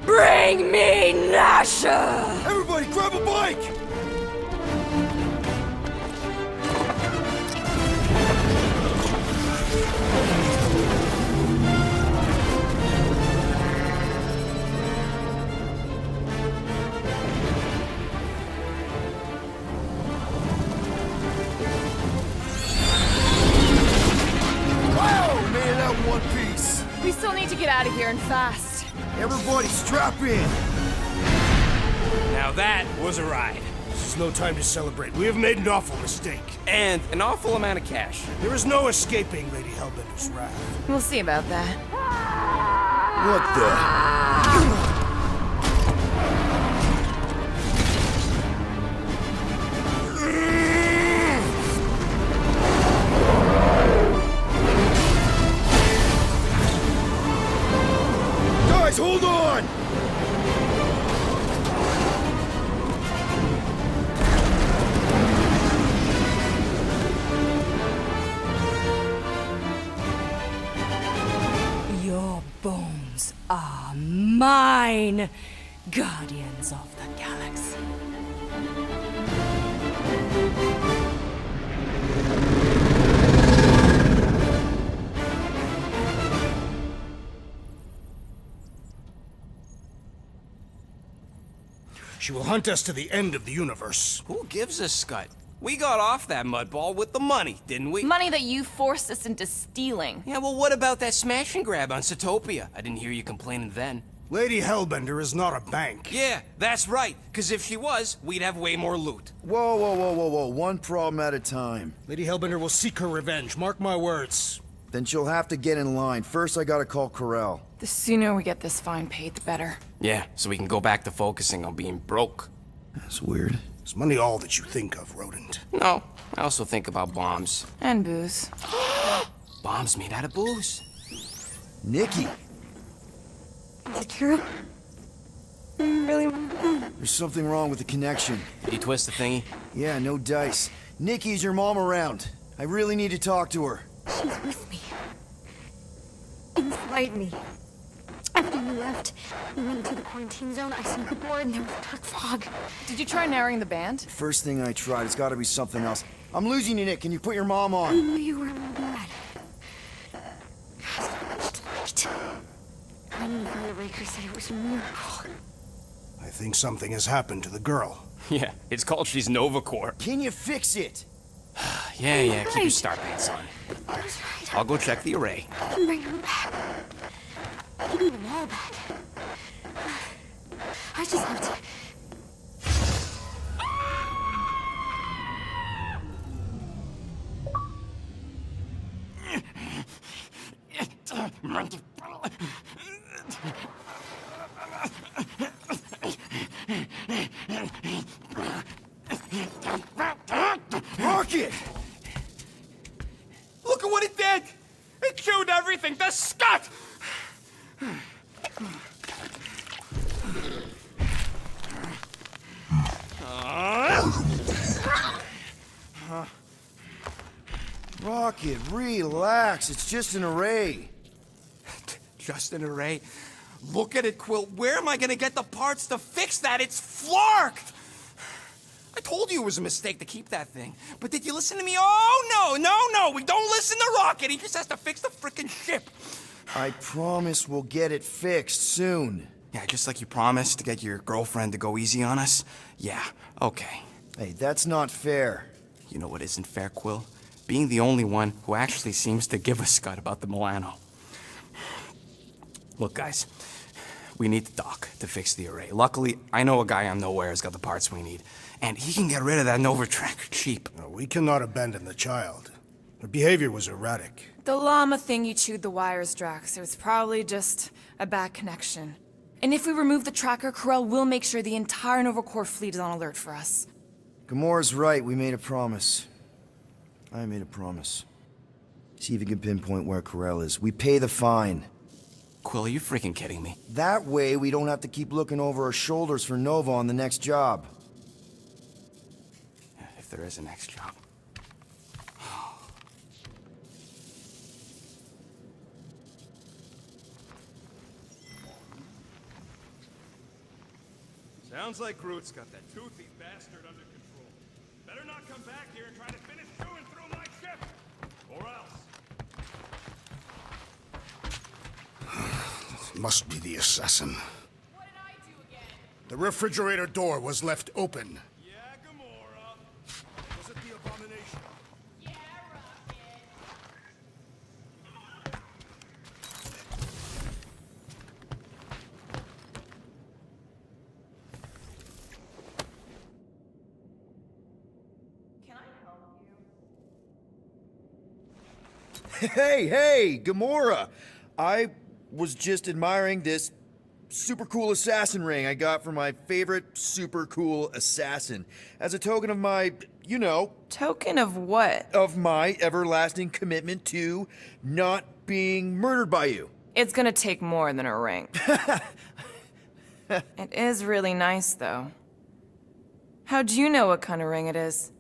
[SPEAKER 4] Bring me Nasha!
[SPEAKER 12] Everybody grab a bike! Wow, made it out in one piece!
[SPEAKER 4] We still need to get out of here and fast.
[SPEAKER 12] Everybody strap in!
[SPEAKER 6] Now that was a ride.
[SPEAKER 1] This is no time to celebrate. We have made an awful mistake.
[SPEAKER 6] And an awful amount of cash.
[SPEAKER 1] There is no escaping Lady Hellbender's wrath.
[SPEAKER 8] We'll see about that.
[SPEAKER 12] What the? Guys, hold on!
[SPEAKER 16] bombs are mine, Guardians of the Galaxy.
[SPEAKER 1] She will hunt us to the end of the universe.
[SPEAKER 7] Who gives a scut? We got off that mudball with the money, didn't we?
[SPEAKER 4] Money that you forced us into stealing.
[SPEAKER 7] Yeah, well, what about that smash and grab on Zootopia? I didn't hear you complaining then.
[SPEAKER 1] Lady Hellbender is not a bank.
[SPEAKER 7] Yeah, that's right. Because if she was, we'd have way more loot.
[SPEAKER 3] Whoa, whoa, whoa, whoa, whoa. One problem at a time.
[SPEAKER 1] Lady Hellbender will seek her revenge. Mark my words.
[SPEAKER 3] Then she'll have to get in line. First, I gotta call Corel.
[SPEAKER 8] The sooner we get this fine paid, the better.
[SPEAKER 7] Yeah, so we can go back to focusing on being broke.
[SPEAKER 3] That's weird.
[SPEAKER 1] Is money all that you think of, Rodent?
[SPEAKER 7] No, I also think about bombs.
[SPEAKER 8] And booze.
[SPEAKER 7] Bombs made out of booze.
[SPEAKER 3] Nikki!
[SPEAKER 16] Is it true? Really?
[SPEAKER 3] There's something wrong with the connection.
[SPEAKER 7] Did you twist the thingy?
[SPEAKER 3] Yeah, no dice. Nikki, is your mom around? I really need to talk to her.
[SPEAKER 16] She's with me. Inside me. After you left, we went into the quarantine zone. I seen the board and there was dark fog.
[SPEAKER 8] Did you try narrowing the band?
[SPEAKER 3] First thing I tried, it's gotta be something else. I'm losing you, Nick. Can you put your mom
[SPEAKER 16] I
[SPEAKER 3] on?
[SPEAKER 16] knew you were my dad. So much light. When the Raker said it was a miracle.
[SPEAKER 1] I think something has happened to the girl.
[SPEAKER 7] Yeah, it's called she's Novacore.
[SPEAKER 3] Can you fix it?
[SPEAKER 7] Yeah, keep your star pants on. I'll go check the array.
[SPEAKER 16] I can bring her back. You need them all back. I just have to...
[SPEAKER 3] Rocket!
[SPEAKER 6] Look at what it did! It chewed everything! The scut!
[SPEAKER 3] Rocket, relax. It's just an array.
[SPEAKER 7] Just an array? Look at it, Quill. Where am I gonna get the parts to fix that? It's flarked! I told you it was a mistake to keep that thing. But did you listen to me? Oh, no! We don't listen to Rocket. He just has to fix the frickin' ship.
[SPEAKER 3] I promise we'll get it fixed soon.
[SPEAKER 7] Yeah, just like you promised to get your girlfriend to go easy on us? Yeah, okay.
[SPEAKER 3] Hey, that's not fair.
[SPEAKER 7] You know what isn't fair, Quill? Being the only one who actually seems to give a scut about the Milano. Look, guys, we need the doc to fix the array. Luckily, I know a guy on Nowhere has got the parts we need, and he can get rid of that Nova Tracker cheap.
[SPEAKER 1] No, we cannot abandon the child. Her behavior was erratic.
[SPEAKER 8] The llama thing you chewed the wires, Drax. It was probably just a bad connection. And if we remove the tracker, Corel will make sure the entire Nova Corps fleet is on alert for us.
[SPEAKER 3] Gamora's right. We made a promise. I made a promise. See if you can pinpoint where Corel is. We pay the fine.
[SPEAKER 7] Quill, are you freaking kidding me?
[SPEAKER 3] That way, we don't have to keep looking over our shoulders for Nova on the next job.
[SPEAKER 7] If there is a next job.
[SPEAKER 5] Sounds like Groot's got that toothy bastard under control. Better not come back here and try to finish chewing through my ship, or else.
[SPEAKER 1] It must be the assassin.
[SPEAKER 4] What did I do again?
[SPEAKER 9] The refrigerator door was left open.
[SPEAKER 5] Yeah, Gamora.
[SPEAKER 9] Was it the abomination?
[SPEAKER 4] Yeah, Rocket. Can I help you?
[SPEAKER 3] Hey, Gamora! I was just admiring this super cool assassin ring I got from my favorite super cool assassin. As a token of my, you know...
[SPEAKER 8] Token of what?
[SPEAKER 3] Of my everlasting commitment to not being murdered by you.
[SPEAKER 8] It's gonna take more than a ring. It is really nice, though. How'd you know what kind of ring it is?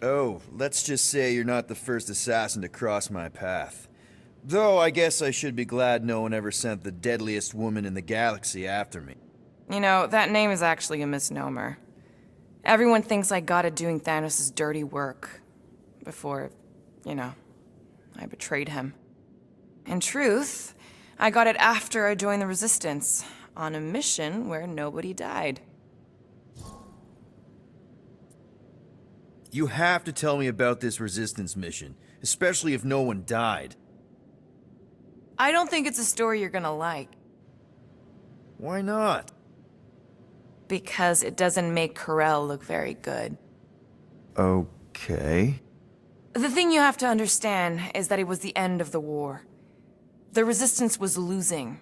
[SPEAKER 3] Oh, let's just say you're not the first assassin to cross my path. Though I guess I should be glad no one ever sent the deadliest woman in the galaxy after me.
[SPEAKER 8] You know, that name is actually a misnomer. Everyone thinks I got it doing Thanos' dirty work. Before, I betrayed him. In truth, I got it after I joined the Resistance, on a mission where nobody died.
[SPEAKER 3] You have to tell me about this Resistance mission, especially if no one died.
[SPEAKER 8] I don't think it's a story you're gonna like.
[SPEAKER 3] Why not?
[SPEAKER 8] Because it doesn't make Corel look very good.
[SPEAKER 3] Okay.
[SPEAKER 8] The thing you have to understand is that it was the end of the war. The Resistance was losing.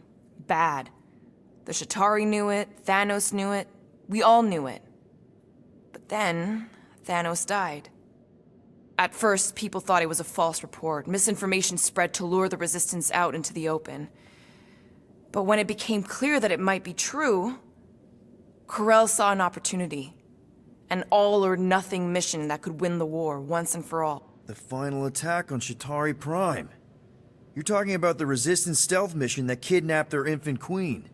[SPEAKER 8] Bad. The Chitauri knew it, Thanos knew it, we all knew it. But then, Thanos died. At first, people thought it was a false report. Misinformation spread to lure the Resistance out into the open. But when it became clear that it might be true, Corel saw an opportunity. An all-or-nothing mission that could win the war once and for all.
[SPEAKER 3] The final attack on Chitauri Prime. You're talking about the Resistance stealth mission that kidnapped their infant queen.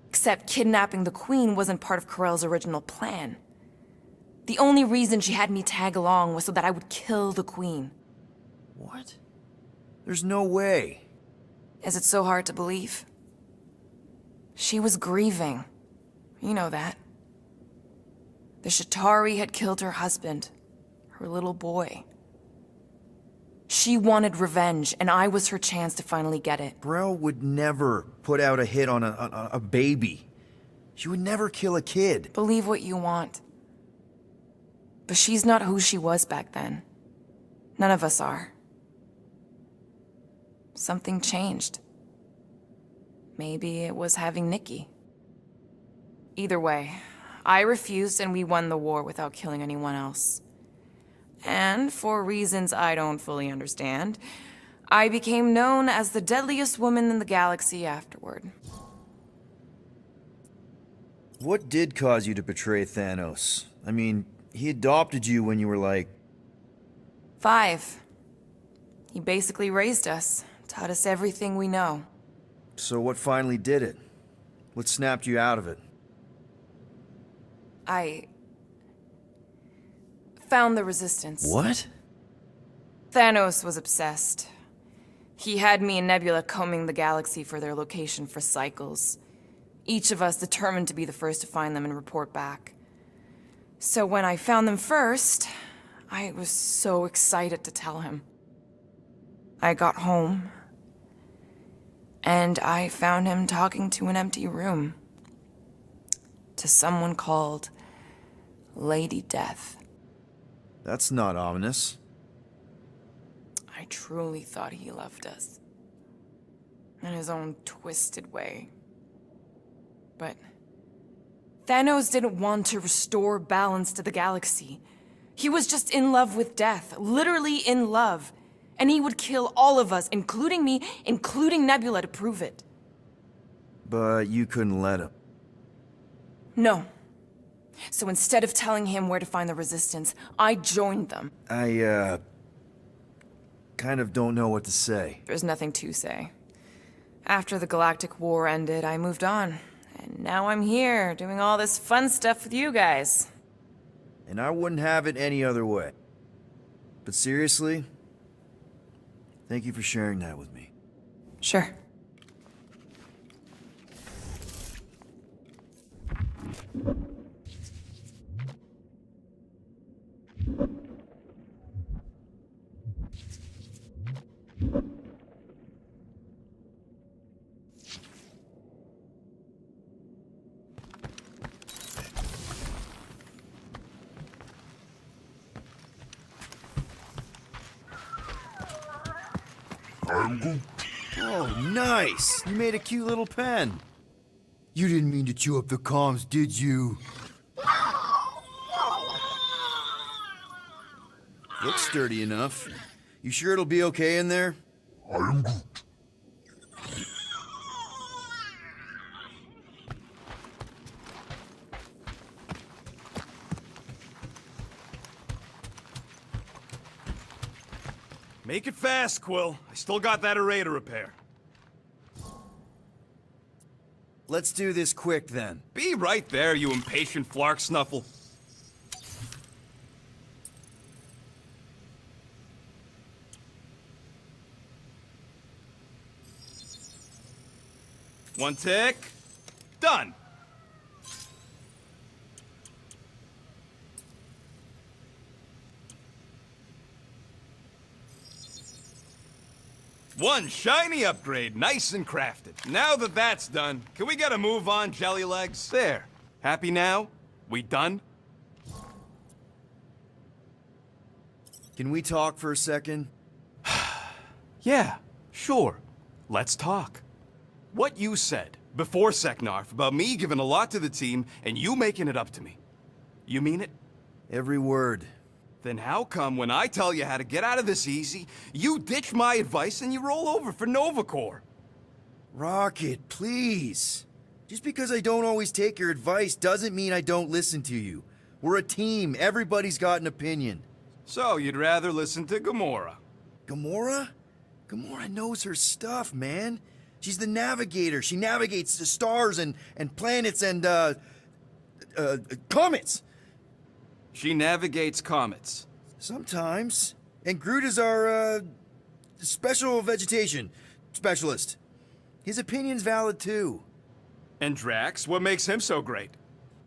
[SPEAKER 8] Except kidnapping the queen wasn't part of Corel's original plan. The only reason she had me tag along was so that I would kill the queen.
[SPEAKER 3] What? There's no way.
[SPEAKER 8] Is it so hard to believe? She was grieving. You know that. The Chitauri had killed her husband, her little boy. She wanted revenge, and I was her chance to finally get it.
[SPEAKER 3] Brel would never put out a hit on a baby. She would never kill a kid.
[SPEAKER 8] Believe what you want. But she's not who she was back then. None of us are. Something changed. Maybe it was having Nikki. Either way, I refused and we won the war without killing anyone else. And for reasons I don't fully understand, I became known as the deadliest woman in the galaxy afterward.
[SPEAKER 3] What did cause you to betray Thanos? I mean, he adopted you when you were like...
[SPEAKER 8] 5. He basically raised us, taught us everything we know.
[SPEAKER 3] So what finally did it? What snapped you out of it?
[SPEAKER 8] I found the Resistance.
[SPEAKER 3] What?
[SPEAKER 8] Thanos was obsessed. He had me and Nebula combing the galaxy for their location for cycles. Each of us determined to be the first to find them and report back. So when I found them first, I was so excited to tell him. I got home, and I found him talking to an empty room. To someone called Lady Death.
[SPEAKER 3] That's not ominous.
[SPEAKER 8] I truly thought he loved us. In his own twisted way. But Thanos didn't want to restore balance to the galaxy. He was just in love with death, literally in love. And he would kill all of us, including me, including Nebula, to prove it.
[SPEAKER 3] But you couldn't let him.
[SPEAKER 8] No. So instead of telling him where to find the Resistance, I joined them.
[SPEAKER 3] I, kind of don't know what to say.
[SPEAKER 8] There's nothing to say. After the Galactic War ended, I moved on. And now I'm here, doing all this fun stuff with you guys.
[SPEAKER 3] And I wouldn't have it any other way. But seriously, thank you for sharing that with me.
[SPEAKER 8] Sure.
[SPEAKER 3] Oh, nice! You made a cute little pen. You didn't mean to chew up the comms, did you? Looks sturdy enough. You sure it'll be okay in there?
[SPEAKER 14] I am good.
[SPEAKER 5] Make it fast, Quill. I still got that array to repair.
[SPEAKER 3] Let's do this quick, then.
[SPEAKER 2] Be right there, you impatient flark snuffle. One tick. Done. One shiny upgrade, nice and crafted. Now that that's done, can we get a move on, Jelly Legs? There. Happy now? We done?
[SPEAKER 3] Can we talk for a second?
[SPEAKER 2] Yeah, sure. Let's talk. What you said before Seknarf about me giving a lot to the team and you making it up to me. You mean it?
[SPEAKER 3] Every word.
[SPEAKER 2] Then how come when I tell you how to get out of this easy, you ditch my advice and you roll over for Nova Corps?
[SPEAKER 3] Rocket, please. Just because I don't always take your advice doesn't mean I don't listen to you. We're a team. Everybody's got an opinion.
[SPEAKER 2] So you'd rather listen to Gamora?
[SPEAKER 3] Gamora? Gamora knows her stuff, man. She's the navigator. She navigates the stars and planets and, comets.
[SPEAKER 2] She navigates comets.
[SPEAKER 3] Sometimes. And Groot is our, special vegetation specialist. His opinion's valid, too.
[SPEAKER 2] And Drax, what makes him so great?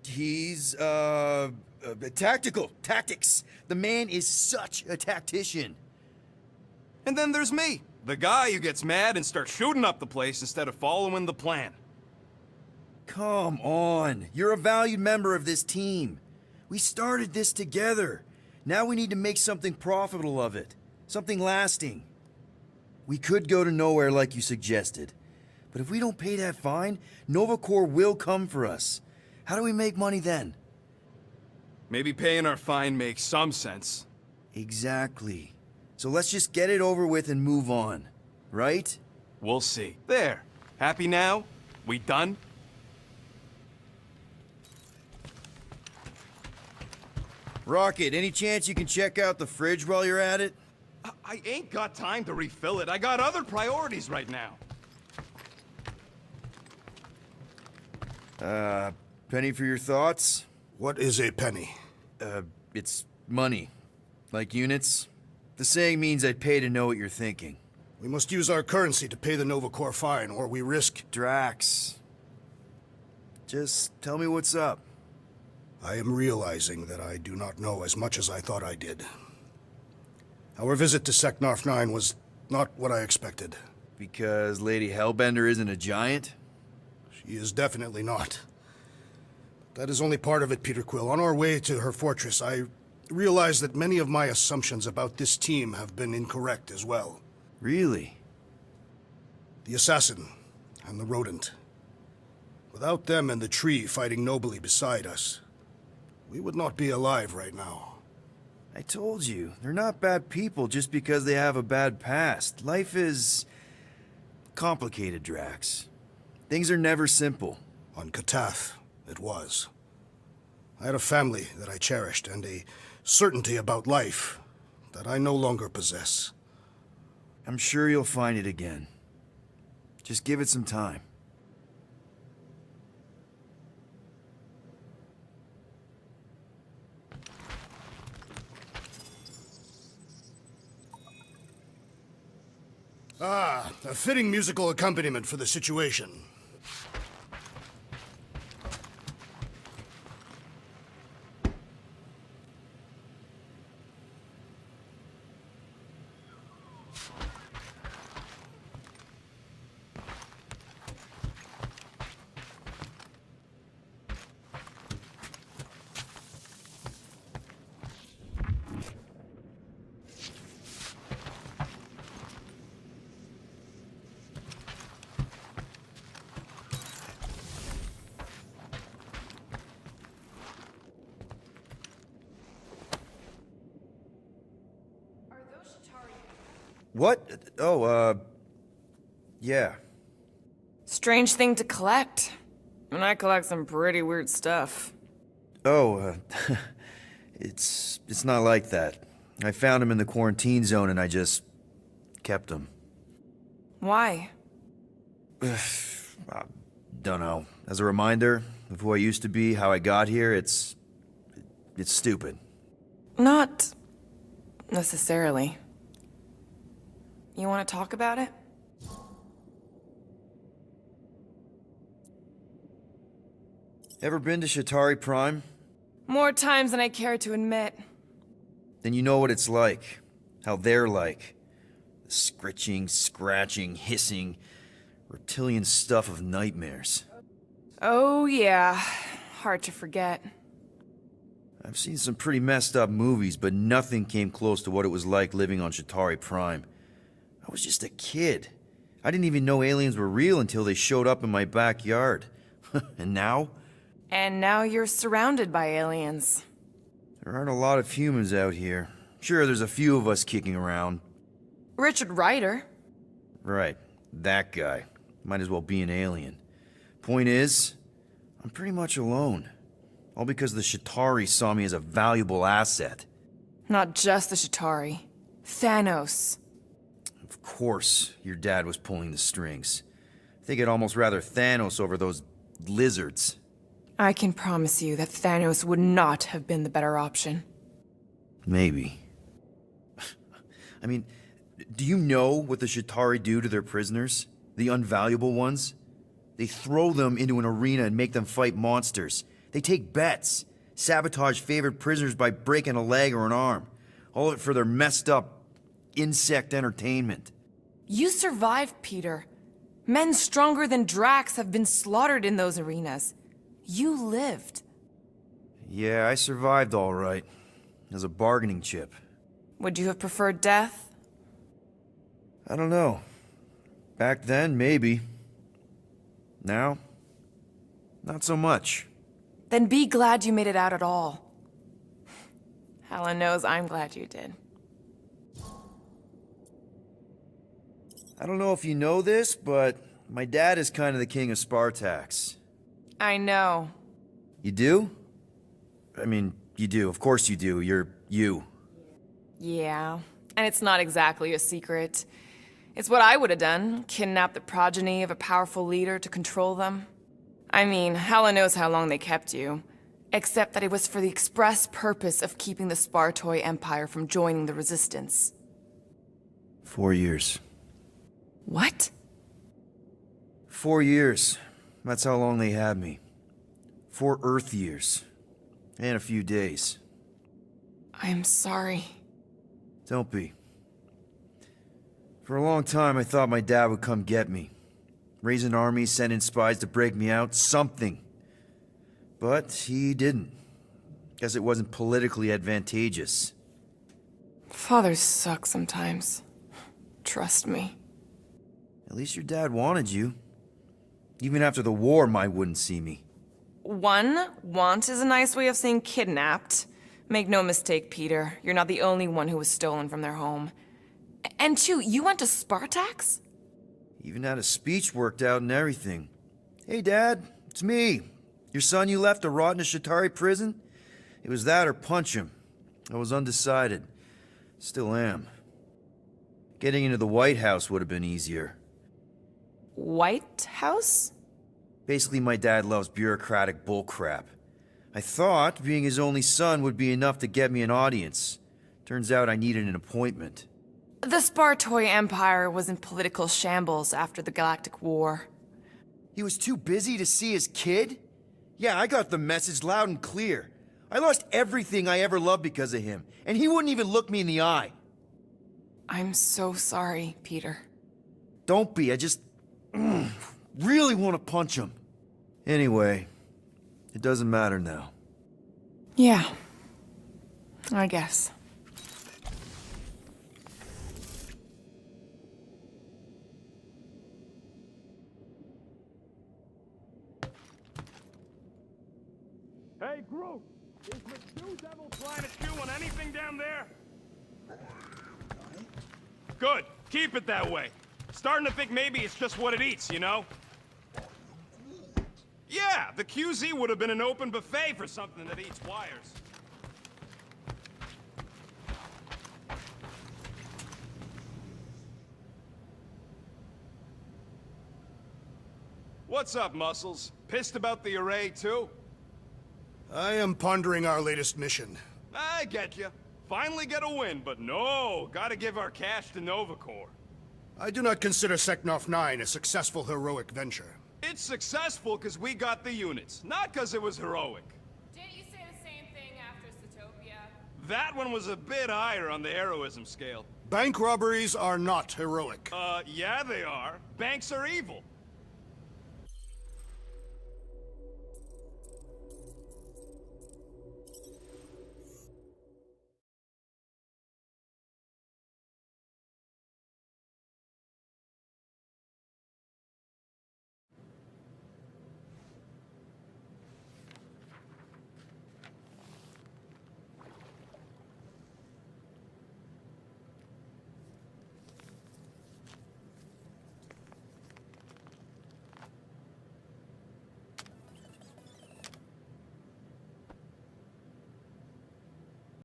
[SPEAKER 3] He's, tactical. Tactics. The man is such a tactician.
[SPEAKER 2] And then there's me, the guy who gets mad and starts shooting up the place instead of following the plan.
[SPEAKER 3] Come on. You're a valued member of this team. We started this together. Now we need to make something profitable of it. Something lasting. We could go to nowhere like you suggested. But if we don't pay that fine, Nova Corps will come for us. How do we make money then?
[SPEAKER 2] Maybe paying our fine makes some sense.
[SPEAKER 3] Exactly. So let's just get it over with and move on. Right?
[SPEAKER 2] We'll see. There. Happy now? We done?
[SPEAKER 3] Rocket, any chance you can check out the fridge while you're at it?
[SPEAKER 2] I ain't got time to refill it. I got other priorities right now.
[SPEAKER 3] Penny for your thoughts?
[SPEAKER 1] What is a penny?
[SPEAKER 3] It's money. Like units. The saying means I'd pay to know what you're thinking.
[SPEAKER 1] We must use our currency to pay the Nova Corps fine, or we risk...
[SPEAKER 3] Drax. Just tell me what's up.
[SPEAKER 1] I am realizing that I do not know as much as I thought I did. Our visit to Seknarf 9 was not what I expected.
[SPEAKER 3] Because Lady Hellbender isn't a giant?
[SPEAKER 1] She is definitely not. That is only part of it, Peter Quill. On our way to her fortress, I realized that many of my assumptions about this team have been incorrect as well.
[SPEAKER 3] Really?
[SPEAKER 1] The assassin and the rodent. Without them and the tree fighting nobly beside us, we would not be alive right now.
[SPEAKER 3] I told you, they're not bad people just because they have a bad past. Life is complicated, Drax. Things are never simple.
[SPEAKER 1] On Katath, it was. I had a family that I cherished and a certainty about life that I no longer possess.
[SPEAKER 3] I'm sure you'll find it again. Just give it some time.
[SPEAKER 1] Ah, a fitting musical accompaniment for the situation.
[SPEAKER 3] What? Oh, yeah.
[SPEAKER 8] Strange thing to collect. And I collect some pretty weird stuff.
[SPEAKER 3] Oh, it's not like that. I found him in the quarantine zone and I just kept them.
[SPEAKER 8] Why?
[SPEAKER 3] Don't know. As a reminder of who I used to be, how I got here, it's stupid.
[SPEAKER 8] Not necessarily. You want to talk about it?
[SPEAKER 3] Ever been to Shatari Prime?
[SPEAKER 8] More times than I care to admit.
[SPEAKER 3] Then you know what it's like. How they're like. The scritching, scratching, hissing, reptilian stuff of nightmares.
[SPEAKER 8] Oh yeah, hard to forget.
[SPEAKER 3] I've seen some pretty messed up movies, but nothing came close to what it was like living on Shatari Prime. I was just a kid. I didn't even know aliens were real until they showed up in my backyard. And now?
[SPEAKER 8] And now you're surrounded by aliens.
[SPEAKER 3] There aren't a lot of humans out here. Sure, there's a few of us kicking around.
[SPEAKER 8] Richard Ryder.
[SPEAKER 3] Right, that guy. Might as well be an alien. Point is, I'm pretty much alone. All because the Shatari saw me as a valuable asset.
[SPEAKER 8] Not just the Shatari. Thanos.
[SPEAKER 3] Of course, your dad was pulling the strings. I think I'd almost rather Thanos over those lizards.
[SPEAKER 8] I can promise you that Thanos would not have been the better option.
[SPEAKER 3] Maybe. I mean, do you know what the Shatari do to their prisoners? The unvaluable ones? They throw them into an arena and make them fight monsters. They take bets, sabotage favorite prisoners by breaking a leg or an arm. All of it for their messed up insect entertainment.
[SPEAKER 8] You survived, Peter. Men stronger than Drax have been slaughtered in those arenas. You lived.
[SPEAKER 3] Yeah, I survived all right. As a bargaining chip.
[SPEAKER 8] Would you have preferred death?
[SPEAKER 3] I don't know. Back then, maybe. Now, not so much.
[SPEAKER 8] Then be glad you made it out at all. Helen knows I'm glad you did.
[SPEAKER 3] I don't know if you know this, but my dad is kind of the king of Spartax.
[SPEAKER 8] I know.
[SPEAKER 3] You do? I mean, you do. Of course you do. You're you.
[SPEAKER 8] Yeah, and it's not exactly a secret. It's what I would have done, kidnap the progeny of a powerful leader to control them. I mean, Helen knows how long they kept you, except that it was for the express purpose of keeping the Spartoi Empire from joining the Resistance.
[SPEAKER 3] 4 years.
[SPEAKER 8] What?
[SPEAKER 3] 4 years. That's how long they had me. 4 Earth years. And a few days.
[SPEAKER 8] I'm sorry.
[SPEAKER 3] Don't be. For a long time, I thought my dad would come get me. Raise an army, send in spies to break me out, something. But he didn't. Guess it wasn't politically advantageous.
[SPEAKER 8] Fathers suck sometimes. Trust me.
[SPEAKER 3] At least your dad wanted you. Even after the war, Mai wouldn't see me.
[SPEAKER 8] Want is a nice way of saying kidnapped. Make no mistake, Peter. You're not the only one who was stolen from their home. And 2, you went to Spartax?
[SPEAKER 3] Even had a speech worked out and everything. Hey, Dad, it's me. Your son you left to rot in a Shatari prison? It was that or punch him. I was undecided. Still am. Getting into the White House would have been easier.
[SPEAKER 8] White House?
[SPEAKER 3] Basically, my dad loves bureaucratic bullcrap. I thought being his only son would be enough to get me an audience. Turns out I needed an appointment.
[SPEAKER 8] The Spartoi Empire was in political shambles after the Galactic War.
[SPEAKER 3] He was too busy to see his kid? Yeah, I got the message loud and clear. I lost everything I ever loved because of him, and he wouldn't even look me in the eye.
[SPEAKER 8] I'm so sorry, Peter.
[SPEAKER 3] Don't be, I just really want to punch him. Anyway, it doesn't matter now.
[SPEAKER 8] Yeah, I guess.
[SPEAKER 5] Hey, group! Is McDo Devil flying to chew on anything down there? Good. Keep it that way. Starting to think maybe it's just what it eats, you know? Yeah, the QZ would have been an open buffet for something that eats wires.
[SPEAKER 2] What's up, Muscles? Pissed about the array, too?
[SPEAKER 1] I am pondering our latest mission.
[SPEAKER 2] I get you. Finally get a win, but no, gotta give our cash to Nova Corps.
[SPEAKER 1] I do not consider Seknov 9 a successful heroic venture.
[SPEAKER 2] It's successful because we got the units, not because it was heroic.
[SPEAKER 4] Didn't you say the same thing after Satopia?
[SPEAKER 2] That one was a bit higher on the heroism scale.
[SPEAKER 1] Bank robberies are not heroic.
[SPEAKER 2] Yeah they are. Banks are evil.